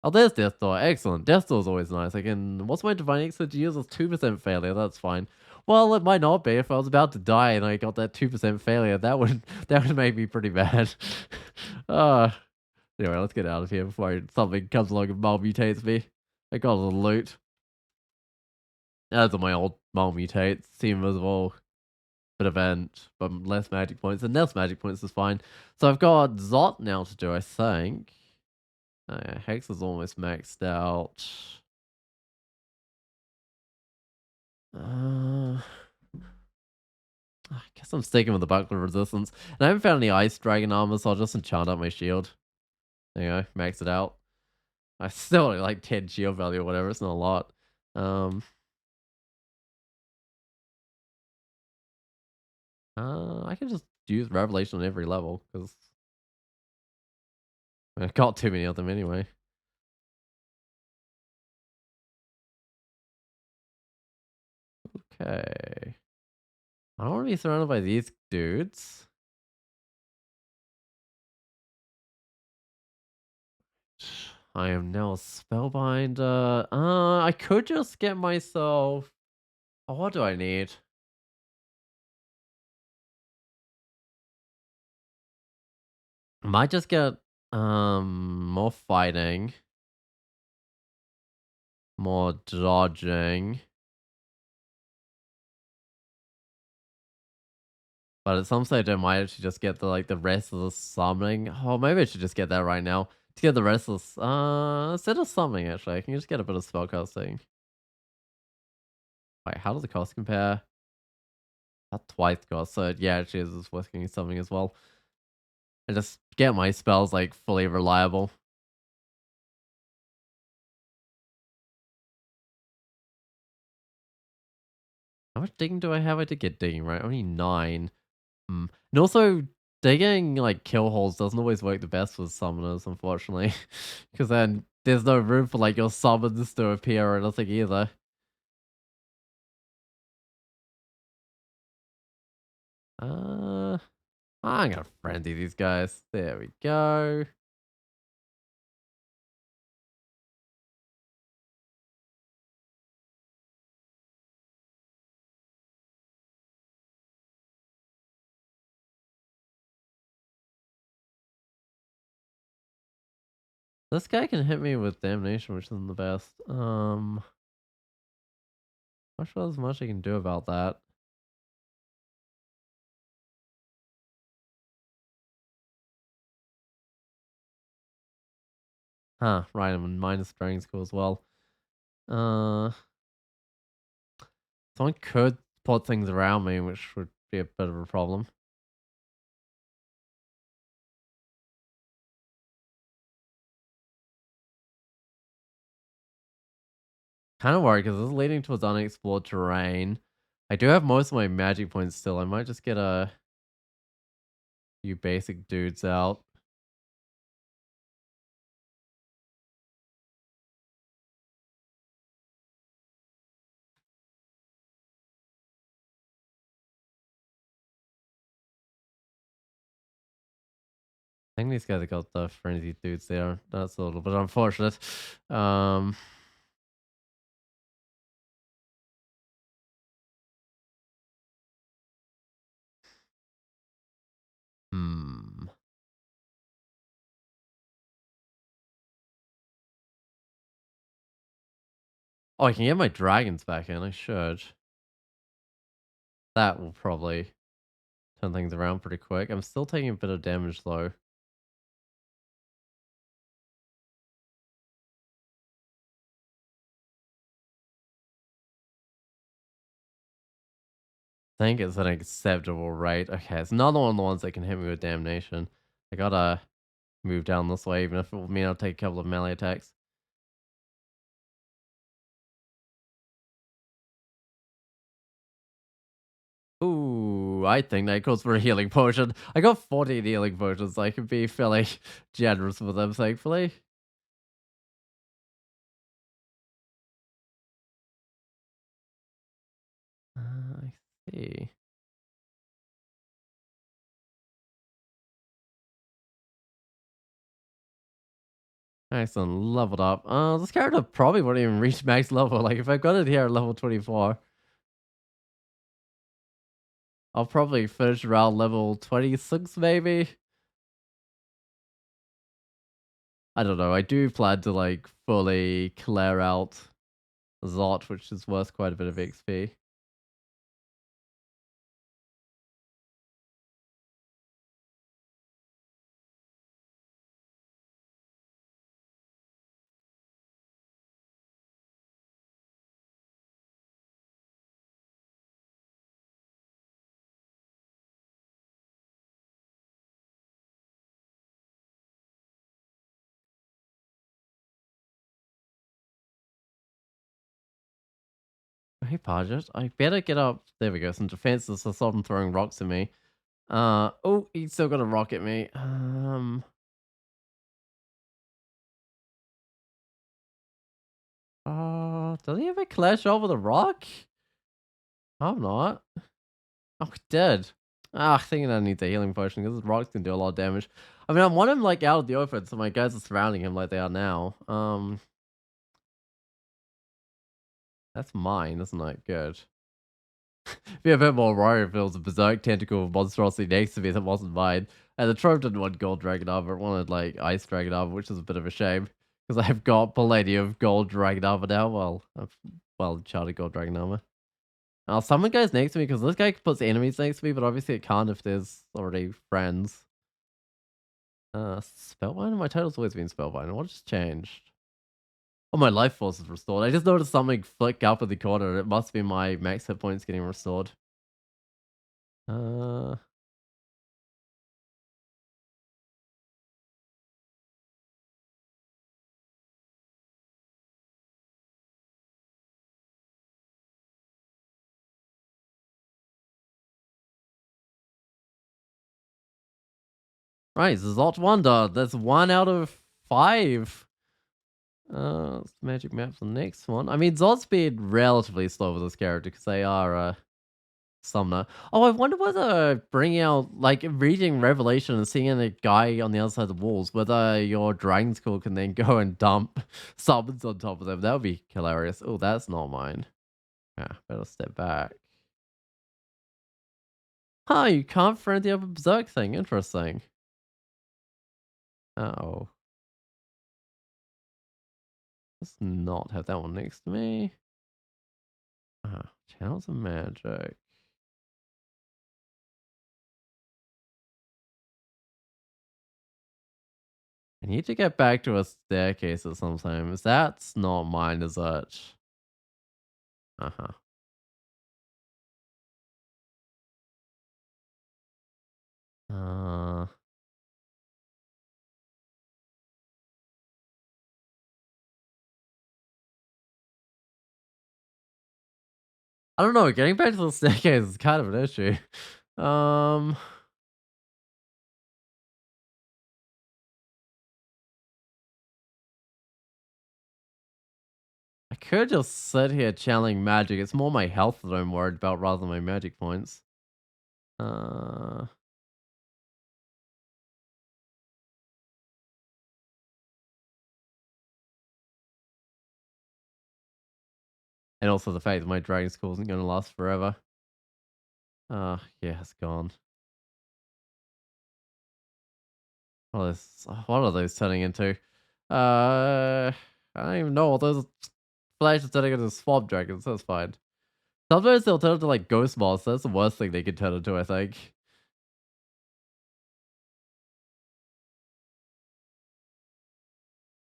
Oh, there's Death Door. Excellent. Death Door's always nice. I can. What's my Divine Exit use? It's 2% failure. That's fine. Well, it might not be. If I was about to die and I got that 2% failure, that would that would make me pretty bad. uh, anyway, let's get out of here before something comes along and mutates me. I got a little loot. Those are my old mutates. See invisible. bit of Ent, but less magic points, and less magic points is fine. So I've got Zot now to do, I think. Oh, yeah, Hex is almost maxed out. I guess I'm sticking with the Buckler Resistance. And I haven't found any Ice Dragon armor, so I'll just enchant up my shield. There you go, max it out. I still only like 10 shield value or whatever, it's not a lot. Um, I can just use Revelation on every level, because I've got too many of them anyway. Okay. I don't want to be surrounded by these dudes. I am now a Spellbinder. I could just get myself... Oh, what do I need? I might just get more fighting, more dodging. But at some stage I might actually just get the rest of the summoning. Oh, maybe I should just get that right now. To get the rest of instead of summoning actually, I can just get a bit of spellcasting. Wait, how does the cost compare? That twice cost, so yeah, actually is worth getting something as well. And just get my spells like fully reliable. How much digging do I have? I did get digging, right? Only 9. Hmm. And also, digging like kill holes doesn't always work the best with summoners, unfortunately. Because then there's no room for like your summons to appear or anything either. Uh I'm gonna frenzy these guys. There we go. This guy can hit me with damnation, which isn't the best. Not sure there's much I can do about that. Huh, right, I'm in minus strength school as well. Uh Someone could put things around me, which would be a bit of a problem. Kind of worried because this is leading towards unexplored terrain. I do have most of my magic points still. I might just get a few basic dudes out. I think these guys have got the frenzy dudes there. That's a little bit unfortunate. Um, hmm. Oh, I can get my dragons back in. I should. That will probably turn things around pretty quick. I'm still taking a bit of damage though. I think it's an acceptable rate. Okay, it's another one of the ones that can hit me with damnation. I gotta move down this way, even if it will mean I'll take a couple of melee attacks. Ooh, I think that calls for a healing potion. I got 14 healing potions, so I can be fairly generous with them, thankfully. I see. Excellent, leveled up. This character probably won't even reach max level. Like, if I got it here at level 24, I'll probably finish around level 26, maybe. I don't know. I do plan to, like, fully clear out Zot, which is worth quite a bit of XP. Hey, Paget, I better get up. There we go. Some defenses to stop him throwing rocks at me. Oh, he's still gonna rock at me. Does he ever clash over the rock? I'm not. Oh, he did. Ah, I think I need the healing potion because rocks can do a lot of damage. I mean, I want him like out of the open, so my guys are surrounding him like they are now. That's mine. That's not good. Be a bit more worried if it was a berserk tentacle monstrosity next to me that wasn't mine. And the trope didn't want gold dragon armor, it wanted like ice dragon armor, which is a bit of a shame. Because I've got plenty of gold dragon armor now. Well, charted gold dragon armor. Someone goes next to me because this guy puts enemies next to me, but obviously it can't if there's already friends. Spellbinder? My title's always been Spellbinder. What just changed? Oh, my life force is restored. I just noticed something flick up in the corner. It must be my max hit points getting restored. Uh, right, Zot Wonder. That's 1 out of 5. Magic Map's the next one. I mean, Zod's been relatively slow with this character because they are, Summoner. Oh, I wonder whether bringing out, like, reading Revelation and seeing a guy on the other side of the walls, whether your Dragon School can then go and dump summons on top of them. That would be hilarious. Oh, that's not mine. Yeah, better step back. Huh, you can't friend the other Berserk thing. Interesting. Uh-oh. Let's not have that one next to me. Channels of Magic. I need to get back to a staircase at some time. That's not mine, is it? Uh-huh. Uh, I don't know. Getting back to the staircase is kind of an issue. Um, I could just sit here channeling magic. It's more my health that I'm worried about rather than my magic points. Uh, and also the fact that my dragon school isn't going to last forever. Yeah, it's gone. What are those turning into? I don't even know. Those flashes turning into swamp dragons. That's fine. Sometimes they'll turn into like ghost monsters. That's the worst thing they can turn into, I think.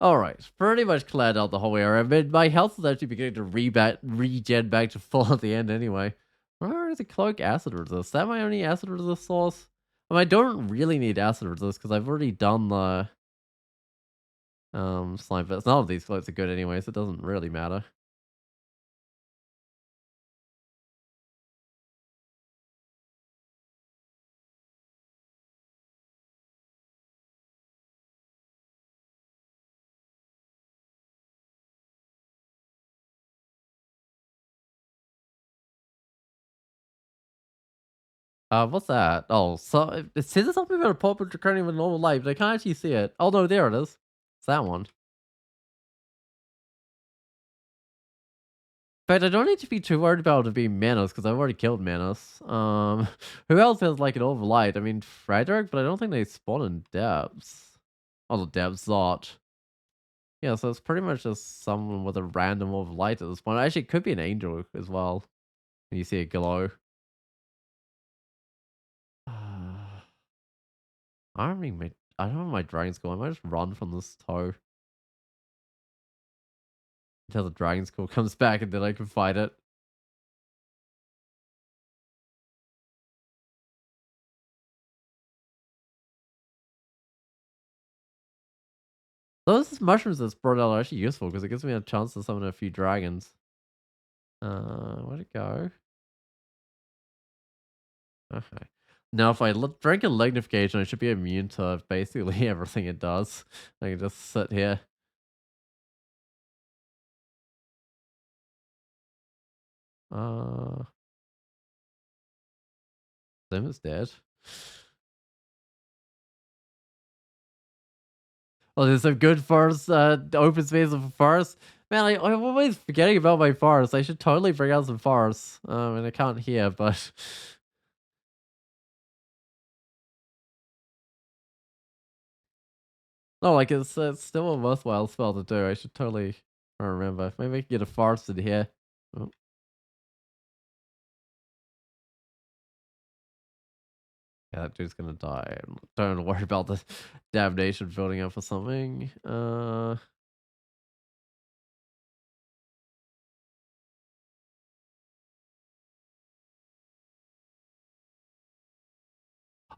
Alright, pretty much cleared out the whole area. I mean, my health is actually beginning to regen back to full at the end anyway. Where is the cloak acid resist? Is that my only acid resist source? I mean, I don't really need acid resist because I've already done the slime fits. None of these cloaks are good anyway, so it doesn't really matter. What's that? Oh, so it says something about a pop draconium in normal life, but I can't actually see it. Oh no, there it is. It's that one. But I don't need to be too worried about it being Manos because I've already killed Manos. Who else has like an overlight? I mean, Frederick, but I don't think they spawn in depths. Oh, the depths not. Yeah, so it's pretty much just someone with a random overlight at this point. Actually, it could be an angel as well. And you see a glow. I don't know where my dragon's going. I might just run from this toe until the dragon school comes back and then I can fight it. Those mushrooms that's brought out are actually useful because it gives me a chance to summon a few dragons. Where'd it go? Okay. Now, if I drink a lignification, I should be immune to basically everything it does. I can just sit here. Uh, Sim is dead. Oh, there's some good forest, open space of forest. Man, I'm always forgetting about my forest. I should totally bring out some forests. And I can't hear, but no, like it's still a worthwhile spell to do. I should totally remember. Maybe I can get a forest in here. Oh, yeah, that dude's gonna die. Don't worry about the damnation building up or something.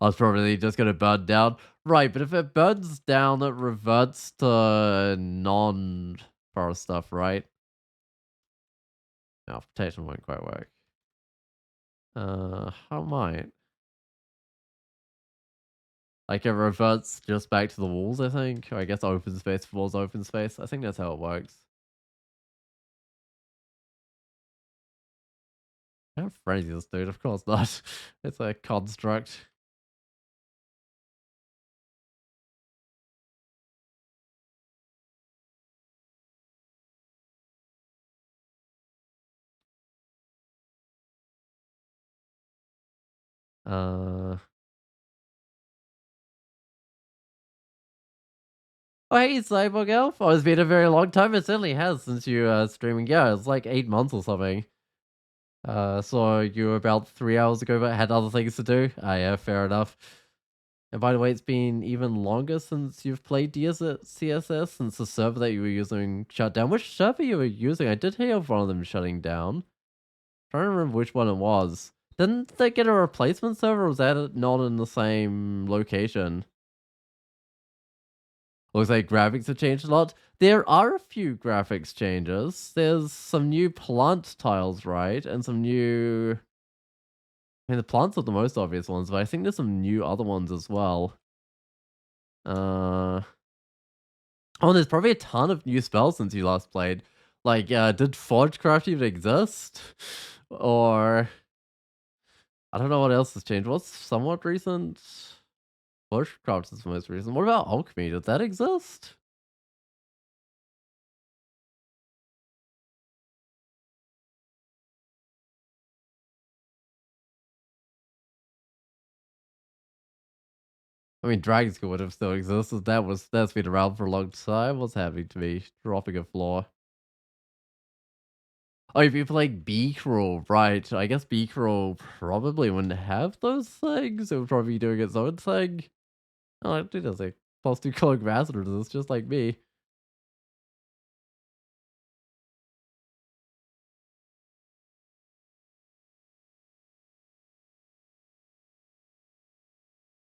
I was probably just gonna burn down. Right, but if it burns down, it reverts to non-forest stuff, right? No, protection won't quite work. How might? Like it reverts just back to the walls, I think. Or I guess open space falls open space. I think that's how it works. I don't frenzy this dude, of course not. It's a construct. Uh Oh hey Cyborg Elf. Oh, it's been a very long time. It certainly has since you streaming. Yeah, it's like 8 months or something. So you were about 3 hours ago, but had other things to do. Ah, yeah, fair enough. And by the way, it's been even longer since you've played CSS, since the server that you were using shut down. Which server you were using? I did hear of one of them shutting down. Trying to remember which one it was. Didn't they get a replacement server, or was that not in the same location? Looks like graphics have changed a lot. There are a few graphics changes. There's some new plant tiles, right? And some new... I mean, the plants are the most obvious ones, but I think there's some new other ones as well. Uh... Oh, there's probably a ton of new spells since you last played. Like, did Forgecraft even exist? Or... I don't know what else has changed. What's somewhat recent? Forgecraft is the most recent. What about Alchemy? Did that exist? I mean, Dragon School would have still existed. That's been around for a long time. What's happening to me? Dropping a floor. Oh, if you play Beakrel, right? I guess Beakrel probably wouldn't have those things. It would probably be doing its own thing. Oh, it does a +2 cloak master. It's just like me.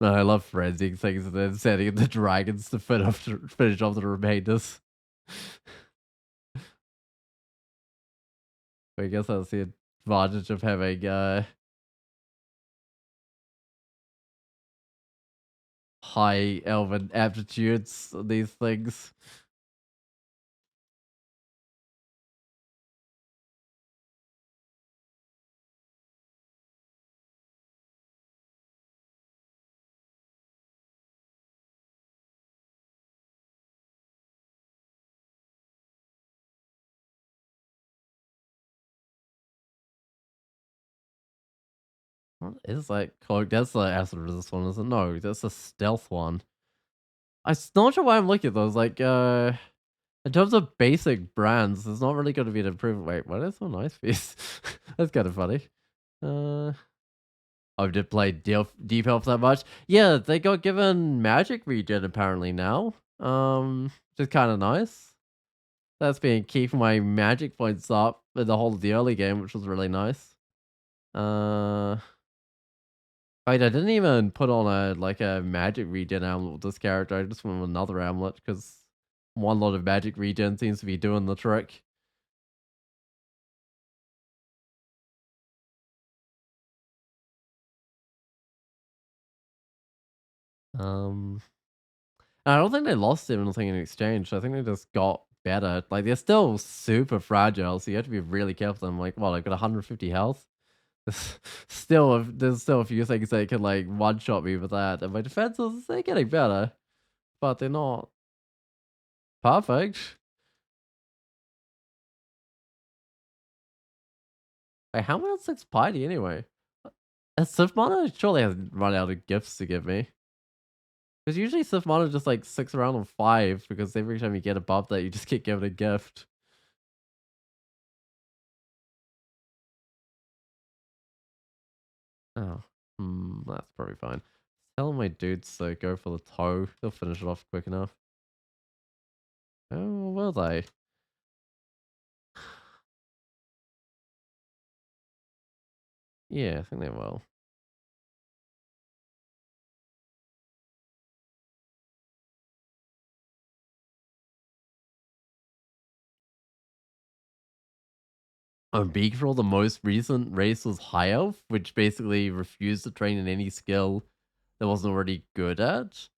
No, I love frenzying things and then setting the dragons to finish off the remainders. I guess that's the advantage of having high elven aptitudes on these things. What is that cloak? That's the acid resist one, isn't it? No, that's the stealth one. I'm not sure why I'm looking at those. Like, in terms of basic brands, there's not really going to be an improvement. Wait, what is so nice piece? That's kind of funny. Uh, I did play Deep Elf that much. Yeah, they got given magic regen apparently now. Which is kind of nice. That's been keeping my magic points up in the whole of the early game, which was really nice. Uh, Right, I didn't even put on a magic regen amulet with this character. I just went with another amulet because one lot of magic regen seems to be doing the trick. Um, I don't think they lost anything in exchange. I think they just got better. Like they're still super fragile, so you have to be really careful. I'm like, well, I've got 150 health. There's still a few things that can like one shot me with that, and my defenses they're getting better, but they're not perfect. Wait, how much six Spidey anyway? Sith Mana surely hasn't run out of gifts to give me. Because usually Sith Mana just like sticks around on 5 because every time you get above that, you just get given a gift. Oh, that's probably fine. Tell my dudes to go for the toe. They'll finish it off quick enough. Oh, will they? Yeah, I think they will. Beakrel, the most recent race was High Elf, which basically refused to train in any skill that wasn't already good at.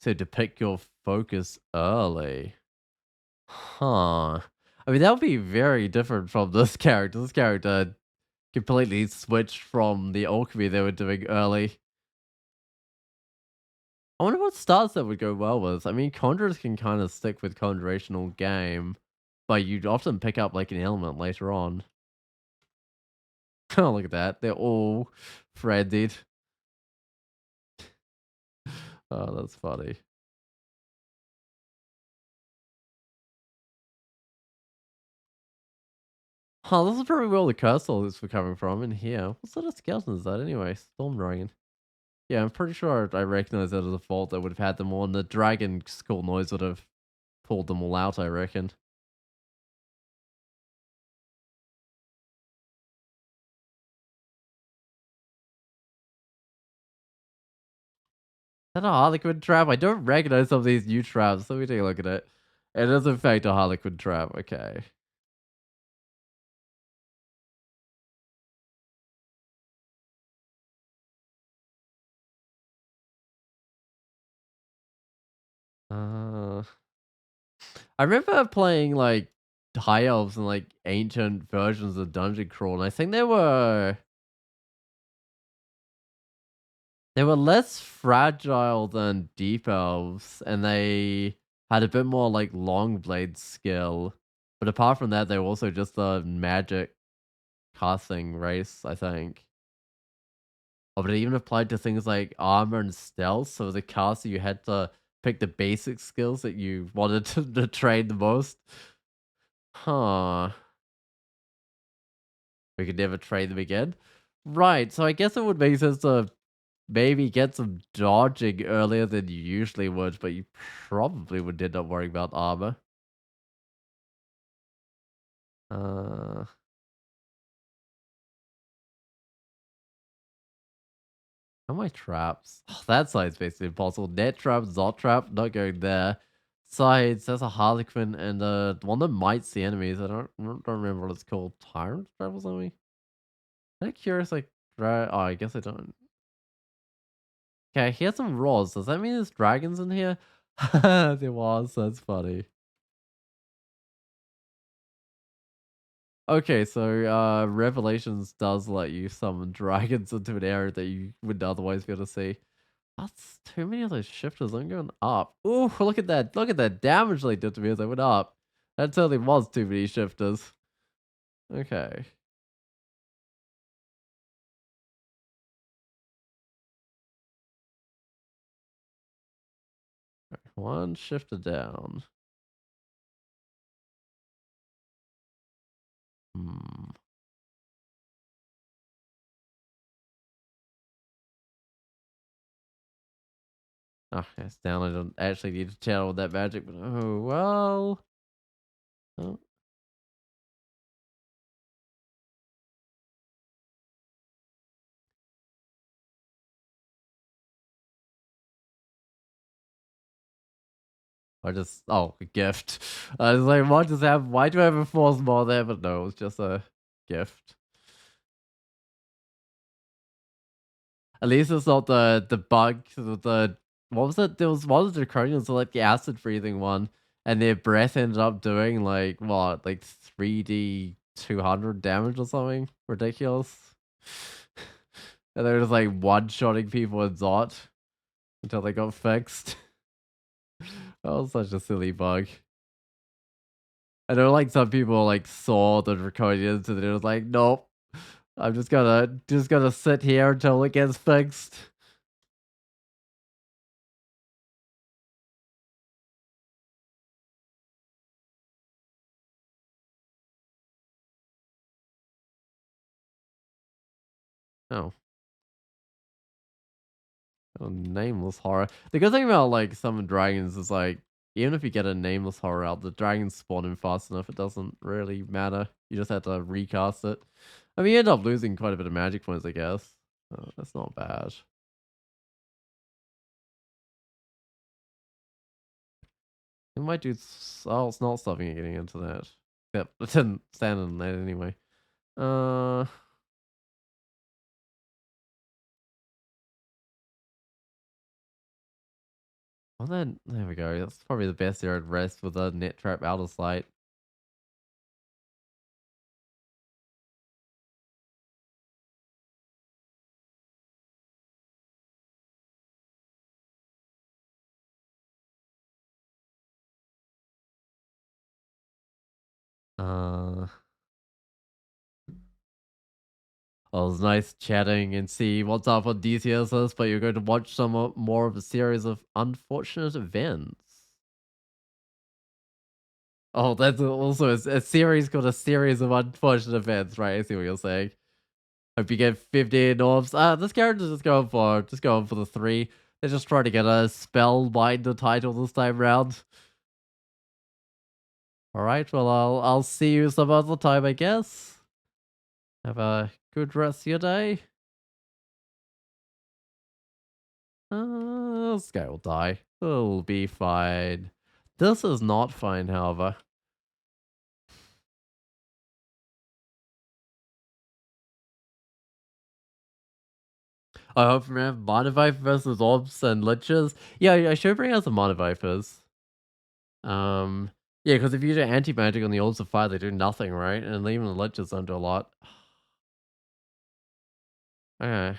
So to pick your focus early. Huh. I mean, that would be very different from this character. This character completely switched from the alchemy they were doing early. I wonder what starts that would go well with. I mean, Conjurers can kind of stick with Conjurational game, but you'd often pick up like an element later on. Oh, look at that. They're all frenzied. Oh, that's funny. Huh, this is probably where all the curse is for coming from in here. What sort of skeleton is that anyway? Storm Dragon. Yeah, I'm pretty sure I recognize that as a fault that would have had them all, and the dragon skull noise would have pulled them all out, I reckon. Is that a Harlequin trap? I don't recognize some of these new traps. Let me take a look at it. It is in fact a Harlequin trap. Okay. Uh, I remember playing like high elves and like ancient versions of Dungeon Crawl, and I think they were less fragile than deep elves, and they had a bit more like long blade skill. But apart from that, they were also just a magic casting race, I think. Oh, but it even applied to things like armor and stealth. So as a caster, you had to pick the basic skills that you wanted to train the most. Huh. We could never train them again. Right. So I guess it would make sense to maybe get some dodging earlier than you usually would, but you probably would end up worrying about armor. Uh, how am I traps? Oh, that side's basically impossible. Net trap, Zot trap, not going there. Sides, there's a Harlequin and one that might see enemies. I don't remember what it's called. Tyrant trap or something? I'm curious, like, oh, I guess I don't. Okay, he has some rolls. Does that mean there's dragons in here? There was. That's funny. Okay, so Revelations does let you summon dragons into an area that you wouldn't otherwise be able to see. That's too many of those shifters. I'm going up. Ooh, look at that. Look at that damage they did to me as I went up. That totally was too many shifters. Okay. One shifter down. Hmm. Oh, it's down. I don't actually need to channel that magic, but oh well. Oh, I just a gift. I was like, why do I have a force more there? But no, it was just a gift. At least it's not the bug, the what was it? There was one of the draconians, so like the acid breathing one, and their breath ended up doing like what, like 3D 200 damage or something ridiculous. And they were just like one-shotting people with Zot until they got fixed. That was such a silly bug. I know like some people like saw the draconians and it was like, nope, I'm just gonna sit here until it gets fixed. Oh. Oh, nameless horror. The good thing about like some dragons is like even if you get a nameless horror out, the dragons spawn in fast enough. It doesn't really matter. You just have to recast it. I mean, you end up losing quite a bit of magic points, I guess. That's not bad. It might do. Oh, it's not stopping it getting into that. Yep, it didn't stand on that anyway. Uh, well then, there we go. That's probably the best area at rest with a net trap out of sight. Uh, Oh, it was nice chatting and see what's up on DCSS, but you're going to watch some more of a series of unfortunate events. Oh, that's also a series called A Series of Unfortunate Events, right? I see what you're saying. Hope you get 15 orbs. This character's just going for the 3. They're just trying to get a spellbinder title this time round. Alright, well I'll see you some other time, I guess. Have a good rest of your day. This guy will die. It'll be fine. This is not fine, however. I hope we have Monoviper versus Orbs and Liches. Yeah, I should bring out some Monovipers. Um, yeah, because if you do anti-magic on the Orbs of Fire, they do nothing, right? And even the Liches don't do a lot. Okay.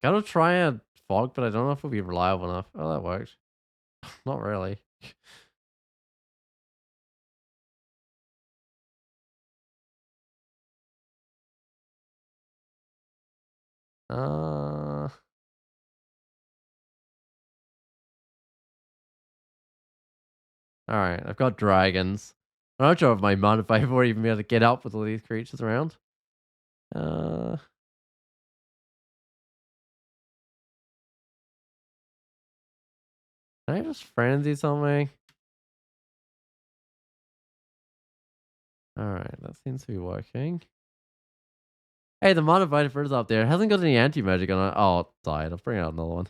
Gotta try a Fog, but I don't know if it'll be reliable enough. Oh, that worked. Not really. Uh, Alright, I've got dragons. I'm not sure if my Monoviper will even be able to get up with all these creatures around. Uh, can I just frenzy something? Alright, that seems to be working. Hey, the modified is up there. It hasn't got any anti-magic on it. Oh, it died. I'll bring out another one.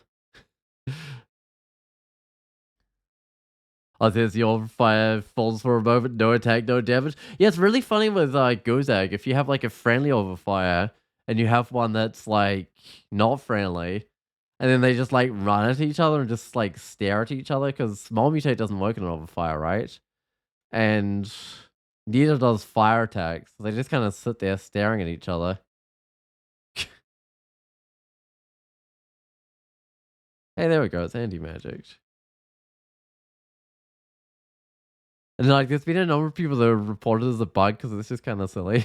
Oh, there's your fire falls for a moment. No attack, no damage. Yeah, it's really funny with Gozag. If you have like a friendly over fire and you have one that's like not friendly, and then they just like run at each other and just like stare at each other because small mutate doesn't work in an over fire, right? And neither does fire attacks. They just kind of sit there staring at each other. Hey, there we go. It's anti-magic. And like, there's been a number of people that have reported as a bug because it's just kind of silly.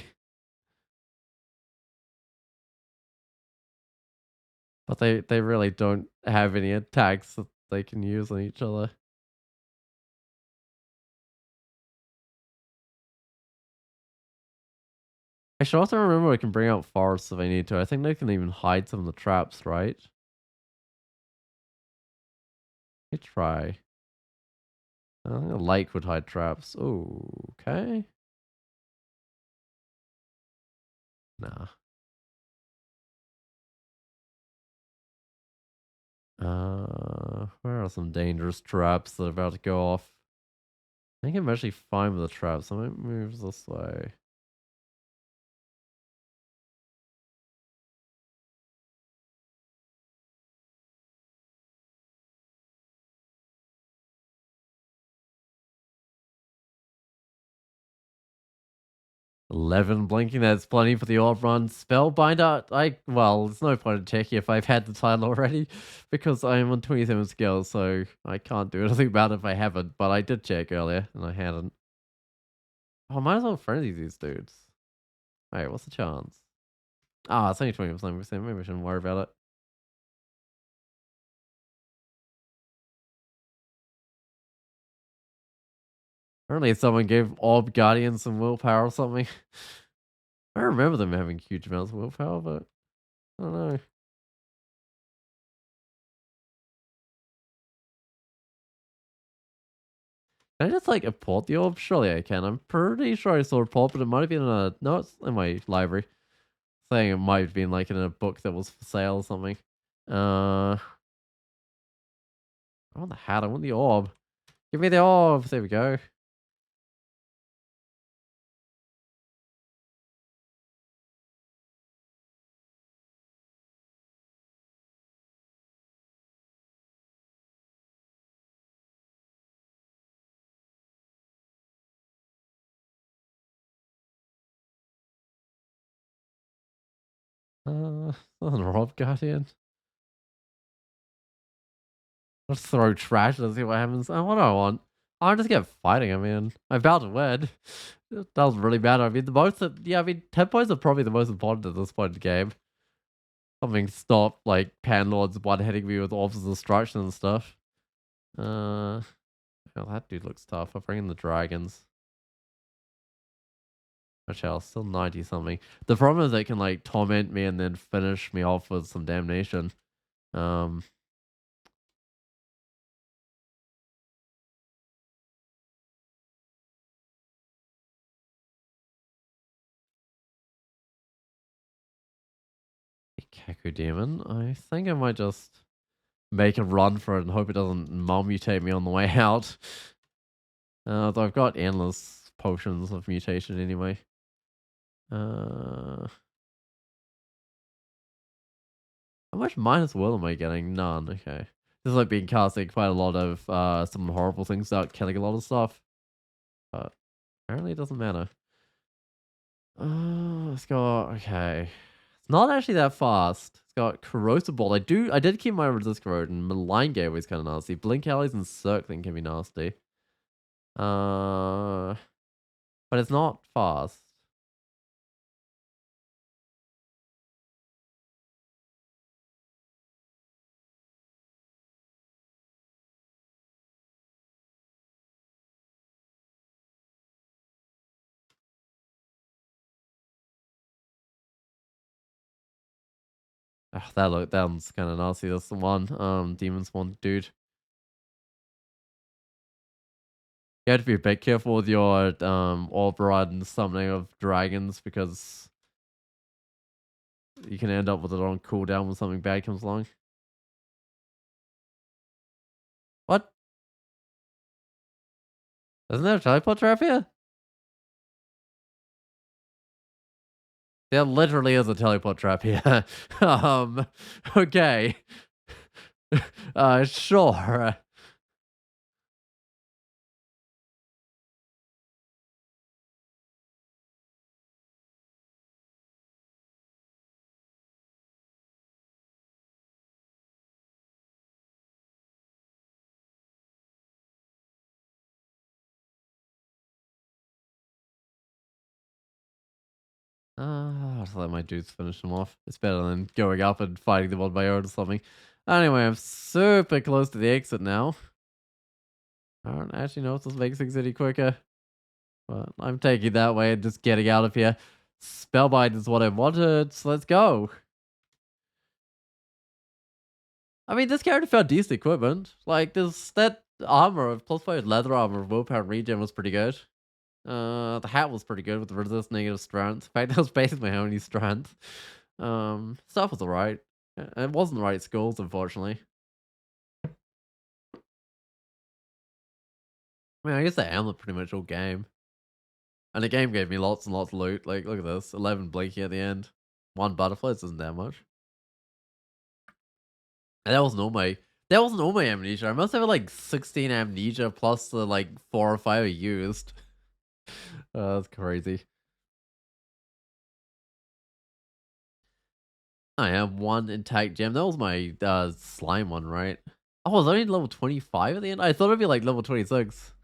But they really don't have any attacks that they can use on each other. I should also remember I can bring out forests if I need to. I think they can even hide some of the traps, right? Let me try. I think a lake would hide traps. Oh, okay. Nah. Where are some dangerous traps that are about to go off? I think I'm actually fine with the traps. I might move this way. 11 blinking, that's plenty for the orb run. Spellbinder, well, there's no point in checking if I've had the title already, because I am on 27 skills, so I can't do anything about it if I haven't, but I did check earlier, and I hadn't. Oh, I might as well frenzy these dudes. Wait, what's the chance? Ah, it's only 20%, maybe I shouldn't worry about it. Apparently someone gave Orb Guardian some willpower or something. I remember them having huge amounts of willpower, but I don't know. Can I just like import the orb? Surely I can. I'm pretty sure I saw a port, but it might have been in a no, it's in my library. Saying it might have been like in a book that was for sale or something. I want the hat, I want the orb. Give me the orb. There we go. Another orb guardian. Let's throw trash and see what happens. What do I want? I just get fighting. I mean, I'm about to win. It doesn't really matter. I mean, yeah, I mean, 10 points are probably the most important at this point in the game. Something to stop, like, Panlords one-hitting me with Orbs of Destruction and stuff. Oh, that dude looks tough. I'll bring in the dragons. Actually, I'll still 90 something. The problem is they can, like, torment me and then finish me off with some damnation. Um, Kaku Demon. I think I might just make a run for it and hope it doesn't mutate me on the way out. Though I've got endless potions of mutation anyway. How much minus will am I getting? None. Okay. This is like being casting quite a lot of some horrible things out, killing a lot of stuff. But apparently it doesn't matter. Let's go. Okay. It's not actually that fast. It's got Corrosive Bolt. I did keep my Resist Corrosion. Malign Gateway is kind of nasty. Blink Alleys and Circling can be nasty. But it's not fast. That one's kind of nasty. That's the one. Demon Spawn dude. You have to be a bit careful with your orb rod and summoning of dragons because you can end up with it on cooldown when something bad comes along. What? Isn't there a teleport trap here? There literally is a teleport trap here. Okay. Sure. I'll just let my dudes finish them off. It's better than going up and fighting them on my own or something. Anyway, I'm super close to the exit now. I don't actually know if this makes things any quicker. But I'm taking that way and just getting out of here. Spellbind is what I wanted, so let's go. I mean, this character found decent equipment. Like, that armor of +5 leather armor of willpower and regen was pretty good. The hat was pretty good with the resist negative strength. In fact, that was basically my only strength. Stuff was alright. It wasn't the right skills, unfortunately. I mean, I guess I am pretty much all game. And the game gave me lots and lots of loot. Like, look at this. 11 blinky at the end. 1 butterfly, this isn't that much. And that wasn't all my amnesia. I must have like 16 amnesia plus the like 4 or 5 I used. That's crazy. I have one intact gem. That was my slime one, right? Oh, I was only level 25 at the end. I thought it'd be like level 26.